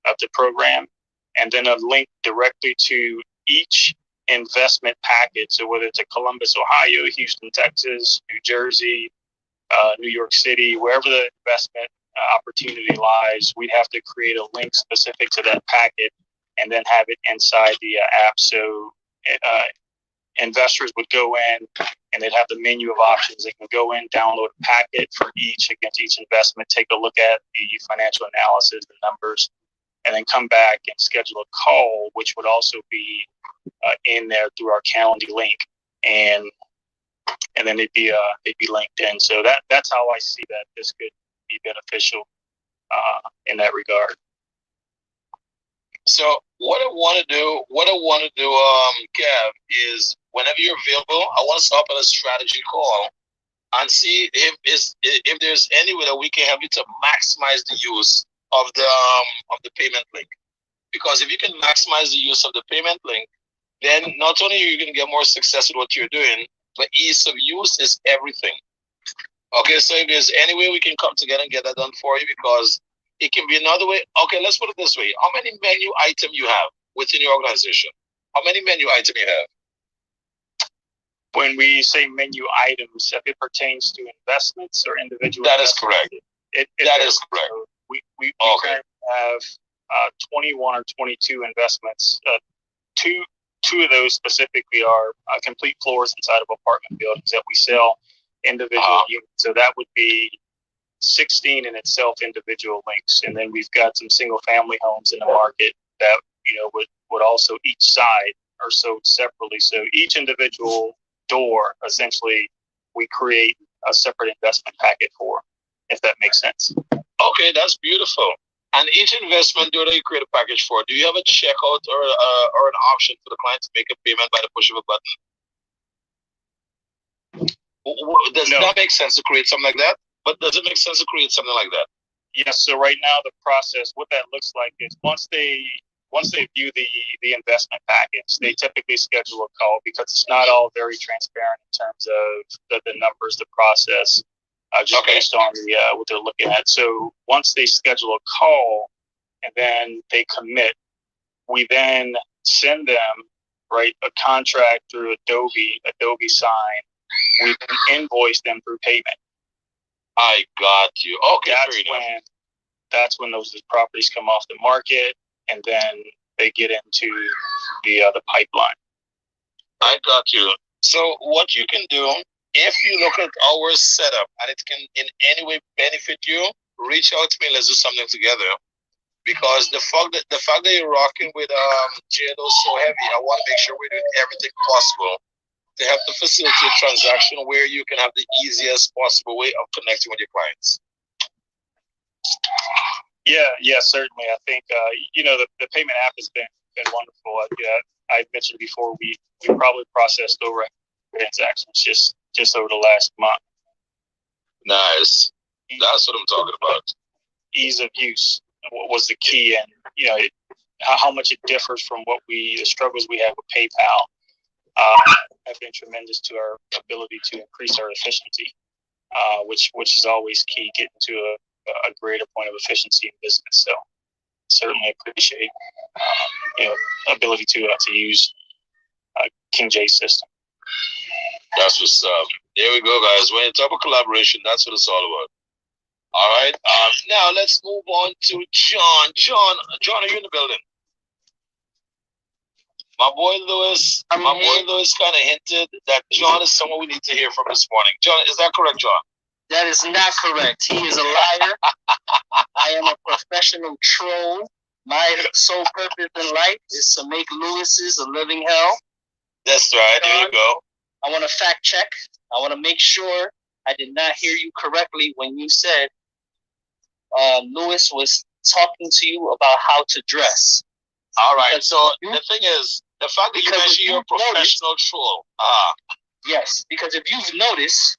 of the program, and then a link directly to each investment package. So whether it's a Columbus, Ohio, Houston, Texas, New Jersey, New York City, wherever the investment opportunity lies, we'd have to create a link specific to that packet and then have it inside the app. So investors would go in and they'd have the menu of options. They can go in, download a packet for each against each investment, take a look at the financial analysis, the numbers, and then come back and schedule a call, which would also be in there through our Calendly link, and then they'd be linked in. So that's how I see that this could be beneficial in that regard. So what I want to do, Kev, is whenever you're available, I want to start on a strategy call and see if there's any way that we can help you to maximize the use of the payment link. Because if you can maximize the use of the payment link, then not only are you going to get more success with what you're doing, but ease of use is everything. Okay, so if there's any way we can come together and get that done for you, because it can be another way. Okay, let's put it this way. How many menu items you have within your organization? How many menu items you have? When we say menu items, if it pertains to investments or individual That is correct. That is correct. So we currently have 21 or 22 investments. Two of those specifically are complete floors inside of apartment buildings that we sell individual units. So that would be 16 in itself individual links, and then we've got some single family homes in the market that would also each side are sold separately. So each individual door, essentially, we create a separate investment packet for, if that makes sense. Okay, that's beautiful. And each investment door that you create a package for, do you have a checkout or an option for the client to make a payment by the push of a button? Does that make sense to create something like that? But does it make sense to create something like that? Yes. So right now, the process, what that looks like is once they view the investment package, they typically schedule a call because it's not all very transparent in terms of the numbers, the process, just based on what they're looking at. So once they schedule a call and then they commit, we then send them a contract through Adobe sign. We then invoice them through payment. I got you. Okay, that's when those properties come off the market, and then they get into the pipeline. I got you. So what you can do, if you look at our setup and it can in any way benefit you, reach out to me. Let's do something together. Because the fact that you're rocking with JLO so heavy, I want to make sure we're doing everything possible to have to facilitate a transaction where you can have the easiest possible way of connecting with your clients. Yeah, certainly. I think the payment app has been wonderful. I mentioned before we probably processed over transactions just over the last month. Nice. That's what I'm talking about. Ease of use was the key, and how much it differs from the struggles we have with PayPal have been tremendous to our ability to increase our efficiency, which is always key, getting to a greater point of efficiency in business. So certainly appreciate ability to use King J's system. That's what's up. There we go, guys. When you talk about collaboration, that's what it's all about. All right. Now let's move on to John. John, are you in the building? My boy Lewis kind of hinted that John is someone we need to hear from this morning. John, is that correct, John? That is not correct. He is a liar. I am a professional troll. My sole purpose in life is to make Lewis's a living hell. That's right. There you go. I want to fact check. I want to make sure I did not hear you correctly when you said Lewis was talking to you about how to dress. All right. So the thing is, the fact that you mentioned you're a professional troll. Yes, because if you've noticed,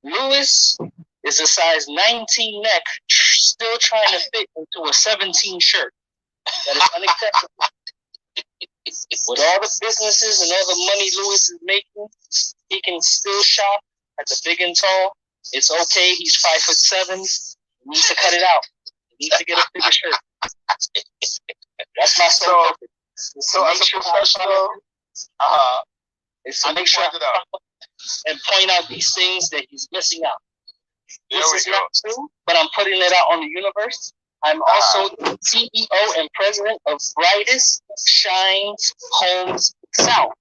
Lewis is a size 19 neck, still trying to fit into a 17 shirt. That is unacceptable. With all the businesses and all the money Lewis is making, he can still shop at the big and tall. It's okay. He's 5'7". He needs to cut it out. He needs to get a bigger shirt. That's my sole purpose. So as a professional, it's to make sure and point out these things that he's missing out. This is not true, but I'm putting it out on the universe. I'm also the CEO and president of Brightest Shines Homes South.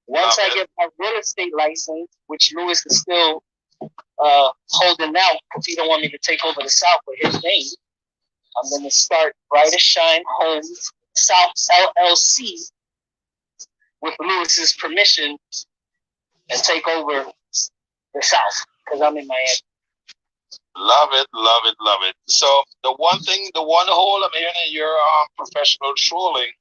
Once I get my real estate license, which Lewis is still holding out because he don't want me to take over the South with his name, I'm going to start Brightest Shine Homes South LLC with Lewis's permission and take over the South because I'm in Miami. Love it, love it, love it. So the one hole I'm hearing in your professional trolling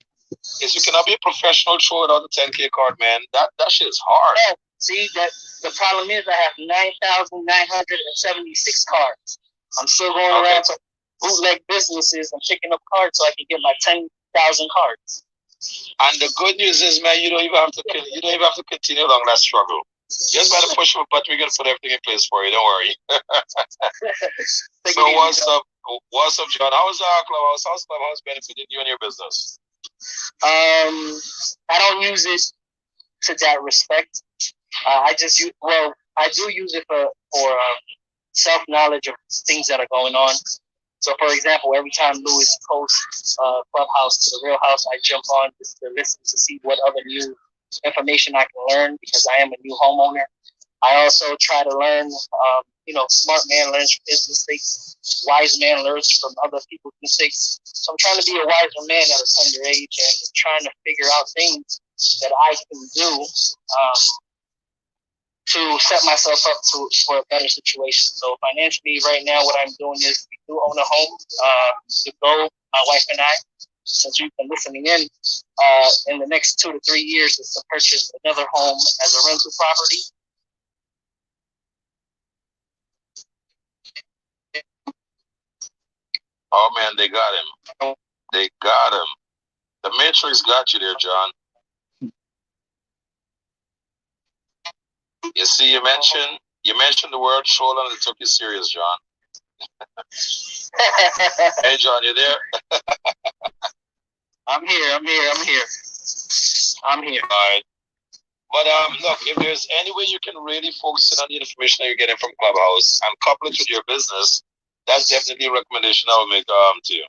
is you cannot be a professional troll without the 10K card, man. That shit is hard. Yeah, see, that the problem is I have 9,976 cards. I'm still going around to bootleg businesses and picking up cards so I can get my 10,000 cards. And the good news is, man, you don't even have to continue along that struggle. Just by the push of a button, we're gonna put everything in place for you. Don't worry. So what's up? What's up, John? How's Clubhouse? How's Clubhouse benefiting you and your business? I don't use it to that respect. I do use it for self knowledge of things that are going on. So, for example, every time Lewis posts Clubhouse to the Real House, I jump on just to listen to see what other new information I can learn because I am a new homeowner. I also try to learn, smart man learns from his mistakes, wise man learns from other people's mistakes. So I'm trying to be a wiser man at a tender age and trying to figure out things that I can do to set myself up for a better situation. So financially, right now, what I'm doing is we do own a home. The goal, my wife and I, since you've been listening in the next 2 to 3 years is to purchase another home as a rental property. Oh man, they got him. They got him. The Matrix got you there, John. You see, you mentioned the word troll and it took you serious, John. Hey, John, you there? I'm here. All right. But look, if there's any way you can really focus in on the information that you're getting from Clubhouse and couple it with your business, that's definitely a recommendation I would make to you.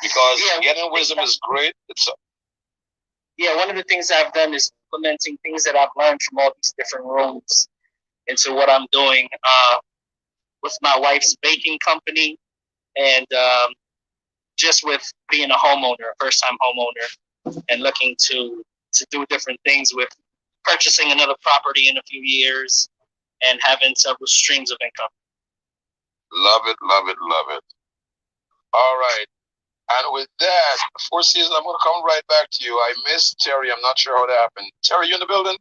Because getting wisdom is great. One of the things I've done is implementing things that I've learned from all these different rooms into what I'm doing with my wife's baking company and just with being a homeowner, a first-time homeowner, and looking to do different things with purchasing another property in a few years and having several streams of income. Love it, love it, love it. All right. And with that, right, Four Seasons, I'm going to come right back to you. I missed Terry. I'm not sure how that happened. Terry, you in the building?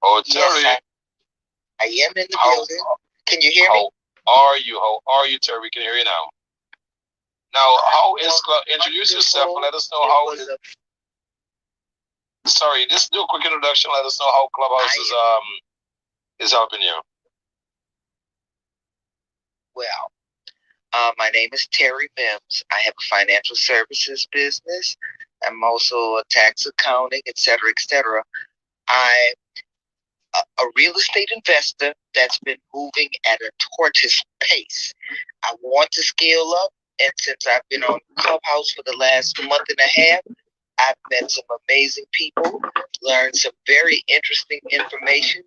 Oh, Terry. Yes, I am in the building. Can you hear me? How are you? How are you, Terry? We can hear you now. Now, how is introduce yourself and let us know how. Sorry, just do a quick introduction. Let us know how Clubhouse is helping you. Well, my name is Terry Mims. I have a financial services business. I'm also a tax accounting, et cetera, et cetera. I'm a real estate investor that's been moving at a tortoise pace. I want to scale up, and since I've been on Clubhouse for the last month and a half, I've met some amazing people, learned some very interesting information.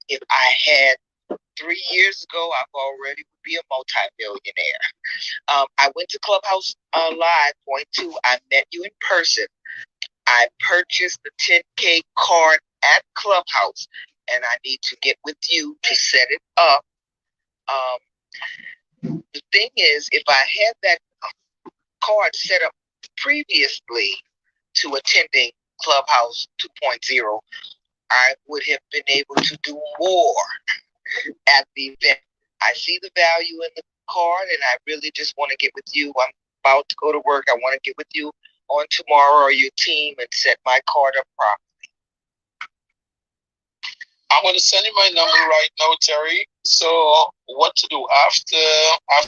If I had 3 years ago, I already would be a multimillionaire. I went to Clubhouse Live, point two. I met you in person. I purchased the 10K card at Clubhouse, and I need to get with you to set it up. The thing is, if I had that card set up previously to attending Clubhouse 2.0, I would have been able to do more at the event. I see the value in the card, and I really just want to get with you. I'm about to go to work. I want to get with you on tomorrow or your team and set my card up properly. I'm going to send you my number right now, Terry. So what to do after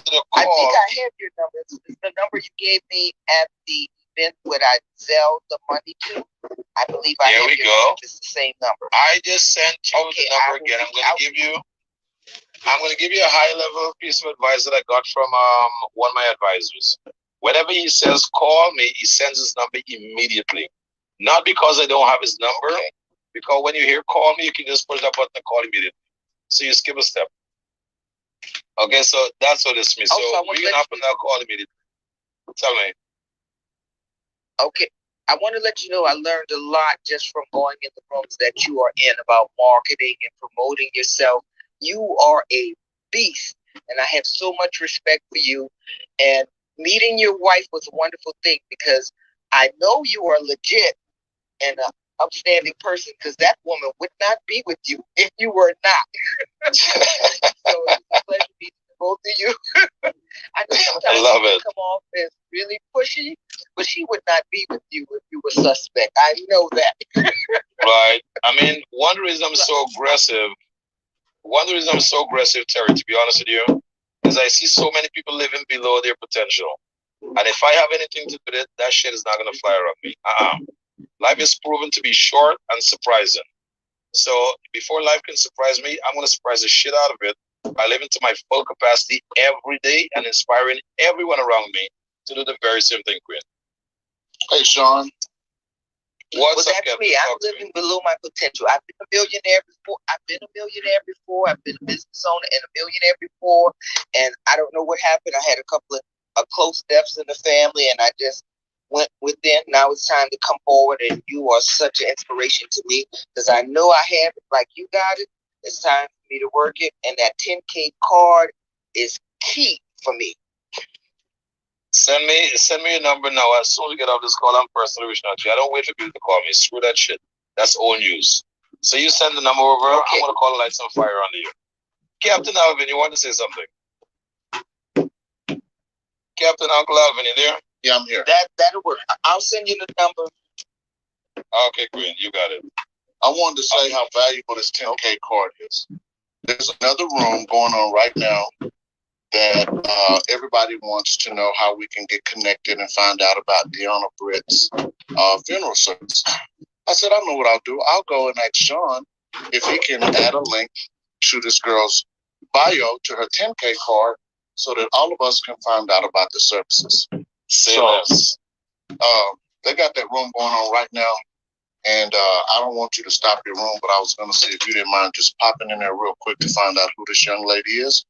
the call? I think I have your number. It's the number you gave me at the event where I sell the money to. I believe I have your number. It's the same number. I just sent you the number again. I'm going to give you a high level piece of advice that I got from one of my advisors. Whenever he says call me, he sends his number immediately. Not because I don't have his number, because when you hear call me, you can just push that button and call immediately. So you skip a step. Okay, so that's what this means. So we're going to happen now, call immediately. Tell me. Okay. I want to let you know I learned a lot just from going in the rooms that you are in about marketing and promoting yourself. You are a beast, and I have so much respect for you. And meeting your wife was a wonderful thing because I know you are legit and an upstanding person, because that woman would not be with you if you were not. So it's a pleasure meeting both of you. I know sometimes you come off as really pushy, but she would not be with you if you were suspect. I know that. Right. I mean, one reason I'm so aggressive, Terry, to be honest with you, is I see so many people living below their potential. And if I have anything to do with it, that shit is not going to fly around me. Life is proven to be short and surprising. So before life can surprise me, I'm going to surprise the shit out of it by living to my full capacity every day and inspiring everyone around me to do the very same thing, Quinn. Hey, Sean. What's up, that's me. I'm living below my potential. I've been a millionaire before. I've been a business owner and a millionaire before. And I don't know what happened. I had a couple of close deaths in the family, and I just went within. Now it's time to come forward, and you are such an inspiration to me because I know I have it like you got it. It's time for me to work it, and that 10K card is key for me. Send me your number now. As soon as we get off this call, I'm personally reaching out to you. I don't wait for people to call me. Screw that shit. That's old news. So you send the number over. Okay. I'm gonna call light some fire under you. Captain Alvin, you want to say something? Captain Uncle Alvin, you there? Yeah, I'm here. That'll work. I'll send you the number. Okay, Green, you got it. I wanted to say how valuable this 10K card is. There's another room going on right now that everybody wants to know how we can get connected and find out about Deanna Britt's funeral service. I said, I know what I'll do. I'll go and ask Sean if he can add a link to this girl's bio to her 10K card so that all of us can find out about the services. So they got that room going on right now. And I don't want you to stop your room, but I was going to see if you didn't mind just popping in there real quick to find out who this young lady is.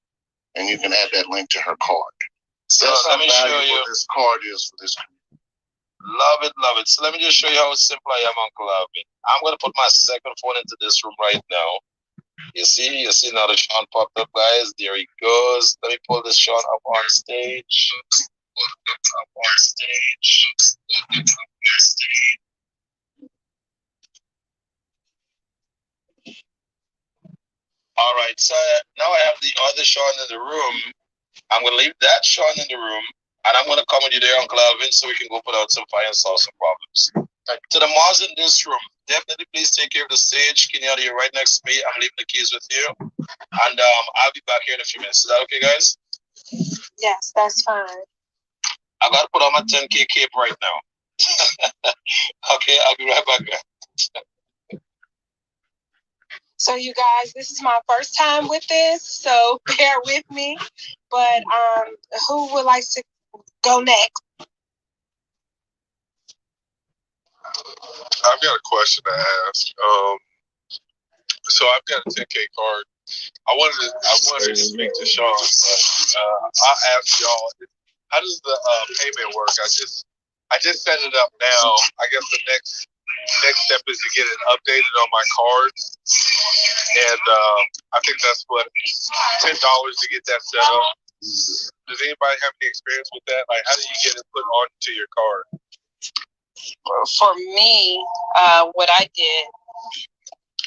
And you can add that link to her card. So that's let how me show valuable you. This card is for this community. Love it, love it. So let me just show you how simple I am, Uncle Alvin. I'm going to put my second phone into this room right now. You see now the Sean popped up, guys. There he goes. Let me pull this Sean up on stage. All right, so now I have the other Sean in the room. I'm going to leave that Sean in the room, and I'm going to come with you there, Uncle Alvin, so we can go put out some fire and solve some problems. To the Mars in this room, definitely please take care of the stage. Kenyatta, you're right next to me. I'm leaving the keys with you. And I'll be back here in a few minutes. Is that okay, guys? Yes, that's fine. I got to put on my 10K cape right now. Okay, I'll be right back, guys. So you guys, this is my first time with this, so bear with me. But who would like to go next? I've got a question to ask. So I've got a 10K card. I wanted to speak to Sean, but I asked y'all, how does the payment work? I just set it up now. I guess the next step is to get it updated on my cards, and I think that's what $10 to get that set up. Does anybody have any experience with that? Like, how do you get it put onto your card? For me, what I did.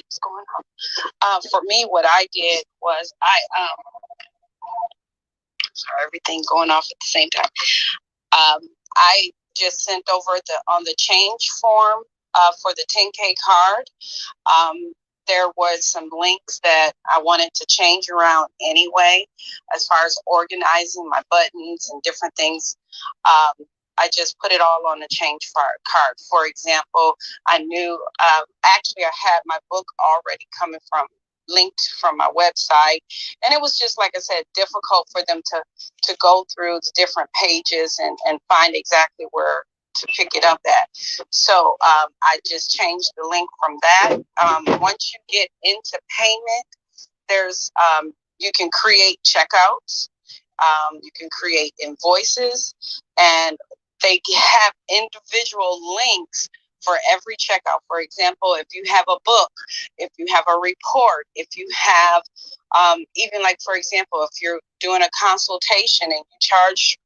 What's going on? For me, what I did was sorry, everything going off at the same time. I just sent over on the change form for the 10K card. There was some links that I wanted to change around anyway, as far as organizing my buttons and different things. I just put it all on the change card. For example, I knew, actually I had my book already linked from my website. And it was just, like I said, difficult for them to go through the different pages and find exactly where to pick it up at. So I just changed the link from that. Once you get into payment, there's you can create checkouts. You can create invoices, and they have individual links for every checkout. For example, if you have a book, if you have a report, if you have even, like, for example, if you're doing a consultation and you charge,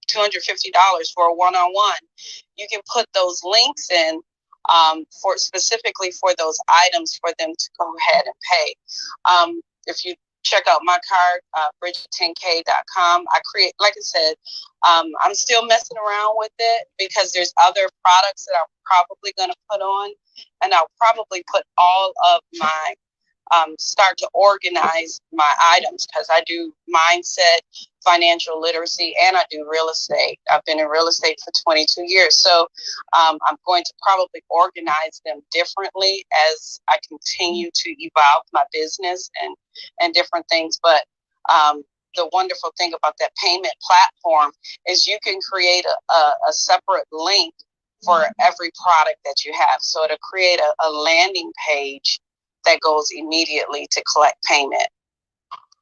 $250 for a one-on-one, you can put those links in for specifically for those items for them to go ahead and pay. If you check out my card, Bridget10k.com. I create, like I said, I'm still messing around with it because there's other products that I'm probably going to put on, and I'll probably put all of my, start to organize my items, because I do mindset, financial literacy, and I do real estate. I've been in real estate for 22 years. So I'm going to probably organize them differently as I continue to evolve my business and different things. But the wonderful thing about that payment platform is you can create a separate link for every product that you have. So to create a landing page that goes immediately to collect payment.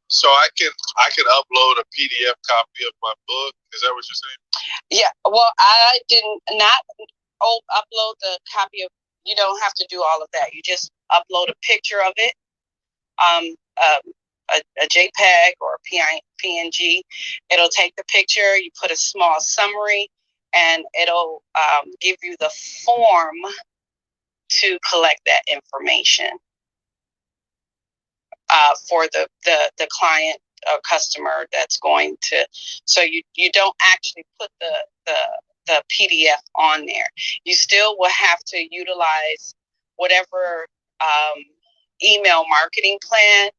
So I can upload a PDF copy of my book. Is that what you're saying? Yeah. Well, I did not upload the copy of. You don't have to do all of that. You just upload a picture of it, a JPEG or a PNG. It'll take the picture. You put a small summary, and it'll give you the form to collect that information for the client or customer that's going to. So you don't actually put the PDF on there. You still will have to utilize whatever email marketing plan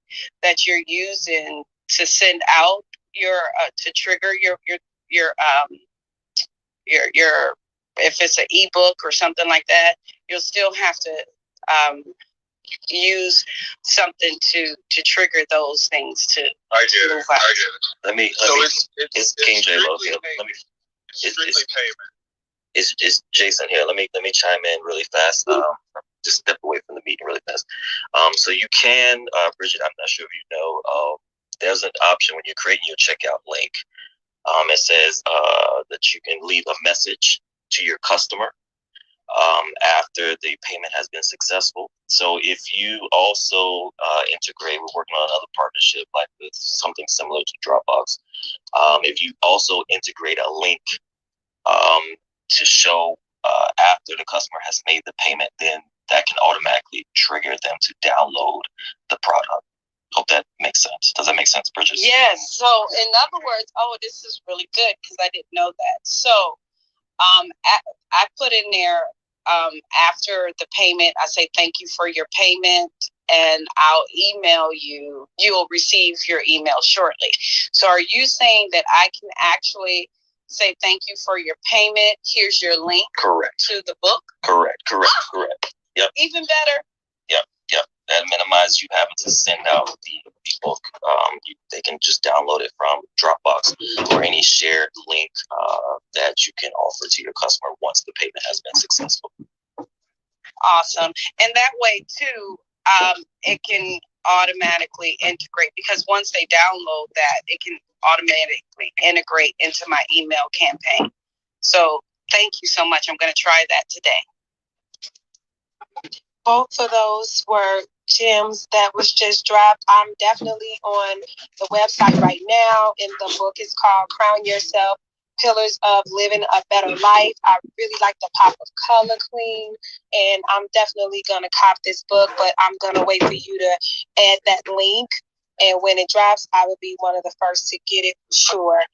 that you're using to send out your to trigger your if it's an ebook or something like that, you'll still have to use something to trigger those things to. I get it. Let me. It's King J Lo here. It's payment. It's Jason here. Let me chime in really fast. Just step away from the meeting really fast. So you can, Bridget, I'm not sure if you know, there's an option when you're creating your checkout link. It says that you can leave a message to your customer. after the payment has been successful. So if you also integrate, we're working on another partnership like with something similar to Dropbox. If you also integrate a link to show after the customer has made the payment, then that can automatically trigger them to download the product. Hope that makes sense. Does that make sense, Bridget? Yes. So in other words, this is really good because I didn't know that. So I put in there after the payment, I say thank you for your payment, and I'll email you. You'll receive your email shortly. So are you saying that I can actually say thank you for your payment? Here's your link. Correct. To the book. Correct. Yep. Even better. Yep. That minimizes you having to send out the book. They can just download it from Dropbox or any shared link that you can offer to your customer once the payment has been successful. Awesome. And that way too, it can automatically integrate, because once they download that, it can automatically integrate into my email campaign. So thank you so much. I'm going to try that today. Both of those were gems that was just dropped. I'm definitely on the website right now, and the book is called Crown Yourself, Pillars of Living a Better Life. I really like the pop of color, Queen, and I'm definitely going to cop this book, but I'm going to wait for you to add that link. And when it drops, I will be one of the first to get it for sure.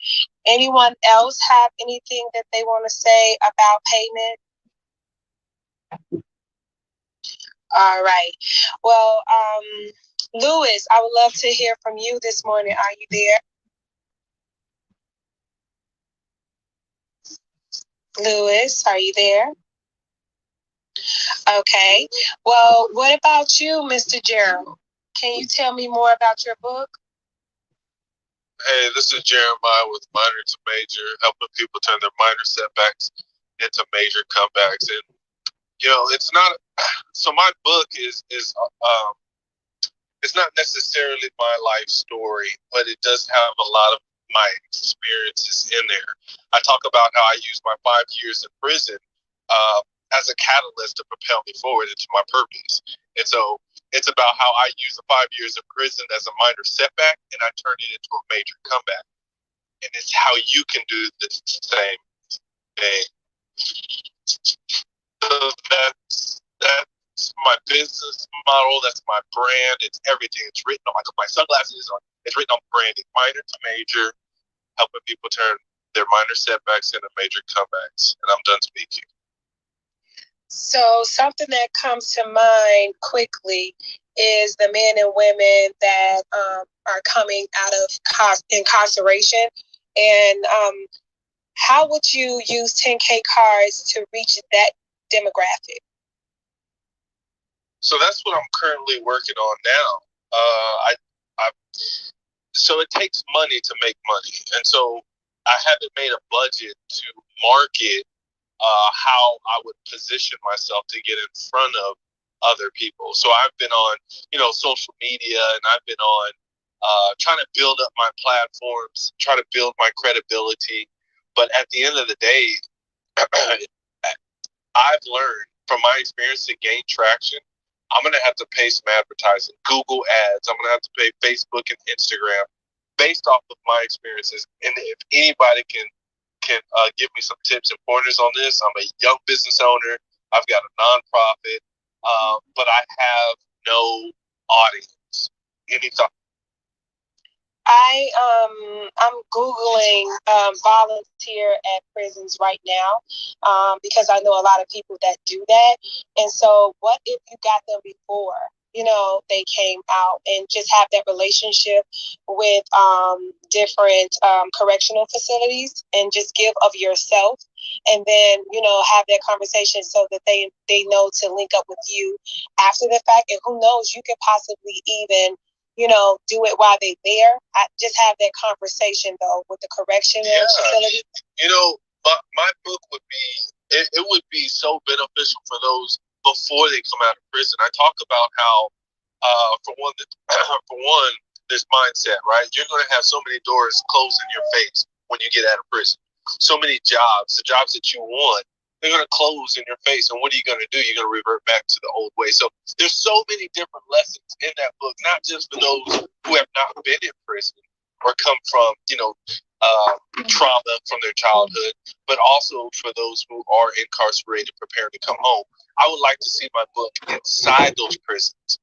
Anyone else have anything that they want to say about payment? All right. Well, Lewis, I would love to hear from you this morning. Are you there? Lewis, are you there? Okay. Well, what about you, Mr. Gerald? Can you tell me more about your book? Hey, this is Jeremiah with Minor to Major, helping people turn their minor setbacks into major comebacks. And it's not. So my book is it's not necessarily my life story, but it does have a lot of my experiences in there. I talk about how I used my 5 years in prison as a catalyst to propel me forward into my purpose. And so it's about how I use the 5 years of prison as a minor setback, and I turn it into a major comeback. And it's how you can do the same thing. So that's my business model. That's my brand. It's everything. It's written on my sunglasses. It's written on branding. Minor to major, helping people turn their minor setbacks into major comebacks. And I'm done speaking. So something that comes to mind quickly is the men and women that are coming out of incarceration. And how would you use 10K cards to reach that demographic? So that's what I'm currently working on now. So it takes money to make money. And so I haven't made a budget to market how I would position myself to get in front of other people. So I've been on, social media, and I've been on trying to build up my platforms, try to build my credibility. But at the end of the day, I've learned from my experience to gain traction, I'm going to have to pay some advertising, Google ads. I'm going to have to pay Facebook and Instagram based off of my experiences. And if anybody can give me some tips and pointers on this, I'm a young business owner. I've got a nonprofit, but I have no audience. Any thoughts? I'm Googling volunteer at prisons right now because I know a lot of people that do that. And so what if you got them before, they came out, and just have that relationship with different correctional facilities, and just give of yourself, and then, have that conversation so that they know to link up with you after the fact. And who knows, you could possibly even do it while they're there. I just have that conversation though with the correctional facility. My book would be, it would be so beneficial for those before they come out of prison. I talk about how, for one, this mindset, right? You're going to have so many doors closed in your face when you get out of prison. So many jobs, the jobs that you want, they're going to close in your face. And what are you going to do? You're going to revert back to the old way. So there's so many different lessons in that book, not just for those who have not been in prison or come from, trauma from their childhood, but also for those who are incarcerated, preparing to come home. I would like to see my book inside those prisons.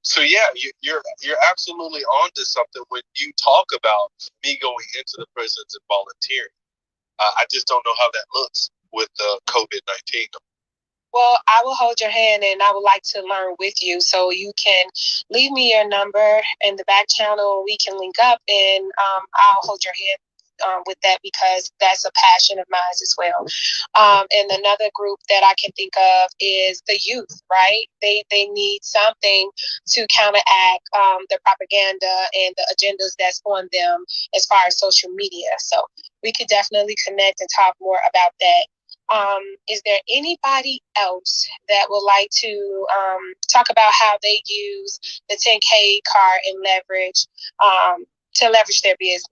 So yeah, you're absolutely onto something when you talk about me going into the prisons and volunteering. I just don't know how that looks with COVID-19. Well, I will hold your hand and I would like to learn with you. So you can leave me your number in the back channel. We can link up and I'll hold your hand with that because that's a passion of mine as well. And another group that I can think of is the youth, right? They need something to counteract the propaganda and the agendas that's on them as far as social media. So we could definitely connect and talk more about that. Is there anybody else that would like to talk about how they use the 10K card and leverage to leverage their business?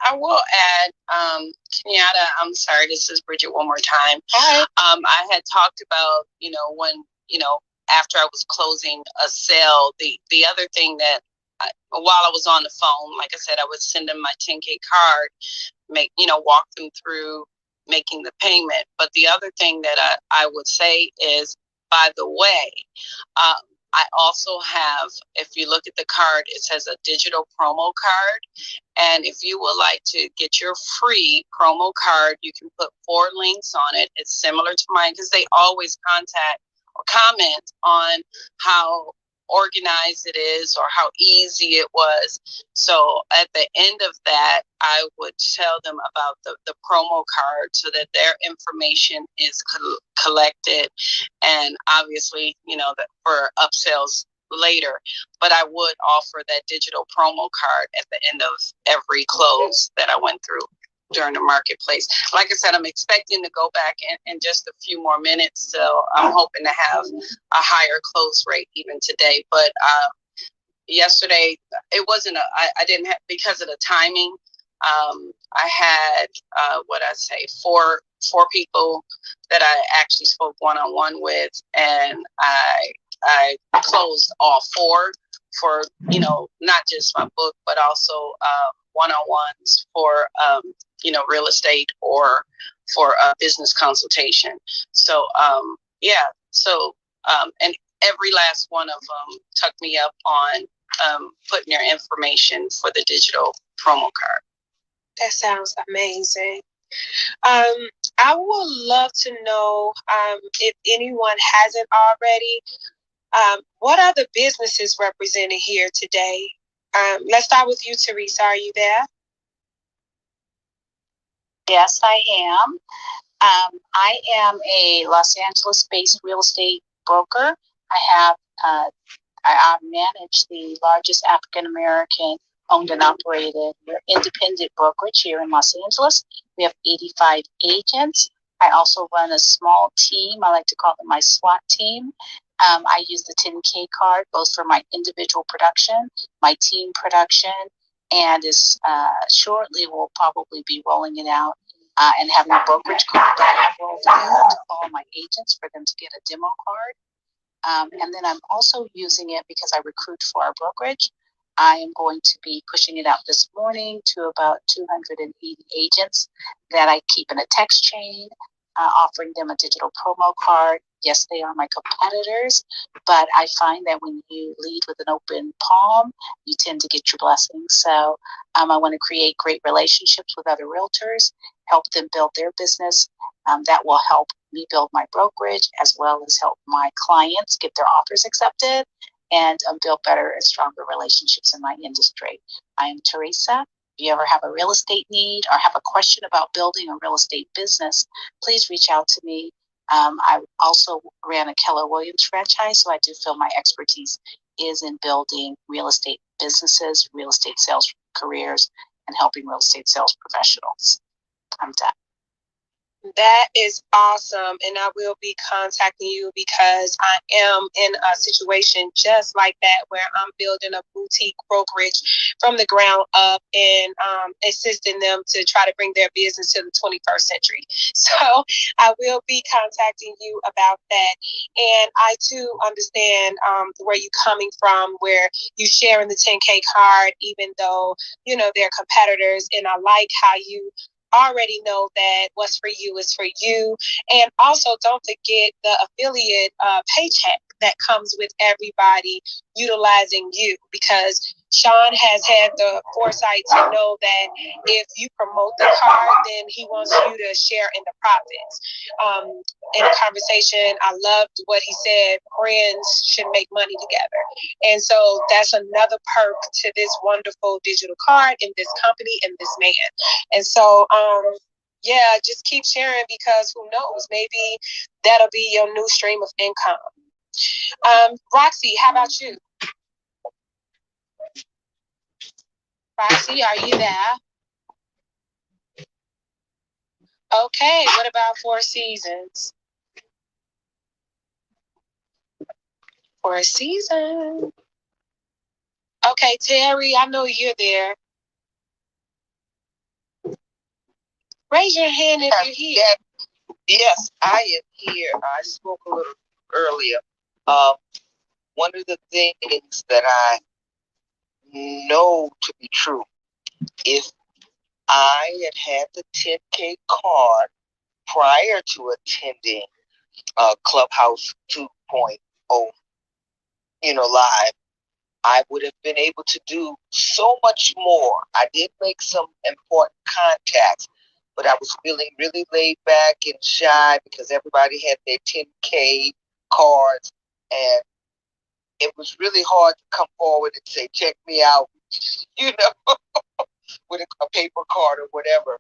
I will add, Kenyatta, I'm sorry, this is Bridget one more time. Hi. I had talked about, when, after I was closing a sale, the other thing that while I was on the phone, like I said, I would send them my 10K card, walk them through making the payment. But the other thing that I would say is, by the way, I also have, if you look at the card, it says a digital promo card. And if you would like to get your free promo card, you can put 4 links on it. It's similar to mine because they always contact or comment on how organized it is or how easy it was. So at the end of that, I would tell them about the promo card so that their information is collected, and obviously, that for upsells later. But I would offer that digital promo card at the end of every close that I went through during the marketplace. Like I said, I'm expecting to go back in just a few more minutes, so I'm hoping to have a higher close rate even today. But yesterday, it wasn't I didn't have, because of the timing, I had four people that I actually spoke one-on-one with, and I closed all 4 for, not just my book, but also one-on-ones for, real estate or for a business consultation. So, and every last one of them took me up on putting their information for the digital promo card. That sounds amazing. I would love to know if anyone hasn't already, what are the businesses represented here today? Let's start with you, Teresa. Are you there? Yes, I am. I am a Los Angeles-based real estate broker. I manage the largest African-American owned and operated independent brokerage here in Los Angeles. We have 85 agents. I also run a small team. I like to call it my SWAT team. I use the 10K card both for my individual production, my team production, and shortly we'll probably be rolling it out and having a brokerage card that I rolled out to all my agents for them to get a demo card. And then I'm also using it because I recruit for our brokerage. I am going to be pushing it out this morning to about 280 agents that I keep in a text chain, offering them a digital promo card. Yes, they are my competitors, but I find that when you lead with an open palm, you tend to get your blessings. So I want to create great relationships with other realtors, help them build their business. That will help me build my brokerage as well as help my clients get their offers accepted and build better and stronger relationships in my industry. I am Teresa. If you ever have a real estate need or have a question about building a real estate business, please reach out to me. I also ran a Keller Williams franchise, so I do feel my expertise is in building real estate businesses, real estate sales careers, and helping real estate sales professionals. I'm done. That is awesome. And I will be contacting you because I am in a situation just like that where I'm building a boutique brokerage from the ground up and assisting them to try to bring their business to the 21st century. So I will be contacting you about that. And I too understand where you're coming from, where you sharing the 10K card, even though, you know, they're competitors. And I like how you already know that what's for you is for you. And also don't forget the affiliate paycheck that comes with everybody utilizing you, because Sean has had the foresight to know that if you promote the card, then he wants you to share in the profits. In a conversation, I loved what he said, friends should make money together. And so that's another perk to this wonderful digital card in this company and this man. And so, yeah, just keep sharing, because who knows, maybe that'll be your new stream of income. Roxy, how about you? Roxy, are you there? Okay, what about Four Seasons? Four Seasons. Okay, Terry, I know you're there. Raise your hand if you're here. Yes, I am here. I spoke a little earlier. One of the things that I know to be true, if I had the 10K card prior to attending Clubhouse 2.0, live, I would have been able to do so much more. I did make some important contacts, but I was feeling really laid back and shy because everybody had their 10K cards, and it was really hard to come forward and say, check me out, with a paper card or whatever.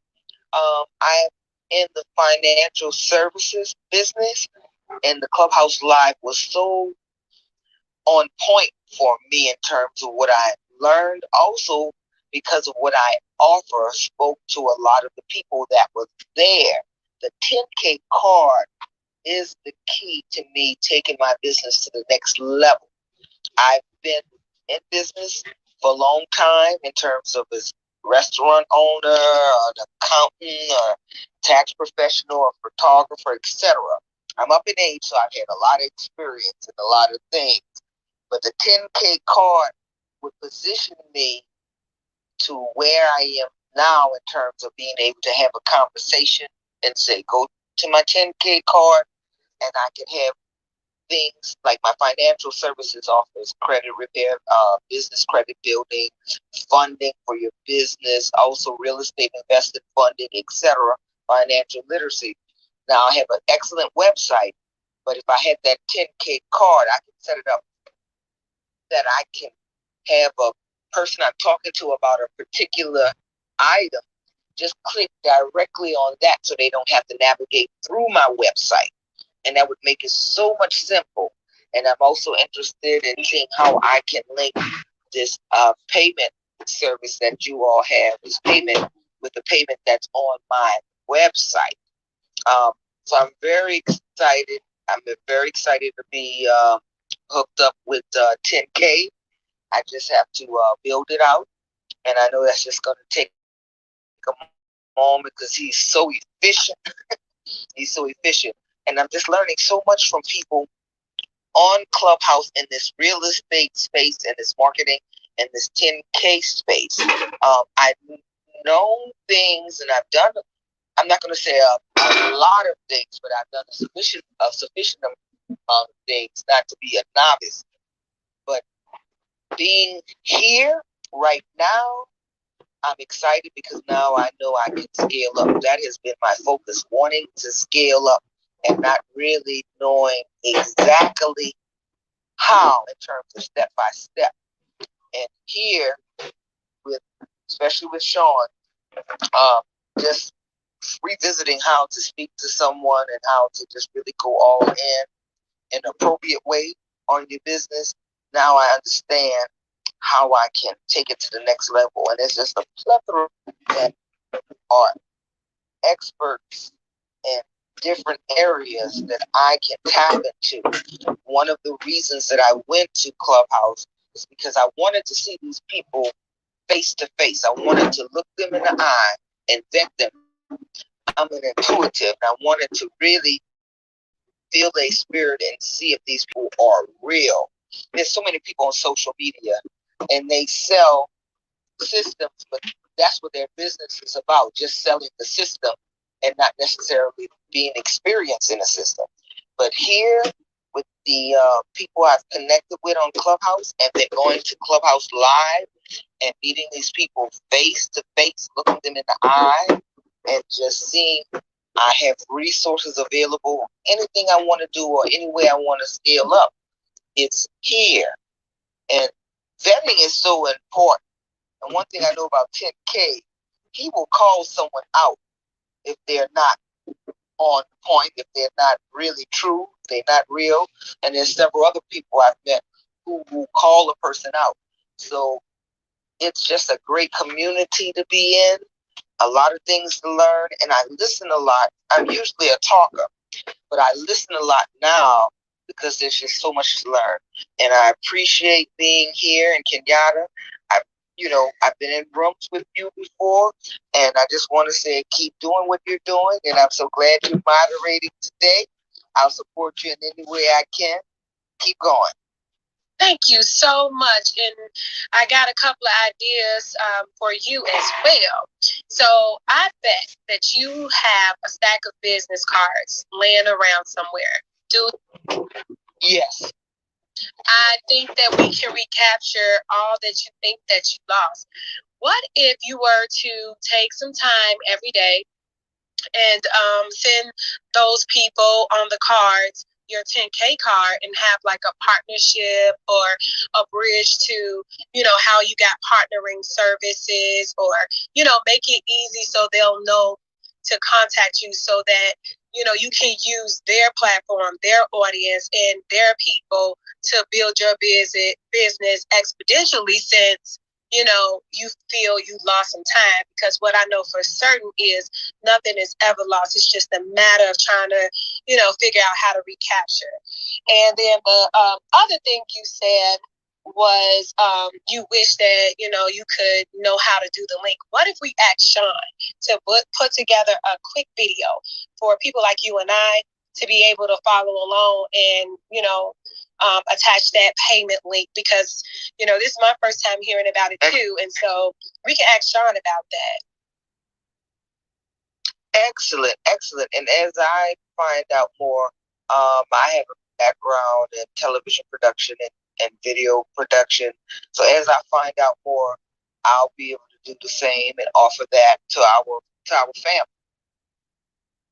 I'm in the financial services business, and the Clubhouse Live was so on point for me in terms of what I learned. Also, because of what I offer, spoke to a lot of the people that were there. The 10K card is the key to me taking my business to the next level. I've been in business for a long time in terms of as restaurant owner, an accountant, or tax professional, or photographer, etc. I'm up in age, so I've had a lot of experience in a lot of things. But the 10K card would position me to where I am now in terms of being able to have a conversation and say, go to my 10K card, and I can have things like my financial services offers, credit repair, business credit building, funding for your business, also real estate invested funding, etc., financial literacy. Now I have an excellent website, but if I had that 10K card, I can set it up that I can have a person I'm talking to about a particular item just click directly on that so they don't have to navigate through my website. And that would make it so much simple. And I'm also interested in seeing how I can link this payment service that you all have, this payment, with the payment that's on my website. So I'm very excited. I'm very excited to be hooked up with 10K. I just have to build it out. And I know that's just going to take a moment because he's so efficient. He's so efficient. And I'm just learning so much from people on Clubhouse in this real estate space and this marketing and this 10K space. I've known things and I've done, I'm not going to say a lot of things, but I've done a sufficient amount of things not to be a novice. But being here right now, I'm excited because now I know I can scale up. That has been my focus, wanting to scale up and not really knowing exactly how in terms of step by step. And here, especially with Sean, just revisiting how to speak to someone and how to just really go all in an appropriate way on your business. Now I understand how I can take it to the next level. And it's just a plethora that are experts and different areas that I can tap into. One of the reasons that I went to Clubhouse is because I wanted to see these people face to face. I wanted to look them in the eye and vet them. I'm an intuitive, and I wanted to really feel their spirit and see if these people are real. There's so many people on social media, and they sell systems, but that's what their business is about, just selling the system and not necessarily being experienced in the system. But here, with the people I've connected with on Clubhouse and then going to Clubhouse Live and meeting these people face to face, looking them in the eye, and just seeing I have resources available. Anything I want to do or any way I want to scale up, it's here. And vetting is so important. And one thing I know about 10K, he will call someone out if they're not on point, if they're not really true, if they're not real. And there's several other people I've met who will call a person out. So it's just a great community to be in, a lot of things to learn, and I listen a lot. I'm usually a talker, but I listen a lot now because there's just so much to learn. And I appreciate being here in Kenyatta. I've been in rooms with you before, and I just want to say keep doing what you're doing, and I'm so glad you're moderating today. I'll support you in any way I can. Keep going. Thank you so much. And I got a couple of ideas for you as well. So I bet that you have a stack of business cards laying around somewhere. Yes. I think that we can recapture all that you think that you lost. What if you were to take some time every day and send those people on the cards your 10K card and have like a partnership or a bridge to, how you got partnering services, or, make it easy so they'll know to contact you so that, you can use their platform, their audience, and their people to build your business exponentially, since you feel you lost some time. Because what I know for certain is nothing is ever lost. It's just a matter of trying to, figure out how to recapture. And then the other thing you said was you wish that, you could know how to do the link. What if we asked Sean to put together a quick video for people like you and I to be able to follow along and, attach that payment link? Because, this is my first time hearing about it too. And so we can ask Sean about that. Excellent, excellent. And as I find out more, I have a background in television production and video production. So as I find out more, I'll be able to do the same and offer that to our family.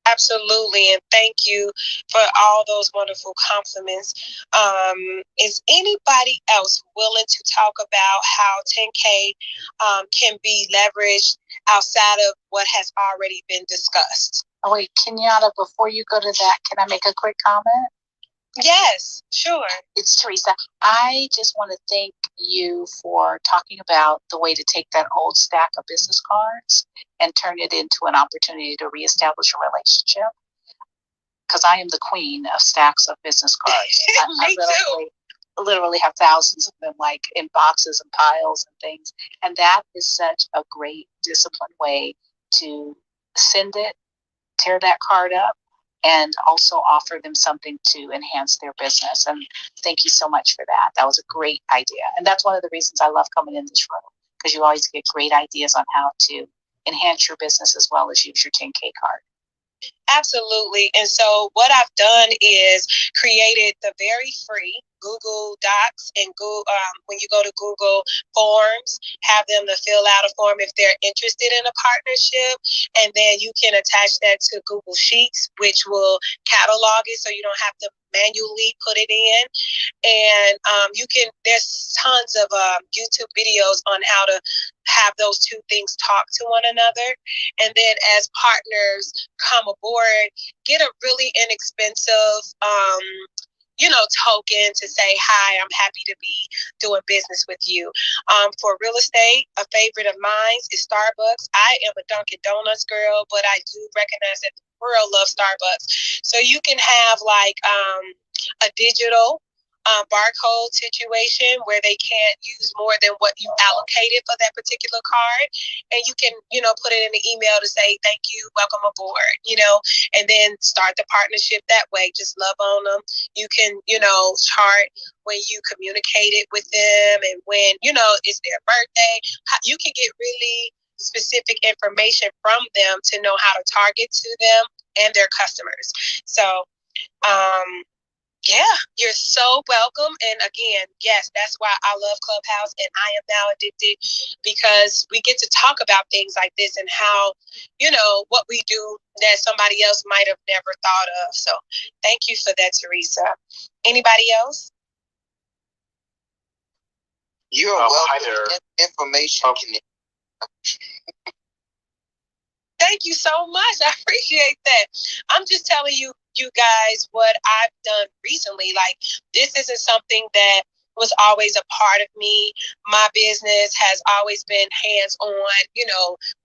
Absolutely, and thank you for all those wonderful compliments. Is anybody else willing to talk about how 10K can be leveraged outside of what has already been discussed? Oh, wait, Kenyatta, before you go to that, can I make a quick comment? Yes, sure. It's Teresa. I just want to thank you for talking about the way to take that old stack of business cards and turn it into an opportunity to reestablish a relationship. Because I am the queen of stacks of business cards. I literally have thousands of them, like in boxes and piles and things. And that is such a great disciplined way to send it, tear that card up, and also offer them something to enhance their business. And thank you so much for that. That was a great idea. And that's one of the reasons I love coming in this room, because you always get great ideas on how to enhance your business as well as use your 10K card. Absolutely. And so what I've done is created the very free Google Docs and when you go to Google Forms, have them to fill out a form if they're interested in a partnership. And then you can attach that to Google Sheets, which will catalog it so you don't have to manually put it in. And there's tons of YouTube videos on how to have those two things talk to one another. And then as partners come aboard, get a really inexpensive token to say, hi, I'm happy to be doing business with you. For real estate, a favorite of mine is Starbucks. I am a Dunkin' Donuts girl, but I do recognize that real love Starbucks. So you can have like a digital barcode situation where they can't use more than what you allocated for that particular card, and you can, put it in an email to say thank you, welcome aboard, and then start the partnership that way. Just love on them. You can, chart when you communicated with them, and when it's their birthday. You can get really specific information from them to know how to target to them and their customers. So yeah, you're so welcome. And again, yes, that's why I love Clubhouse, and I am now addicted, because we get to talk about things like this and how, what we do that somebody else might have never thought of. So thank you for that, Teresa. Anybody else? You're welcome. Information. Thank you so much. I appreciate that. I'm just telling you guys what I've done recently. Like, this isn't something that was always a part of me. My business has always been hands-on,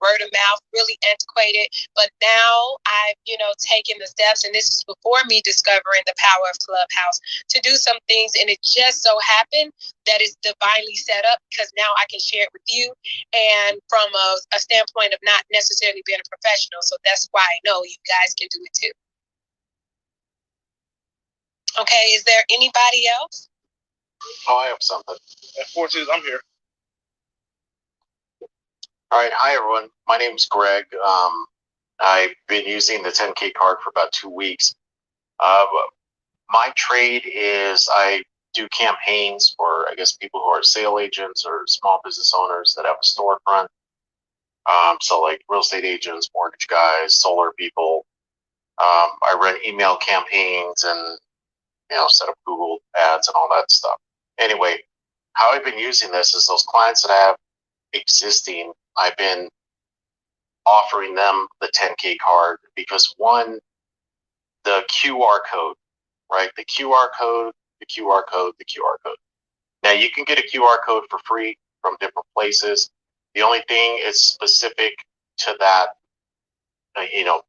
word of mouth, really antiquated. But now I've, taken the steps, and this is before me discovering the power of Clubhouse, to do some things. And it just so happened that it's divinely set up, because now I can share it with you, and from a standpoint of not necessarily being a professional. So that's why I know you guys can do it too. Okay, is there anybody else? Oh, I have something. Forces, I'm here. All right, hi everyone. My name's Greg. I've been using the 10K card for about 2 weeks. My trade is I do campaigns for, I guess, people who are sale agents or small business owners that have a storefront. So like real estate agents, mortgage guys, solar people. I run email campaigns and, set up Google ads and all that stuff. Anyway, how I've been using this is those clients that I have existing, I've been offering them the 10K card because, one, the QR code, right? The QR code, the QR code, the QR code. Now you can get a QR code for free from different places. The only thing is specific to that,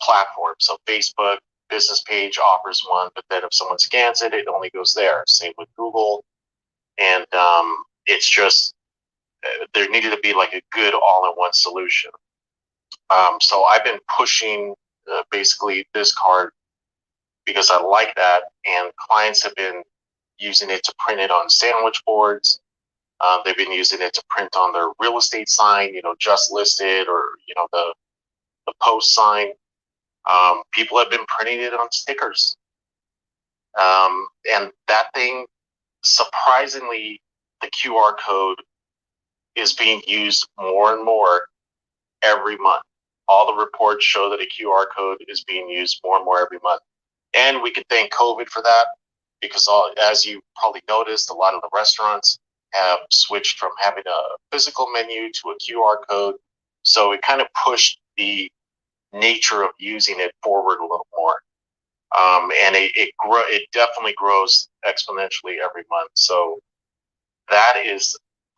platform. So Facebook business page offers one, but then if someone scans it, it only goes there. Same with Google. And it's just, there needed to be like a good all-in-one solution. So I've been pushing basically this card because I like that, and clients have been using it to print it on sandwich boards. They've been using it to print on their real estate sign, just listed, or, the post sign. People have been printing it on stickers. And that thing, surprisingly, the QR code is being used more and more every month. All the reports show that a QR code is being used more and more every month. And we can thank COVID for that, because as you probably noticed, a lot of the restaurants have switched from having a physical menu to a QR code. So it kind of pushed the nature of using it forward a little more. And it definitely grows exponentially every month. So that is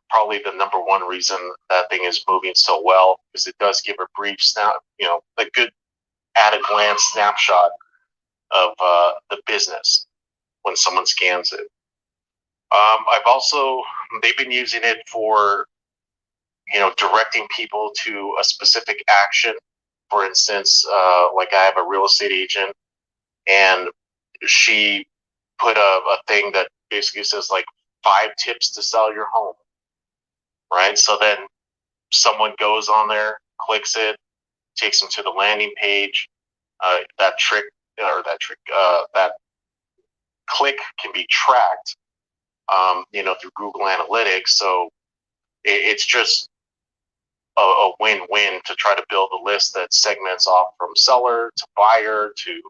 probably the number one reason that thing is moving so well, because it does give a brief a good at a glance snapshot of the business when someone scans it. They've been using it for, directing people to a specific action. For instance, like I have a real estate agent, and she put a thing that basically says like 5 tips to sell your home, right? So then someone goes on there, clicks it, takes them to the landing page. That click can be tracked, through Google Analytics. So it's just a win-win to try to build a list that segments off from seller to buyer to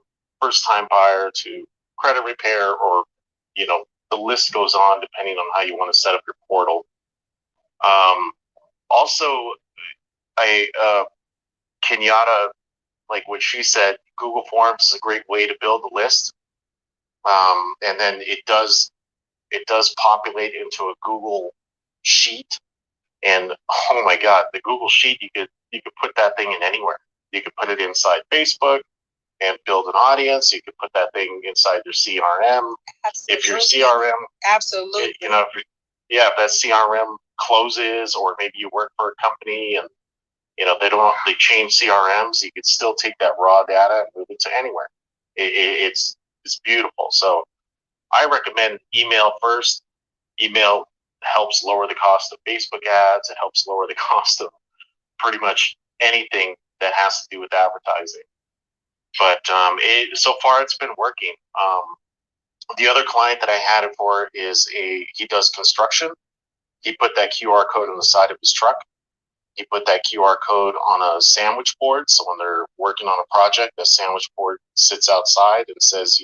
first-time buyer to credit repair, or, the list goes on depending on how you want to set up your portal. Also, Kenyatta, like what she said, Google Forms is a great way to build a list. And then it does populate into a Google Sheet. And oh my God, the Google Sheet, you could put that thing in anywhere. You could put it inside Facebook. and build an audience. You could put that thing inside your CRM. Absolutely. If your CRM, absolutely, if that CRM closes, or maybe you work for a company and they change CRMs, you could still take that raw data and move it to anywhere. It's beautiful. So I recommend email first. Email helps lower the cost of Facebook ads. It helps lower the cost of pretty much anything that has to do with advertising. But so far it's been working. The other client that I had it for he does construction. He put that QR code on the side of his truck. He put that QR code on a sandwich board. So when they're working on a project, the sandwich board sits outside and says,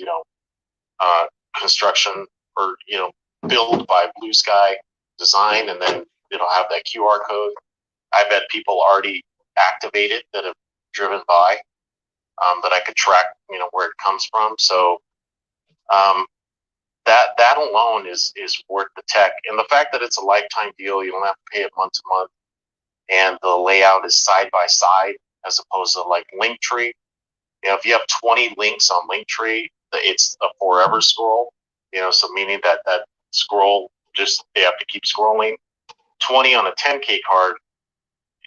construction, or, build by Blue Sky Design, and then it'll have that QR code. I've had people already activated that have driven by, that I could track, where it comes from. So that alone is worth the tech. And the fact that it's a lifetime deal, you don't have to pay it month to month, and the layout is side by side as opposed to like Linktree. If you have 20 links on Linktree, it's a forever scroll. So meaning that scroll, they have to keep scrolling. 20 on a 10K card,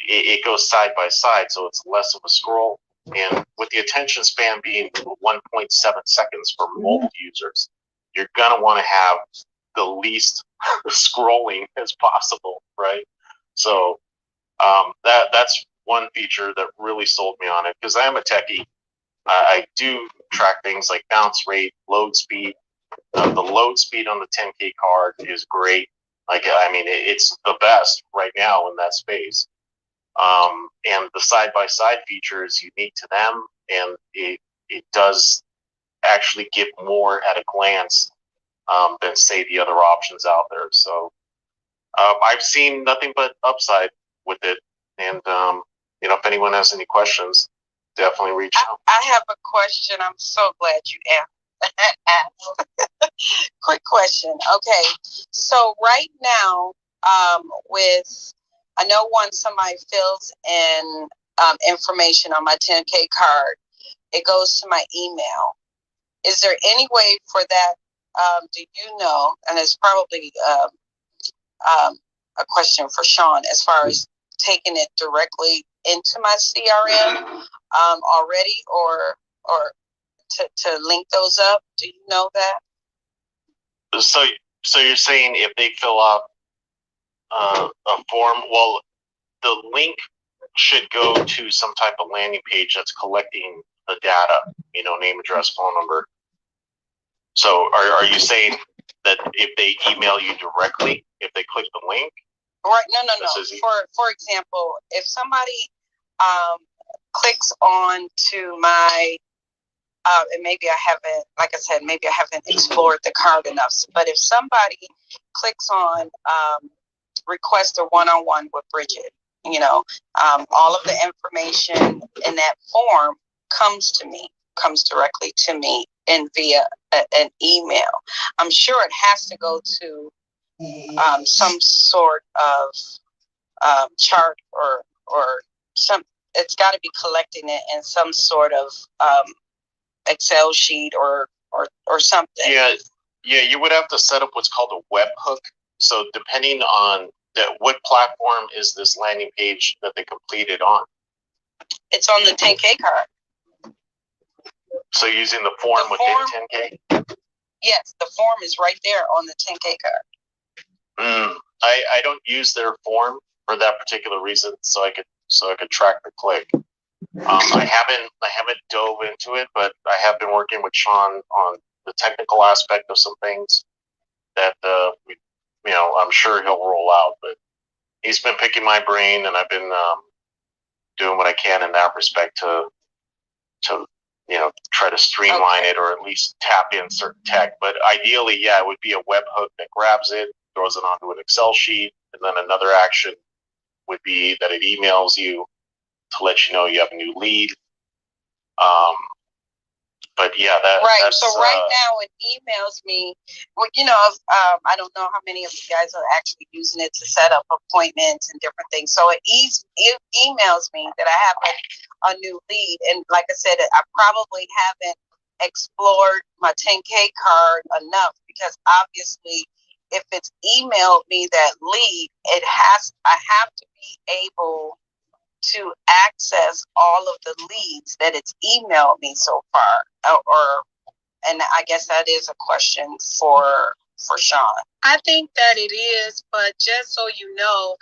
it goes side by side, so it's less of a scroll. And with the attention span being 1.7 seconds for mobile users, you're gonna want to have the least scrolling as possible, right? So that's one feature that really sold me on it, because I am a techie. I do track things like bounce rate, load speed. The load speed on the 10K card is great. It's the best right now in that space. And the side-by-side feature is unique to them, and it does actually give more at a glance than, say, the other options out there. So I've seen nothing but upside with it. And, if anyone has any questions, definitely reach out. I have a question. I'm so glad you asked. Quick question. Okay. So right now, I know once somebody fills in information on my 10K card, it goes to my email. Is there any way for that? Do you know? And it's probably a question for Sean, as far as taking it directly into my CRM already, or to link those up. Do you know that? So you're saying if they fill out a form, well, the link should go to some type of landing page that's collecting the data, name, address, phone number. So are you saying that if they email you directly, if they click the link? Right. No. For example, if somebody clicks on to my, and maybe I haven't, like I said, maybe I haven't explored the card enough. But if somebody clicks on request a one-on-one with Bridget, all of the information in that form comes directly to me and via an email. I'm sure it has to go to some sort of chart or some. It's got to be collecting it in some sort of Excel sheet or something. Yeah. You would have to set up what's called a webhook. So depending on what platform is this landing page that they completed on? It's on the 10K card. So using the form within 10K? Yes, the form is right there on the 10K card. I don't use their form for that particular reason, so I could track the click. I haven't dove into it, but I have been working with Sean on the technical aspect of some things that I'm sure he'll roll out. But he's been picking my brain, and I've been doing what I can in that respect to try to streamline it, or at least tap in certain tech. But ideally, it would be a webhook that grabs it, throws it onto an Excel sheet, and then another action would be that it emails you to let you know you have a new lead. But yeah, that's So right now it emails me. Well, I don't know how many of you guys are actually using it to set up appointments and different things. So it emails me that I have a new lead, and like I said, I probably haven't explored my 10K card enough, because obviously, if it's emailed me that lead, I have to be able to access all of the leads that it's emailed me so far, and I guess that is a question for Sean. I think that it is, but just so you know,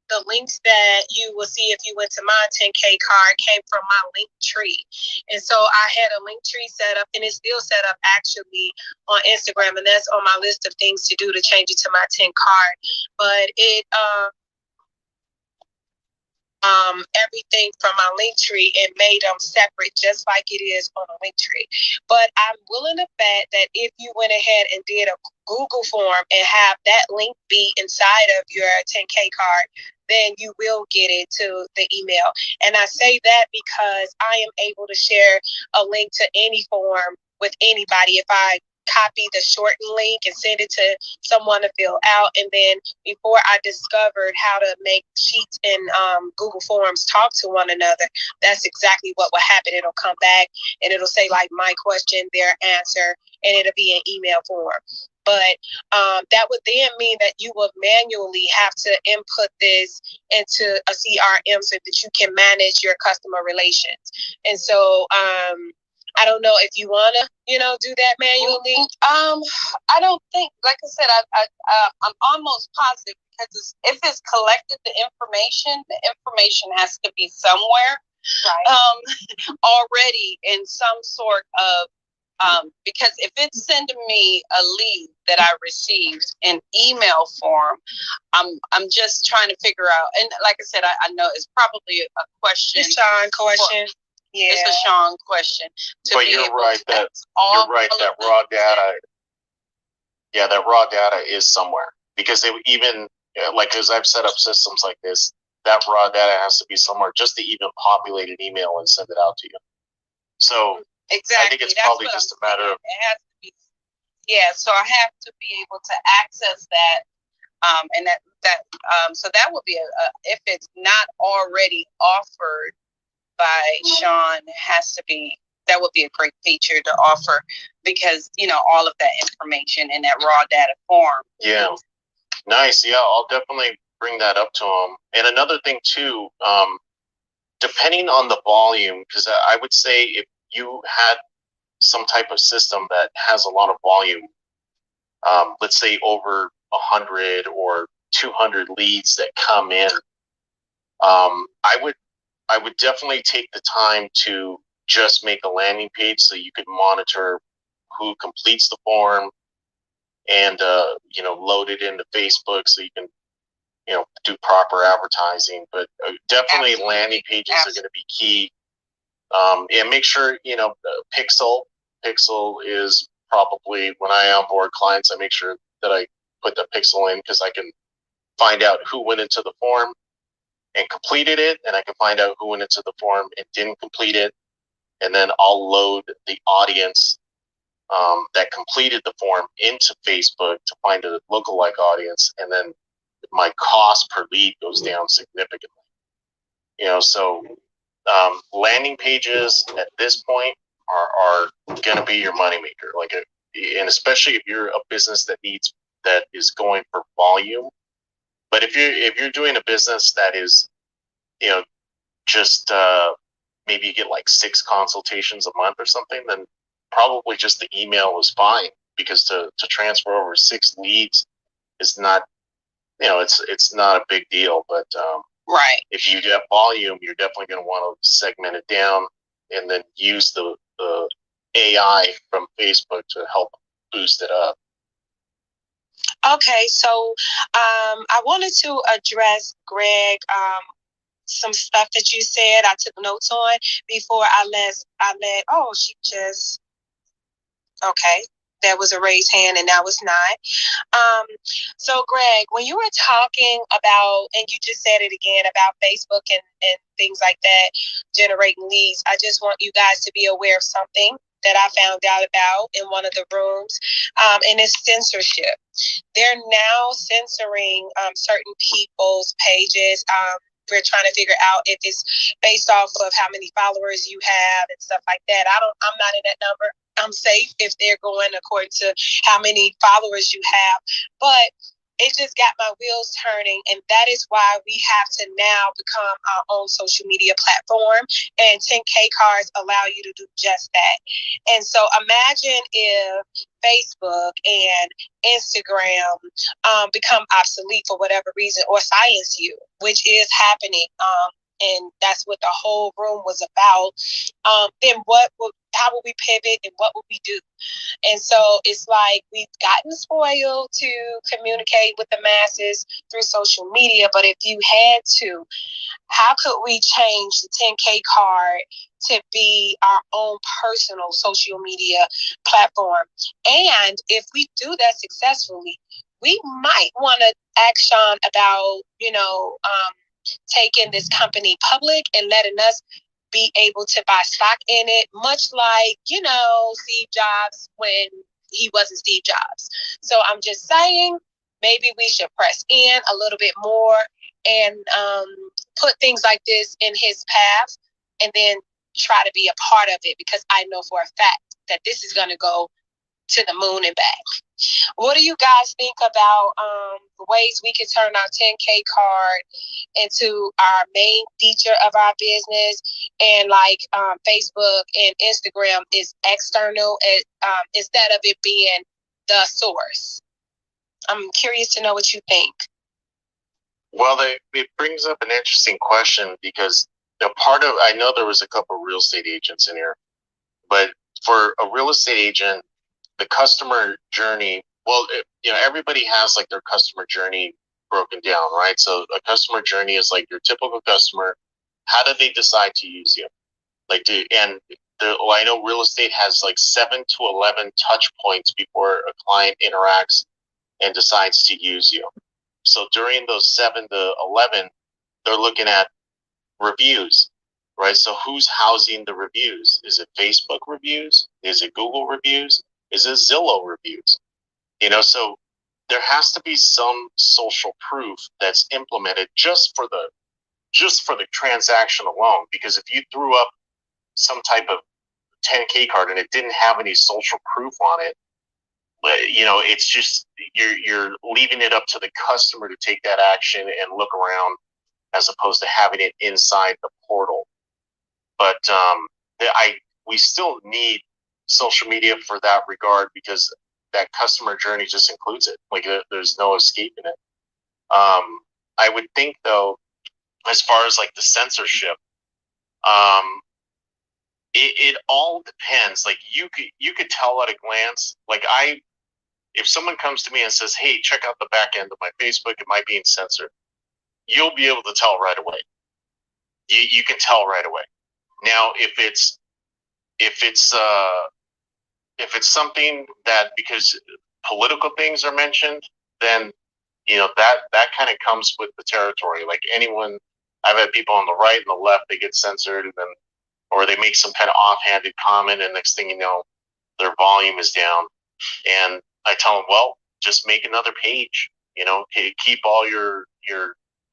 the links that you will see if you went to my 10K card came from my link tree. And so I had a link tree set up, and it's still set up actually on Instagram, and that's on my list of things to do to change it to my 10 card. But it everything from my link tree and made them separate, just like it is on a link tree. But I'm willing to bet that if you went ahead and did a Google form and have that link be inside of your 10K card, then you will get it to the email. And I say that because I am able to share a link to any form with anybody. If I copy the shortened link and send it to someone to fill out, and then before I discovered how to make sheets and Google Forms talk to one another, that's exactly what will happen. It'll come back and it'll say like my question, their answer, and it'll be an email form. But that would then mean that you will manually have to input this into a CRM so that you can manage your customer relations. And so I don't know if you want to, do that manually. I don't think, like I said, I'm almost positive, because if it's collected the information has to be somewhere, right. Already in some sort of, because if it's sending me a lead that I received in email form, I'm just trying to figure out, and like I said, I know it's probably a question. It's Sean question. Yeah. It's a Sean question. But you're right that raw data. Yeah, that raw data is somewhere, because even as I've set up systems like this, that raw data has to be somewhere just to even populate an email and send it out to you. So exactly. I think it's probably just a matter of. It has to be. Yeah, so I have to be able to access that, and so that would be if it's not already offered by Sean, that would be a great feature to offer, because all of that information in that raw data form. Yeah, nice. Yeah, I'll definitely bring that up to him. And another thing too, depending on the volume, because I would say if you had some type of system that has a lot of volume, let's say over 100 or 200 leads that come in, I would definitely take the time to just make a landing page so you could monitor who completes the form, and load it into Facebook so you can do proper advertising. But definitely Absolutely. Landing pages Absolutely. Are going to be key. And make sure Pixel is probably, when I onboard clients, I make sure that I put the Pixel in, because I can find out who went into the form and completed it, and I can find out who went into the form and didn't complete it, and then I'll load the audience that completed the form into Facebook to find a lookalike audience, and then my cost per lead goes down significantly. So landing pages at this point are going to be your moneymaker. And especially if you're a business that is going for volume. But if you're doing a business that is, just maybe you get like 6 consultations a month or something, then probably just the email is fine, because to transfer over 6 leads is not, it's not a big deal. But right. If you get volume, you're definitely going to want to segment it down, and then use the AI from Facebook to help boost it up. Okay, so I wanted to address, Greg, some stuff that you said. I took notes on before I let. Oh, she just. Okay. that was a raised hand, and now it's not. So Greg, when you were talking about, and you just said it again about Facebook and things like that, generating leads, I just want you guys to be aware of something that I found out about in one of the rooms, and it's censorship. They're now censoring certain people's pages. We're trying to figure out if it's based off of how many followers you have and stuff like that. I'm not in that number. I'm safe if they're going according to how many followers you have. But it just got my wheels turning, and that is why we have to now become our own social media platform, and 10K cards allow you to do just that. And so imagine if Facebook and Instagram become obsolete for whatever reason, or silence you, which is happening. And that's what the whole room was about. Then how will we pivot, and what will we do? And so it's like we've gotten spoiled to communicate with the masses through social media. But if you had to, how could we change the 10K card to be our own personal social media platform? And if we do that successfully, we might want to ask Sean about, taking this company public and letting us be able to buy stock in it, much like, Steve Jobs when he wasn't Steve Jobs. So I'm just saying, maybe we should press in a little bit more and put things like this in his path, and then try to be a part of it, because I know for a fact that this is going to go to the moon and back. What do you guys think about the ways we can turn our 10K card into our main feature of our business, and like Facebook and Instagram is external instead of it being the source? I'm curious to know what you think. Well, it brings up an interesting question, because I know there was a couple of real estate agents in here, but for a real estate agent, the customer journey, everybody has like their customer journey broken down, right? So a customer journey is like your typical customer. How do they decide to use you? I know real estate has like 7 to 11 touch points before a client interacts and decides to use you. So during those 7 to 11, they're looking at reviews, right? So who's housing the reviews? Is it Facebook reviews? Is it Google reviews? Is it Zillow reviews? So there has to be some social proof that's implemented just for the transaction alone. Because if you threw up some type of 10K card and it didn't have any social proof on it, it's just you're leaving it up to the customer to take that action and look around, as opposed to having it inside the portal. But we still need social media for that regard, because that customer journey just includes it. Like there's no escaping it. I would think though, as far as like the censorship, it all depends. Like you could tell at a glance. Like if someone comes to me and says, "Hey, check out the back end of my Facebook, it might be censored," you'll be able to tell right away. You can tell right away. Now, if it's something that, because political things are mentioned, then that kind of comes with the territory. Like anyone, I've had people on the right and the left, they get censored, and then, or they make some kind of offhanded comment, and next thing you know, their volume is down. And I tell them, well, just make another page. Keep all your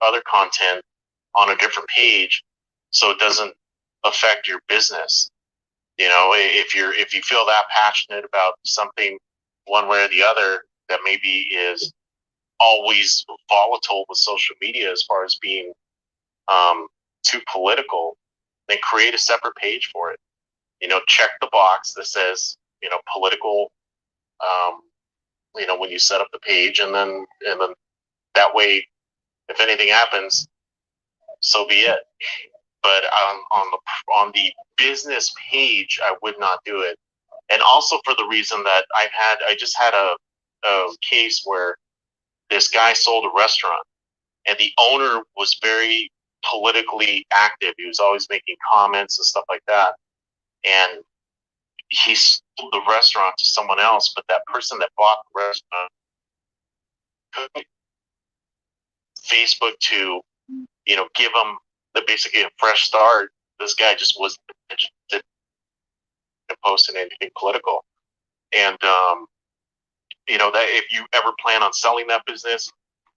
other content on a different page, so it doesn't affect your business. If you feel that passionate about something one way or the other, that maybe is always volatile with social media as far as being too political, then create a separate page for it. Check the box that says, political, when you set up the page, and then that way, if anything happens, so be it. But on the business page, I would not do it. And also for the reason that I just had a case where this guy sold a restaurant, and the owner was very politically active. He was always making comments and stuff like that. And he the restaurant to someone else, but that person that bought the restaurant took Facebook to, give them basically a fresh start. This guy just wasn't interested in posting anything political. And, that if you ever plan on selling that business,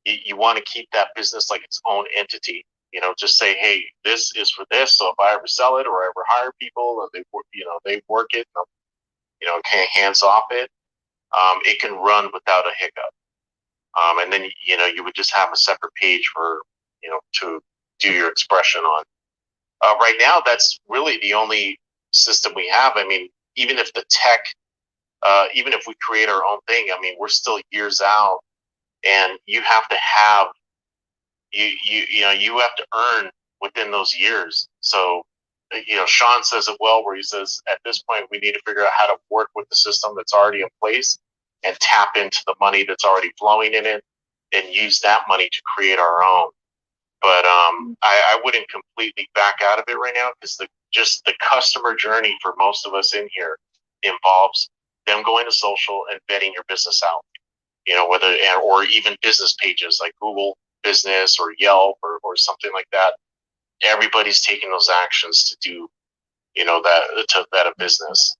you want to keep that business like its own entity. Just say, hey, this is for this. So if I ever sell it or ever hire people and they work it, hands off it, it can run without a hiccup. And then, you would just have a separate page for, to do your expression on. Right now, that's really the only system we have. I mean, even if the tech, even if we create our own thing, I mean, we're still years out, and you have to have, you have to earn within those years. So, Sean says it well, where he says, at this point, we need to figure out how to work with the system that's already in place and tap into the money that's already flowing in it and use that money to create our own. But I wouldn't completely back out of it right now, because the customer journey for most of us in here involves them going to social and vetting your business out. Whether, or even business pages like Google Business or Yelp or something like that. Everybody's taking those actions to do, to vet a business.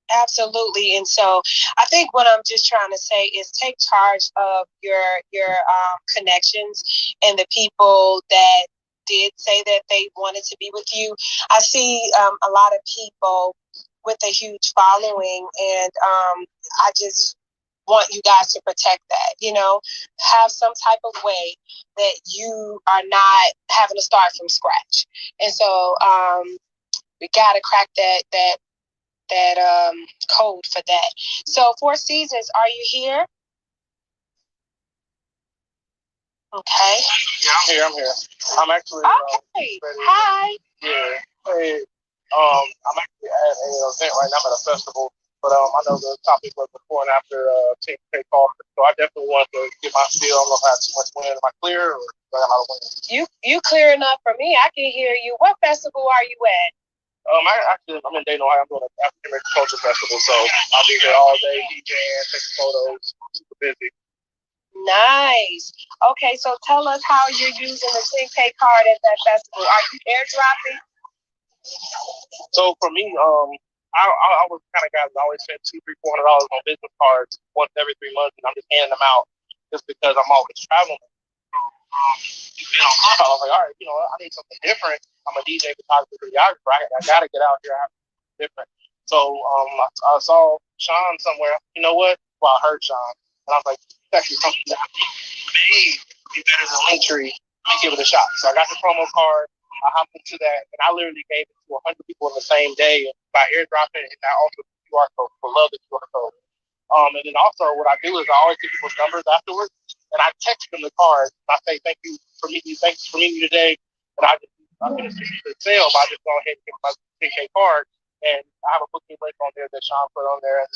Absolutely. And so I think what I'm just trying to say is take charge of your connections and the people that did say that they wanted to be with you. I see a lot of people with a huge following, and I just want you guys to protect that, have some type of way that you are not having to start from scratch. And so we got to crack that code for that. So Four Seasons, are you here? Okay. Yeah, I'm here. I'm actually okay. Hi. Yeah. Hey, I'm actually at an event right now. I'm at a festival, but I know the topic was before and after 10K card, so I definitely wanted to get my feel. I don't know if I have too much wind. Am I clear, or do I got a lot of wind? You clear enough for me. I can hear you. What festival are you at? I'm in Dayton, Ohio. I'm doing an African American Culture Festival, so I'll be here all day, DJing, taking photos, super busy. Nice. Okay, so tell us how you're using the 10K card at that festival. Are you airdropping? So for me, I was the kind of guy that always spent $200-$400 on business cards once every 3 months, and I'm just handing them out just because I'm always traveling. I was like, all right, I need something different. I'm a DJ, photographer, videographer. I got to get out here and have something different. So I saw Sean somewhere. You know what? Well, I heard Sean, and I was like, it's actually something that may be better than Linktree. Let me give it a shot. So I got the promo card. I hopped into that, and I literally gave it to 100 people in the same day by airdropping it, and I also the QR code. I love the QR code. And then also what I do is I always get people's numbers afterwards, and I text them the card. And I say, thanks for meeting me today. And I finish the sale by just going ahead and give my 10K card. And I have a booking link on there that Sean put on there and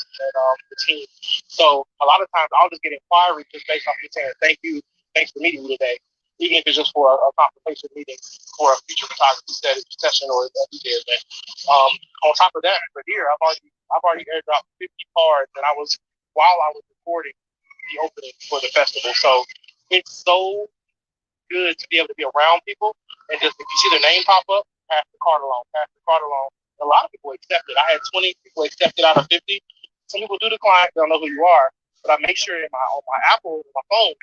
the team. So a lot of times I'll just get inquiries just based off me saying, thank you, thanks for meeting me today. Even if it's just for a consultation meeting for a future photography session or a DJ event. On top of that, for here, I've already airdropped 50 cards, and while I was recording the opening for the festival. So it's so good to be able to be around people and just if you see their name pop up, pass the card along. A lot of people accept it. I had 20 people accept it out of 50. Some people do decline; they don't know who you are. But I make sure on my Apple, my phone,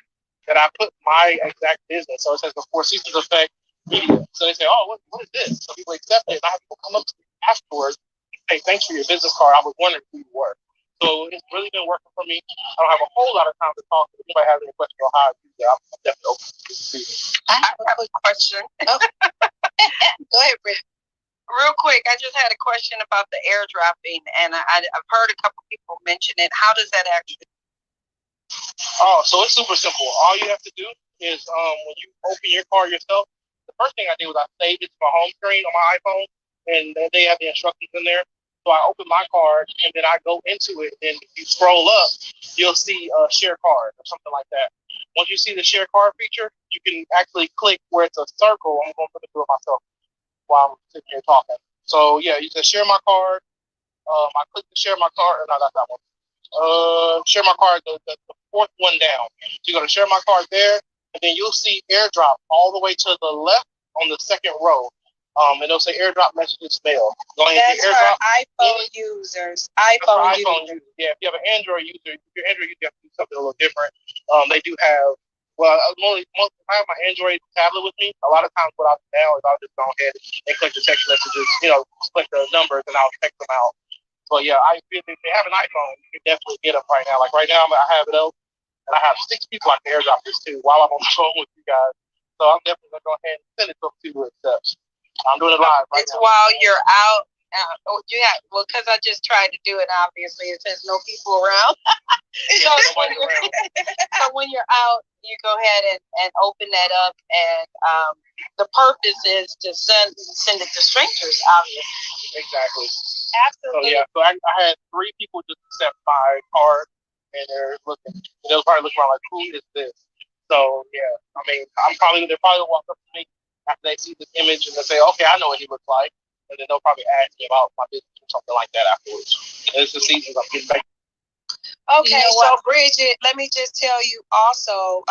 that I put my exact business. So it says the Four Seasons Effect Media. So they say, oh, what is this? So people accept it, and I have people come up to me afterwards and say, thanks for your business card. I was wondering who you were. So it's really been working for me. I don't have a whole lot of time to talk. If anybody has any questions on how I do that, I'm definitely open to see. I have a quick question. Oh. Go ahead, Britt. Real quick, I just had a question about the airdropping, and I've heard a couple people mention it. How does that actually? Oh, so it's super simple. All you have to do is when you open your card yourself, the first thing I did was I saved it to my home screen on my iPhone, and they have the instructions in there. So I open my card, and then I go into it, and if you scroll up, you'll see a share card or something like that. Once you see the share card feature, you can actually click where it's a circle. I'm going to put it through it myself while I'm sitting here talking. So, yeah, you can share my card. I clicked the share my card. No, not that one. Share my card, the fourth one down. So you're gonna share my card there, and then you'll see AirDrop all the way to the left on the second row. And it'll say AirDrop messages failed. Go ahead and That's hit AirDrop. for iPhone users. iPhone users. Yeah, if you have an Android user, if you're Android user, you have to do something a little different. They do have. Well, I have my Android tablet with me. A lot of times, what I'll do now is I'll just go ahead and click the text messages. Click the numbers, and I'll text them out. But yeah, if they have an iPhone, you can definitely get them right now. Like right now, I have it out, and I have 6 people I can AirDrop this to while I'm on the phone with you guys. So I'm definitely gonna go ahead and send it to them to accept. I'm doing it live right it's now. while you're out. Because I just tried to do it. Obviously, it says no people around. So when you're out, you go ahead and open that up, and the purpose is to send it to strangers. Obviously, Exactly. absolutely. So I had 3 people just accept my card, and they're looking. And they'll probably look around like, who is this? So yeah, I mean, they're probably gonna walk up to me after they see this image, and they'll say, okay, I know what he looks like. And then they'll probably ask me about my business or something like that afterwards. And it's the seasons I'm getting back. Okay, so Bridget, let me just tell you also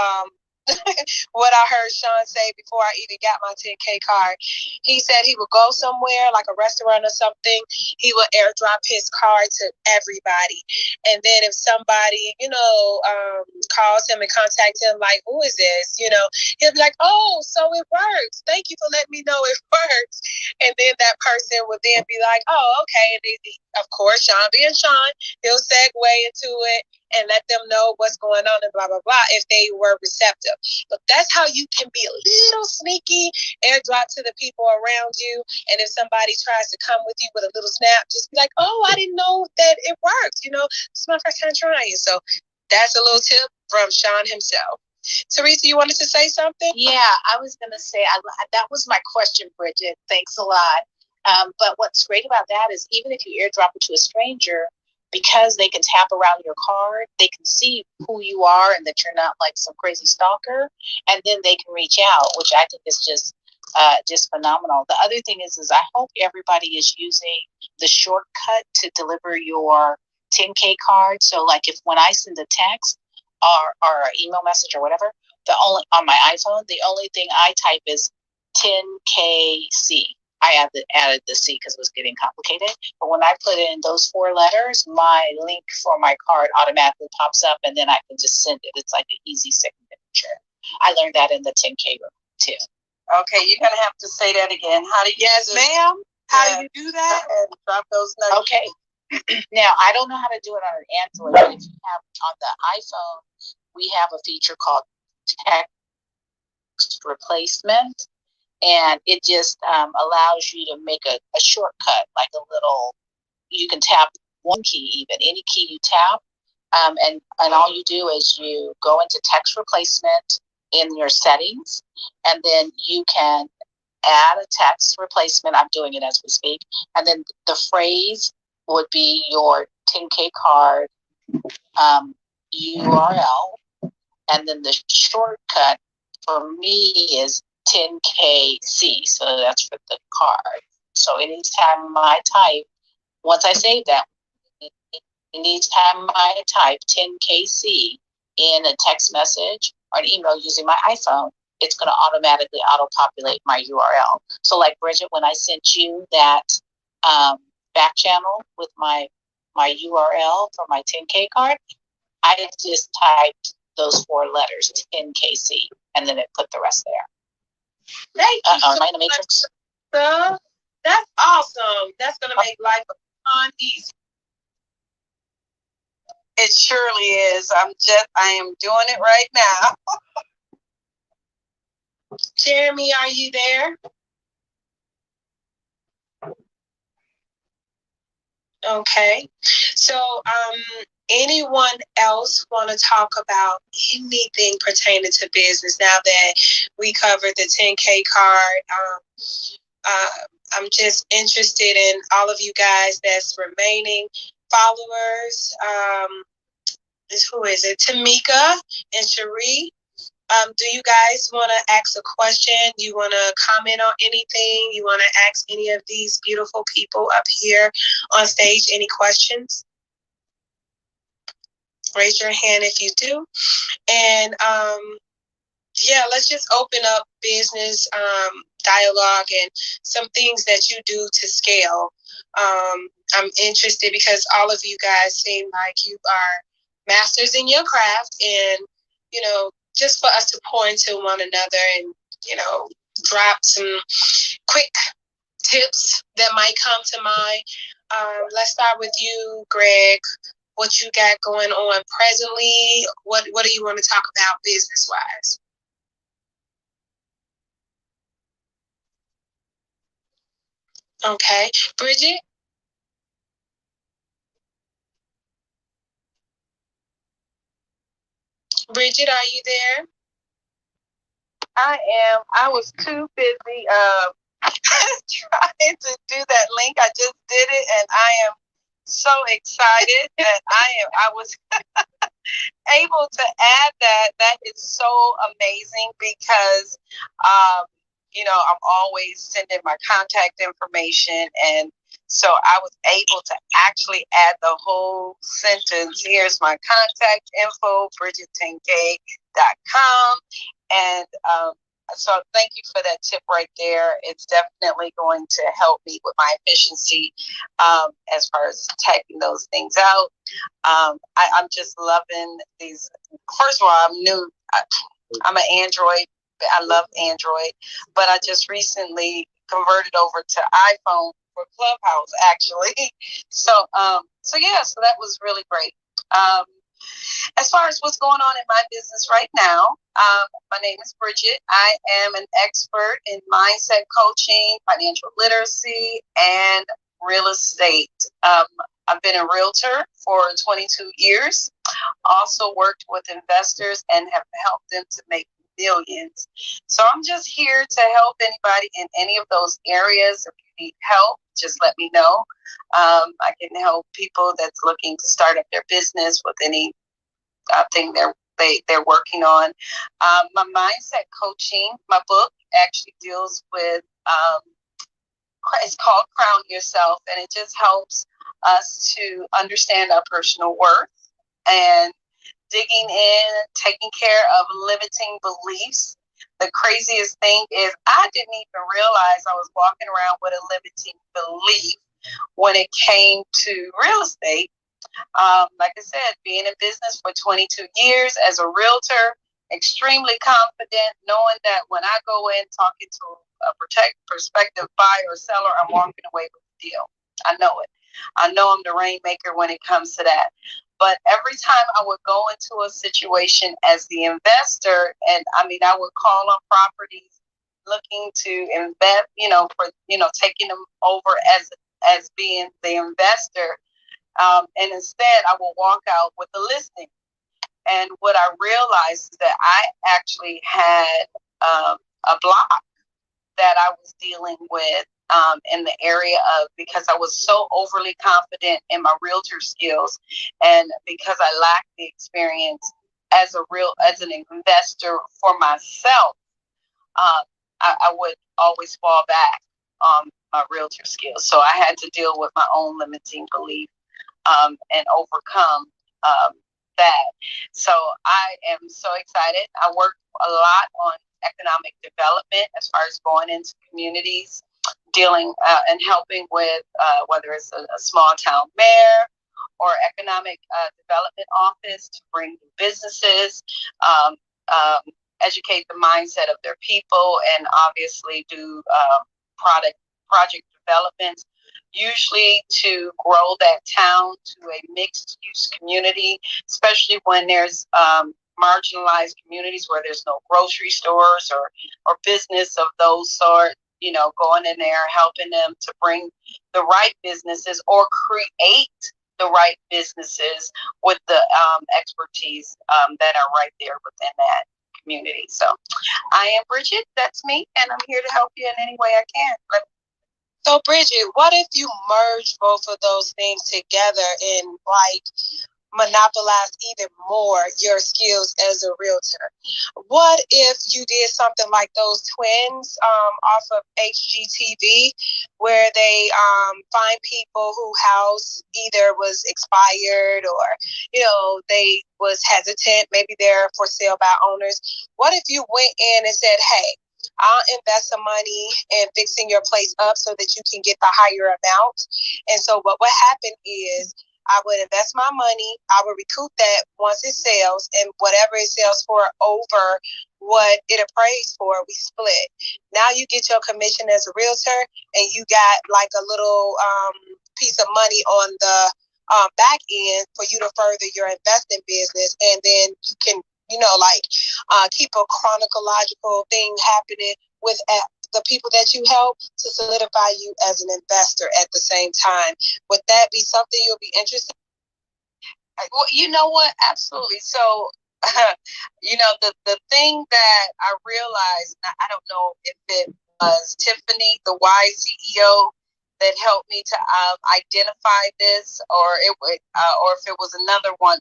what I heard Sean say before I even got my 10K card. He said he would go somewhere, like a restaurant or something. He would airdrop his card to everybody. And then if somebody, calls him and contacts him, like, who is this? He'll be like, oh, so it works. Thank you for letting me know it works. And then that person would then be like, oh, okay. And of course, Sean being Sean, he'll segue into it and let them know what's going on and blah, blah, blah, if they were receptive. But that's how you can be a little sneaky, airdrop to the people around you. And if somebody tries to come with you with a little snap, just be like, oh, I didn't know that it worked. It's my first time trying. So that's a little tip from Sean himself. Teresa, you wanted to say something? Yeah, I was going to say, that was my question, Bridget. Thanks a lot. But what's great about that is even if you airdrop it to a stranger, because they can tap around your card, they can see who you are and that you're not like some crazy stalker, and then they can reach out, which I think is just phenomenal. The other thing is I hope everybody is using the shortcut to deliver your 10K card. So like when I send a text or an email message or whatever, on my iPhone, the only thing I type is 10KC. I added the C because it was getting complicated. But when I put in those 4 letters, my link for my card automatically pops up, and then I can just send it. It's like an easy signature. I learned that in the 10K room too. Okay, you're gonna have to say that again. How do you? Yes, ma'am. How do you do that? And drop those numbers. Okay. Now I don't know how to do it on an Android, but if you have on the iPhone, we have a feature called text replacement. And it just allows you to make a shortcut, like you can tap one key, even any key you tap. And all you do is you go into text replacement in your settings, and then you can add a text replacement. I'm doing it as we speak. And then the phrase would be your 10K card URL. And then the shortcut for me is 10KC, so that's for the card. So anytime I type, once I save that, anytime I type 10KC in a text message or an email using my iPhone, it's going to automatically auto-populate my URL. So like Bridget, when I sent you that back channel with my URL for my 10K card, I just typed those 4 letters, 10KC, and then it put the rest there. Thank you so am I in the Matrix? much. That's awesome. That's going to make life a ton easier. It surely is. I am doing it right now. Jeremy, are you there? Okay. So, anyone else want to talk about anything pertaining to business now that we covered the 10K card? I'm just interested in all of you guys that's remaining followers. Who is it? Tamika and Cherie. Do you guys want to ask a question? You want to comment on anything? You want to ask any of these beautiful people up here on stage any questions? Raise your hand if you do. And yeah, let's just open up business dialogue and some things that you do to scale. I'm interested because all of you guys seem like you are masters in your craft, and you know, just for us to pour into one another and you know, drop some quick tips that might come to mind. Let's start with you, Greg. What you got going on presently? What do you want to talk about business wise? Okay, Bridget. Bridget, are you there? I am. I was too busy trying to do that link. I just did it, and I am so excited that I was able to add that. That is so amazing because, you know, I'm always sending my contact information, and so I was able to actually add the whole sentence. Here's my contact info, bridget10k.com. And so thank you for that tip right there. It's definitely going to help me with my efficiency as far as typing those things out. I'm just loving these. First of all, I'm new. I'm an Android. I love Android, but I just recently converted over to iPhone for Clubhouse, actually. So that was really great. As far as what's going on in my business right now, my name is Bridget. I am an expert in mindset coaching, financial literacy, and real estate. I've been a realtor for 22 years, also worked with investors and have helped them to make millions. So I'm just here to help anybody in any of those areas. If you need help, just let me know. I can help people that's looking to start up their business with any thing they're working on. My mindset coaching, my book actually deals with, it's called Crown Yourself, and it just helps us to understand our personal worth and digging in, taking care of limiting beliefs. The craziest thing is I didn't even realize I was walking around with a limiting belief when it came to real estate. Like I said, being in business for 22 years as a realtor, extremely confident, knowing that when I go in talking to a prospective buyer or seller, I'm walking away with the deal. I know it. I know I'm the rainmaker when it comes to that. But every time I would go into a situation as the investor, and I mean, I would call on properties looking to invest, taking them over as being the investor. And instead, I will walk out with a listing. And what I realized is that I actually had a block that I was dealing with in the area of, because I was so overly confident in my realtor skills, and because I lacked the experience as an investor for myself, I would always fall back on my realtor skills. So I had to deal with my own limiting belief and overcome that. So I am so excited. I work a lot on economic development as far as going into communities, dealing and helping with whether it's a small town mayor or economic development office to bring new businesses, educate the mindset of their people, and obviously do project development, usually to grow that town to a mixed use community, especially when there's marginalized communities where there's no grocery stores or business of those sort, going in there, helping them to bring the right businesses or create the right businesses with the expertise that are right there within that community. So I am Bridget, that's me, and I'm here to help you in any way I can. So Bridget, what if you merge both of those things together and like monopolize even more your skills as a realtor. What if you did something like those twins off of HGTV, where they find people who house either was expired or, you know, they was hesitant, maybe they're for sale by owners. What if you went in and said, hey, I'll invest some money in fixing your place up so that you can get the higher amount? And so what would happen is I would invest my money, I would recoup that once it sells, and whatever it sells for over what it appraised for, we split. Now you get your commission as a realtor, and you got like a little piece of money on the back end for you to further your investing business, and then you can, you know, like keep a chronological thing happening with the people that you help to solidify you as an investor at the same time. Would that be something you'll be interested in? Well, you know what? Absolutely. So, you know, the thing that I realized, I don't know if it was Tiffany, the wise CEO, that helped me to identify this, or if it was another woman.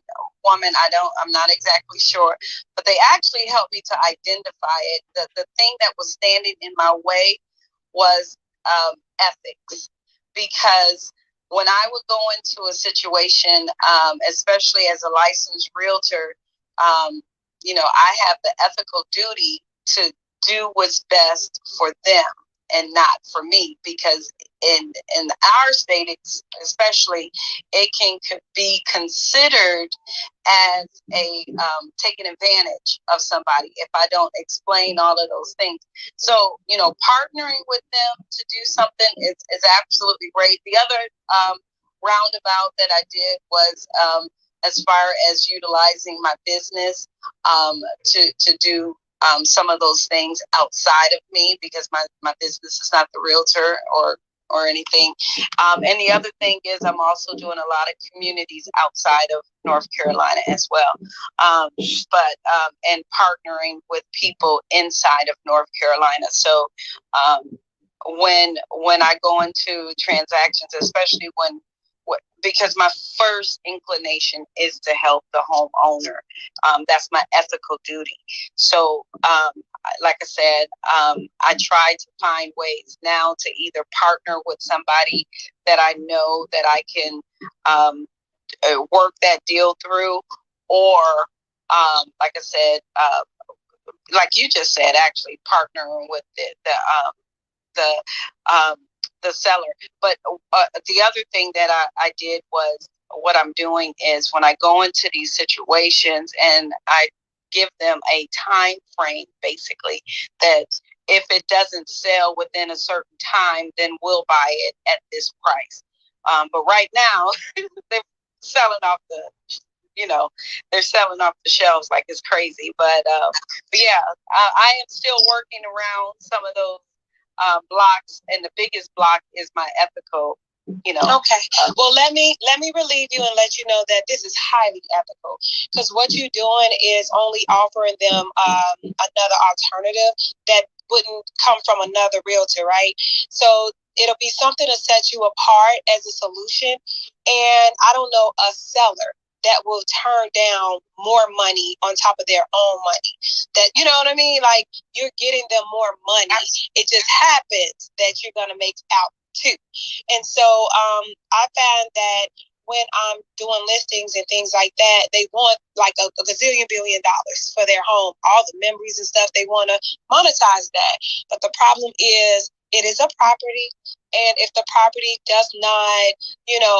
I'm not exactly sure, but they actually helped me to identify it. The thing that was standing in my way was ethics, because when I would go into a situation, especially as a licensed realtor, you know, I have the ethical duty to do what's best for them and not for me, because in our state, especially, it can be considered as a taking advantage of somebody if I don't explain all of those things. So, you know, partnering with them to do something is absolutely great. The other roundabout that I did was as far as utilizing my business to do some of those things outside of me, because my business is not the realtor or anything. And the other thing is I'm also doing a lot of communities outside of North Carolina as well. And partnering with people inside of North Carolina. So when I go into transactions, especially because my first inclination is to help the homeowner. That's my ethical duty. So, like I said, I try to find ways now to either partner with somebody that I know that I can work that deal through, or, like I said, like you just said, actually partnering with the seller. But the other thing that I did was, what I'm doing is when I go into these situations and I give them a time frame, basically, that if it doesn't sell within a certain time, then we'll buy it at this price. But right now, they're selling off they're selling off the shelves like it's crazy. But yeah, I am still working around some of those blocks, and the biggest block is my ethical, Okay. Well, let me relieve you and let you know that this is highly ethical, because what you're doing is only offering them another alternative that wouldn't come from another realtor, right? So it'll be something to set you apart as a solution. And I don't know a seller that will turn down more money on top of their own money. That, you know what I mean? Like, you're getting them more money. It just happens that you're going to make out too. And so I found that when I'm doing listings and things like that, they want like a gazillion billion dollars for their home, all the memories and stuff. They want to monetize that. But the problem is, it is a property. And if the property does not,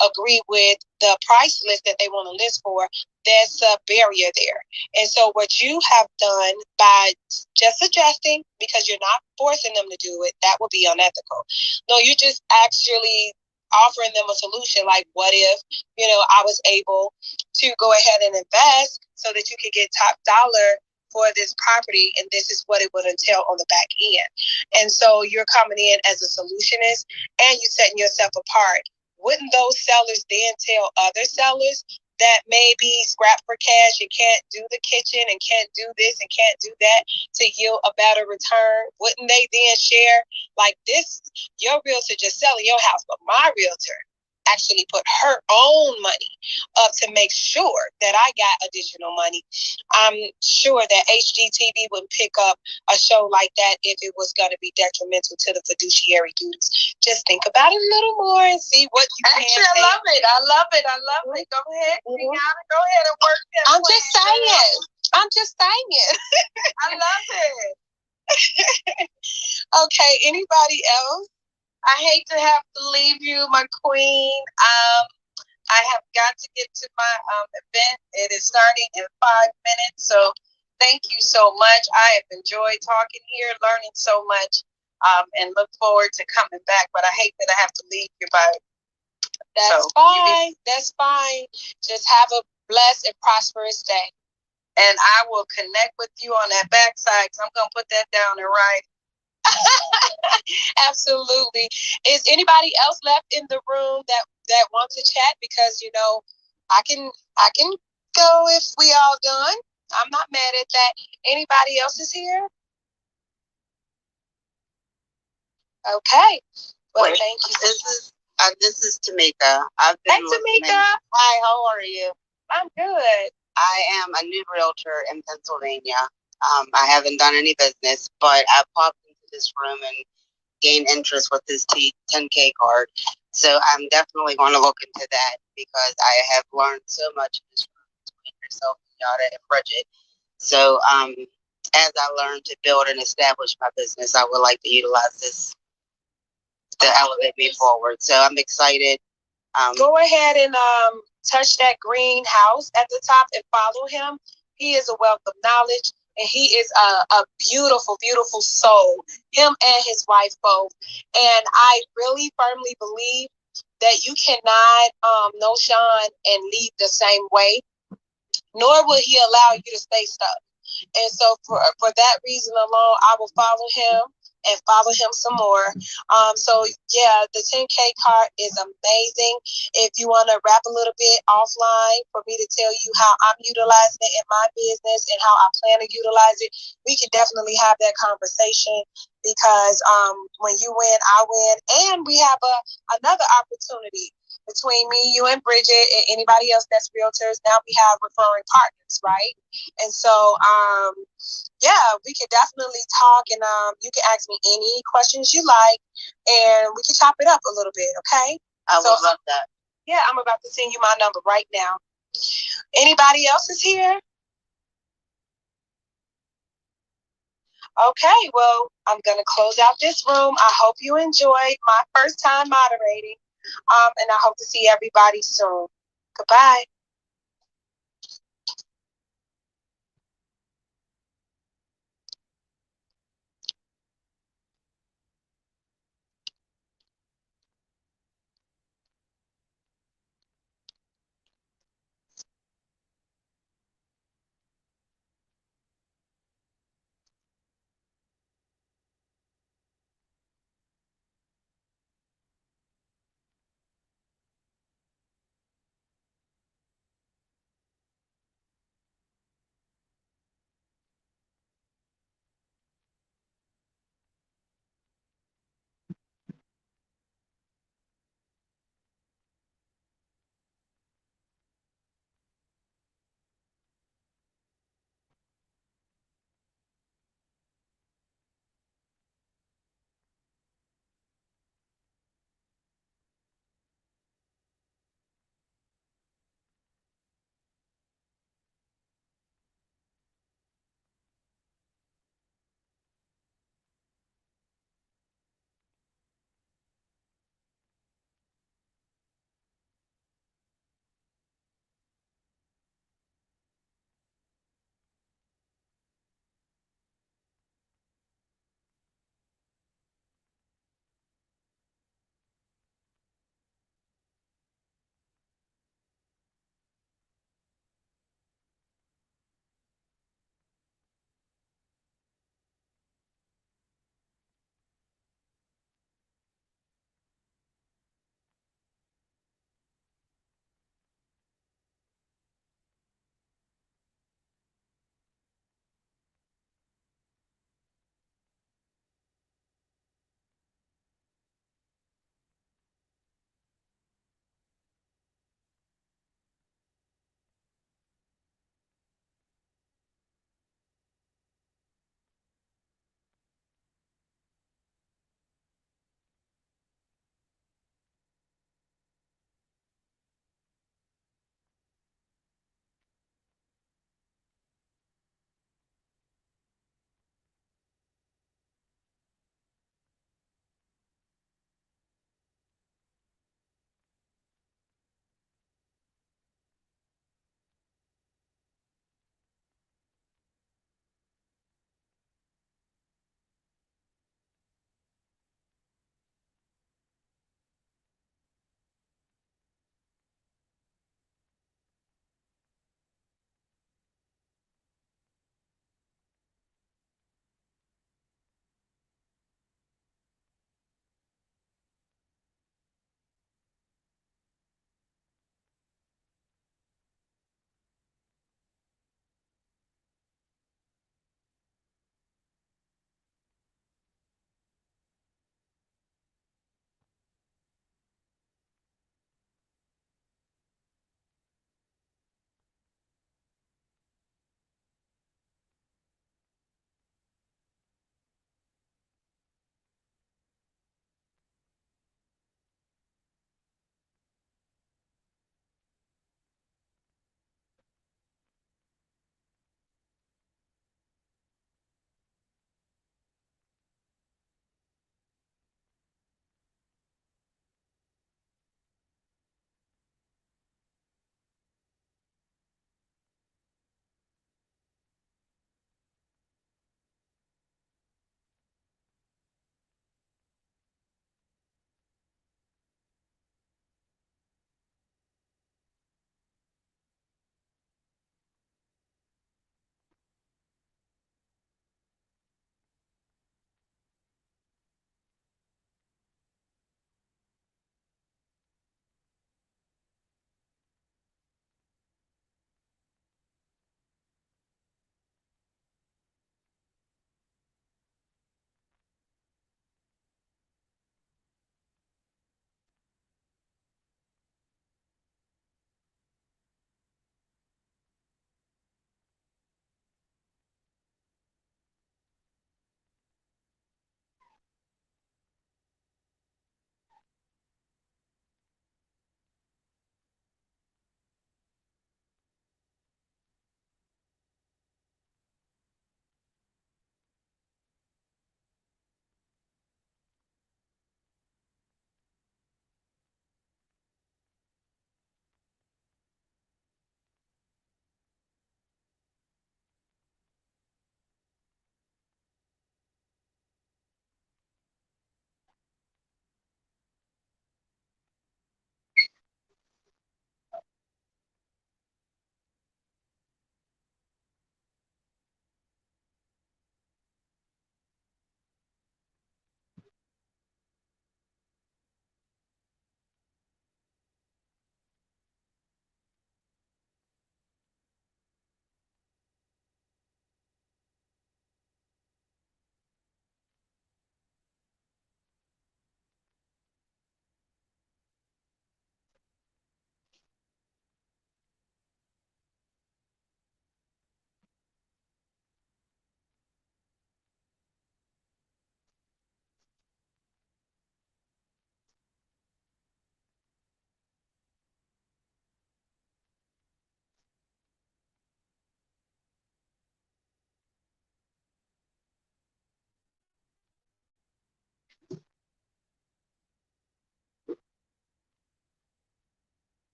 agree with the price list that they want to list for, there's a barrier there. And so what you have done by just suggesting, because you're not forcing them to do it, that would be unethical. No, you're just actually offering them a solution. Like, what if, I was able to go ahead and invest so that you could get top dollar for this property, and this is what it would entail on the back end. And so you're coming in as a solutionist, and you're setting yourself apart. Wouldn't those sellers then tell other sellers that maybe scrap for cash and can't do the kitchen and can't do this and can't do that to yield a better return? Wouldn't they then share, like, this, your realtor just selling your house, but my realtor actually put her own money up to make sure that I got additional money. I'm sure that HGTV would pick up a show like that if it was going to be detrimental to the fiduciary duties. Just think about it a little more and see what you can. Actually, I love it. I love it. I love it. Go ahead. Go ahead and work that. I'm just saying. I'm just saying. I love it. Okay, anybody else? I hate to have to leave you, my queen. I have got to get to my event. It is starting in 5 minutes. So thank you so much. I have enjoyed talking here, learning so much, and look forward to coming back. But I hate that I have to leave you by. That's fine. That's fine. Just have a blessed and prosperous day. And I will connect with you on that backside because I'm going to put that down and write. Absolutely. Is anybody else left in the room that wants to chat? Because I can go if we all done. I'm not mad at that. Anybody else is here? Okay. Well, thank you. This is Tamika. I've been Hey, Tamika. Hi, how are you? I'm good. I am a new realtor in Pennsylvania. I haven't done any business, but I popped into this room and gained interest with this 10K card. So I'm definitely going to look into that because I have learned so much in this room between yourself, Yada, and Bridget. So as I learn to build and establish my business, I would like to utilize this to elevate me forward. So I'm excited. Go ahead and touch that green house at the top and follow him. He is a wealth of knowledge, and he is a beautiful, beautiful soul, him and his wife both. And I really firmly believe that you cannot know Sean and lead the same way, nor will he allow you to stay stuck. And so for that reason alone, I will follow him and follow him some more. So yeah, the 10K card is amazing. If you want to wrap a little bit offline for me to tell you how I'm utilizing it in my business and how I plan to utilize it, we can definitely have that conversation because when you win, I win. And we have another opportunity between me, you, and Bridget, and anybody else that's realtors. Now we have referring partners, right? And so, yeah, we can definitely talk, and you can ask me any questions you like, and we can chop it up a little bit, okay? I would love that. Yeah, I'm about to send you my number right now. Anybody else is here? Okay, well, I'm going to close out this room. I hope you enjoyed my first time moderating, and I hope to see everybody soon. Goodbye.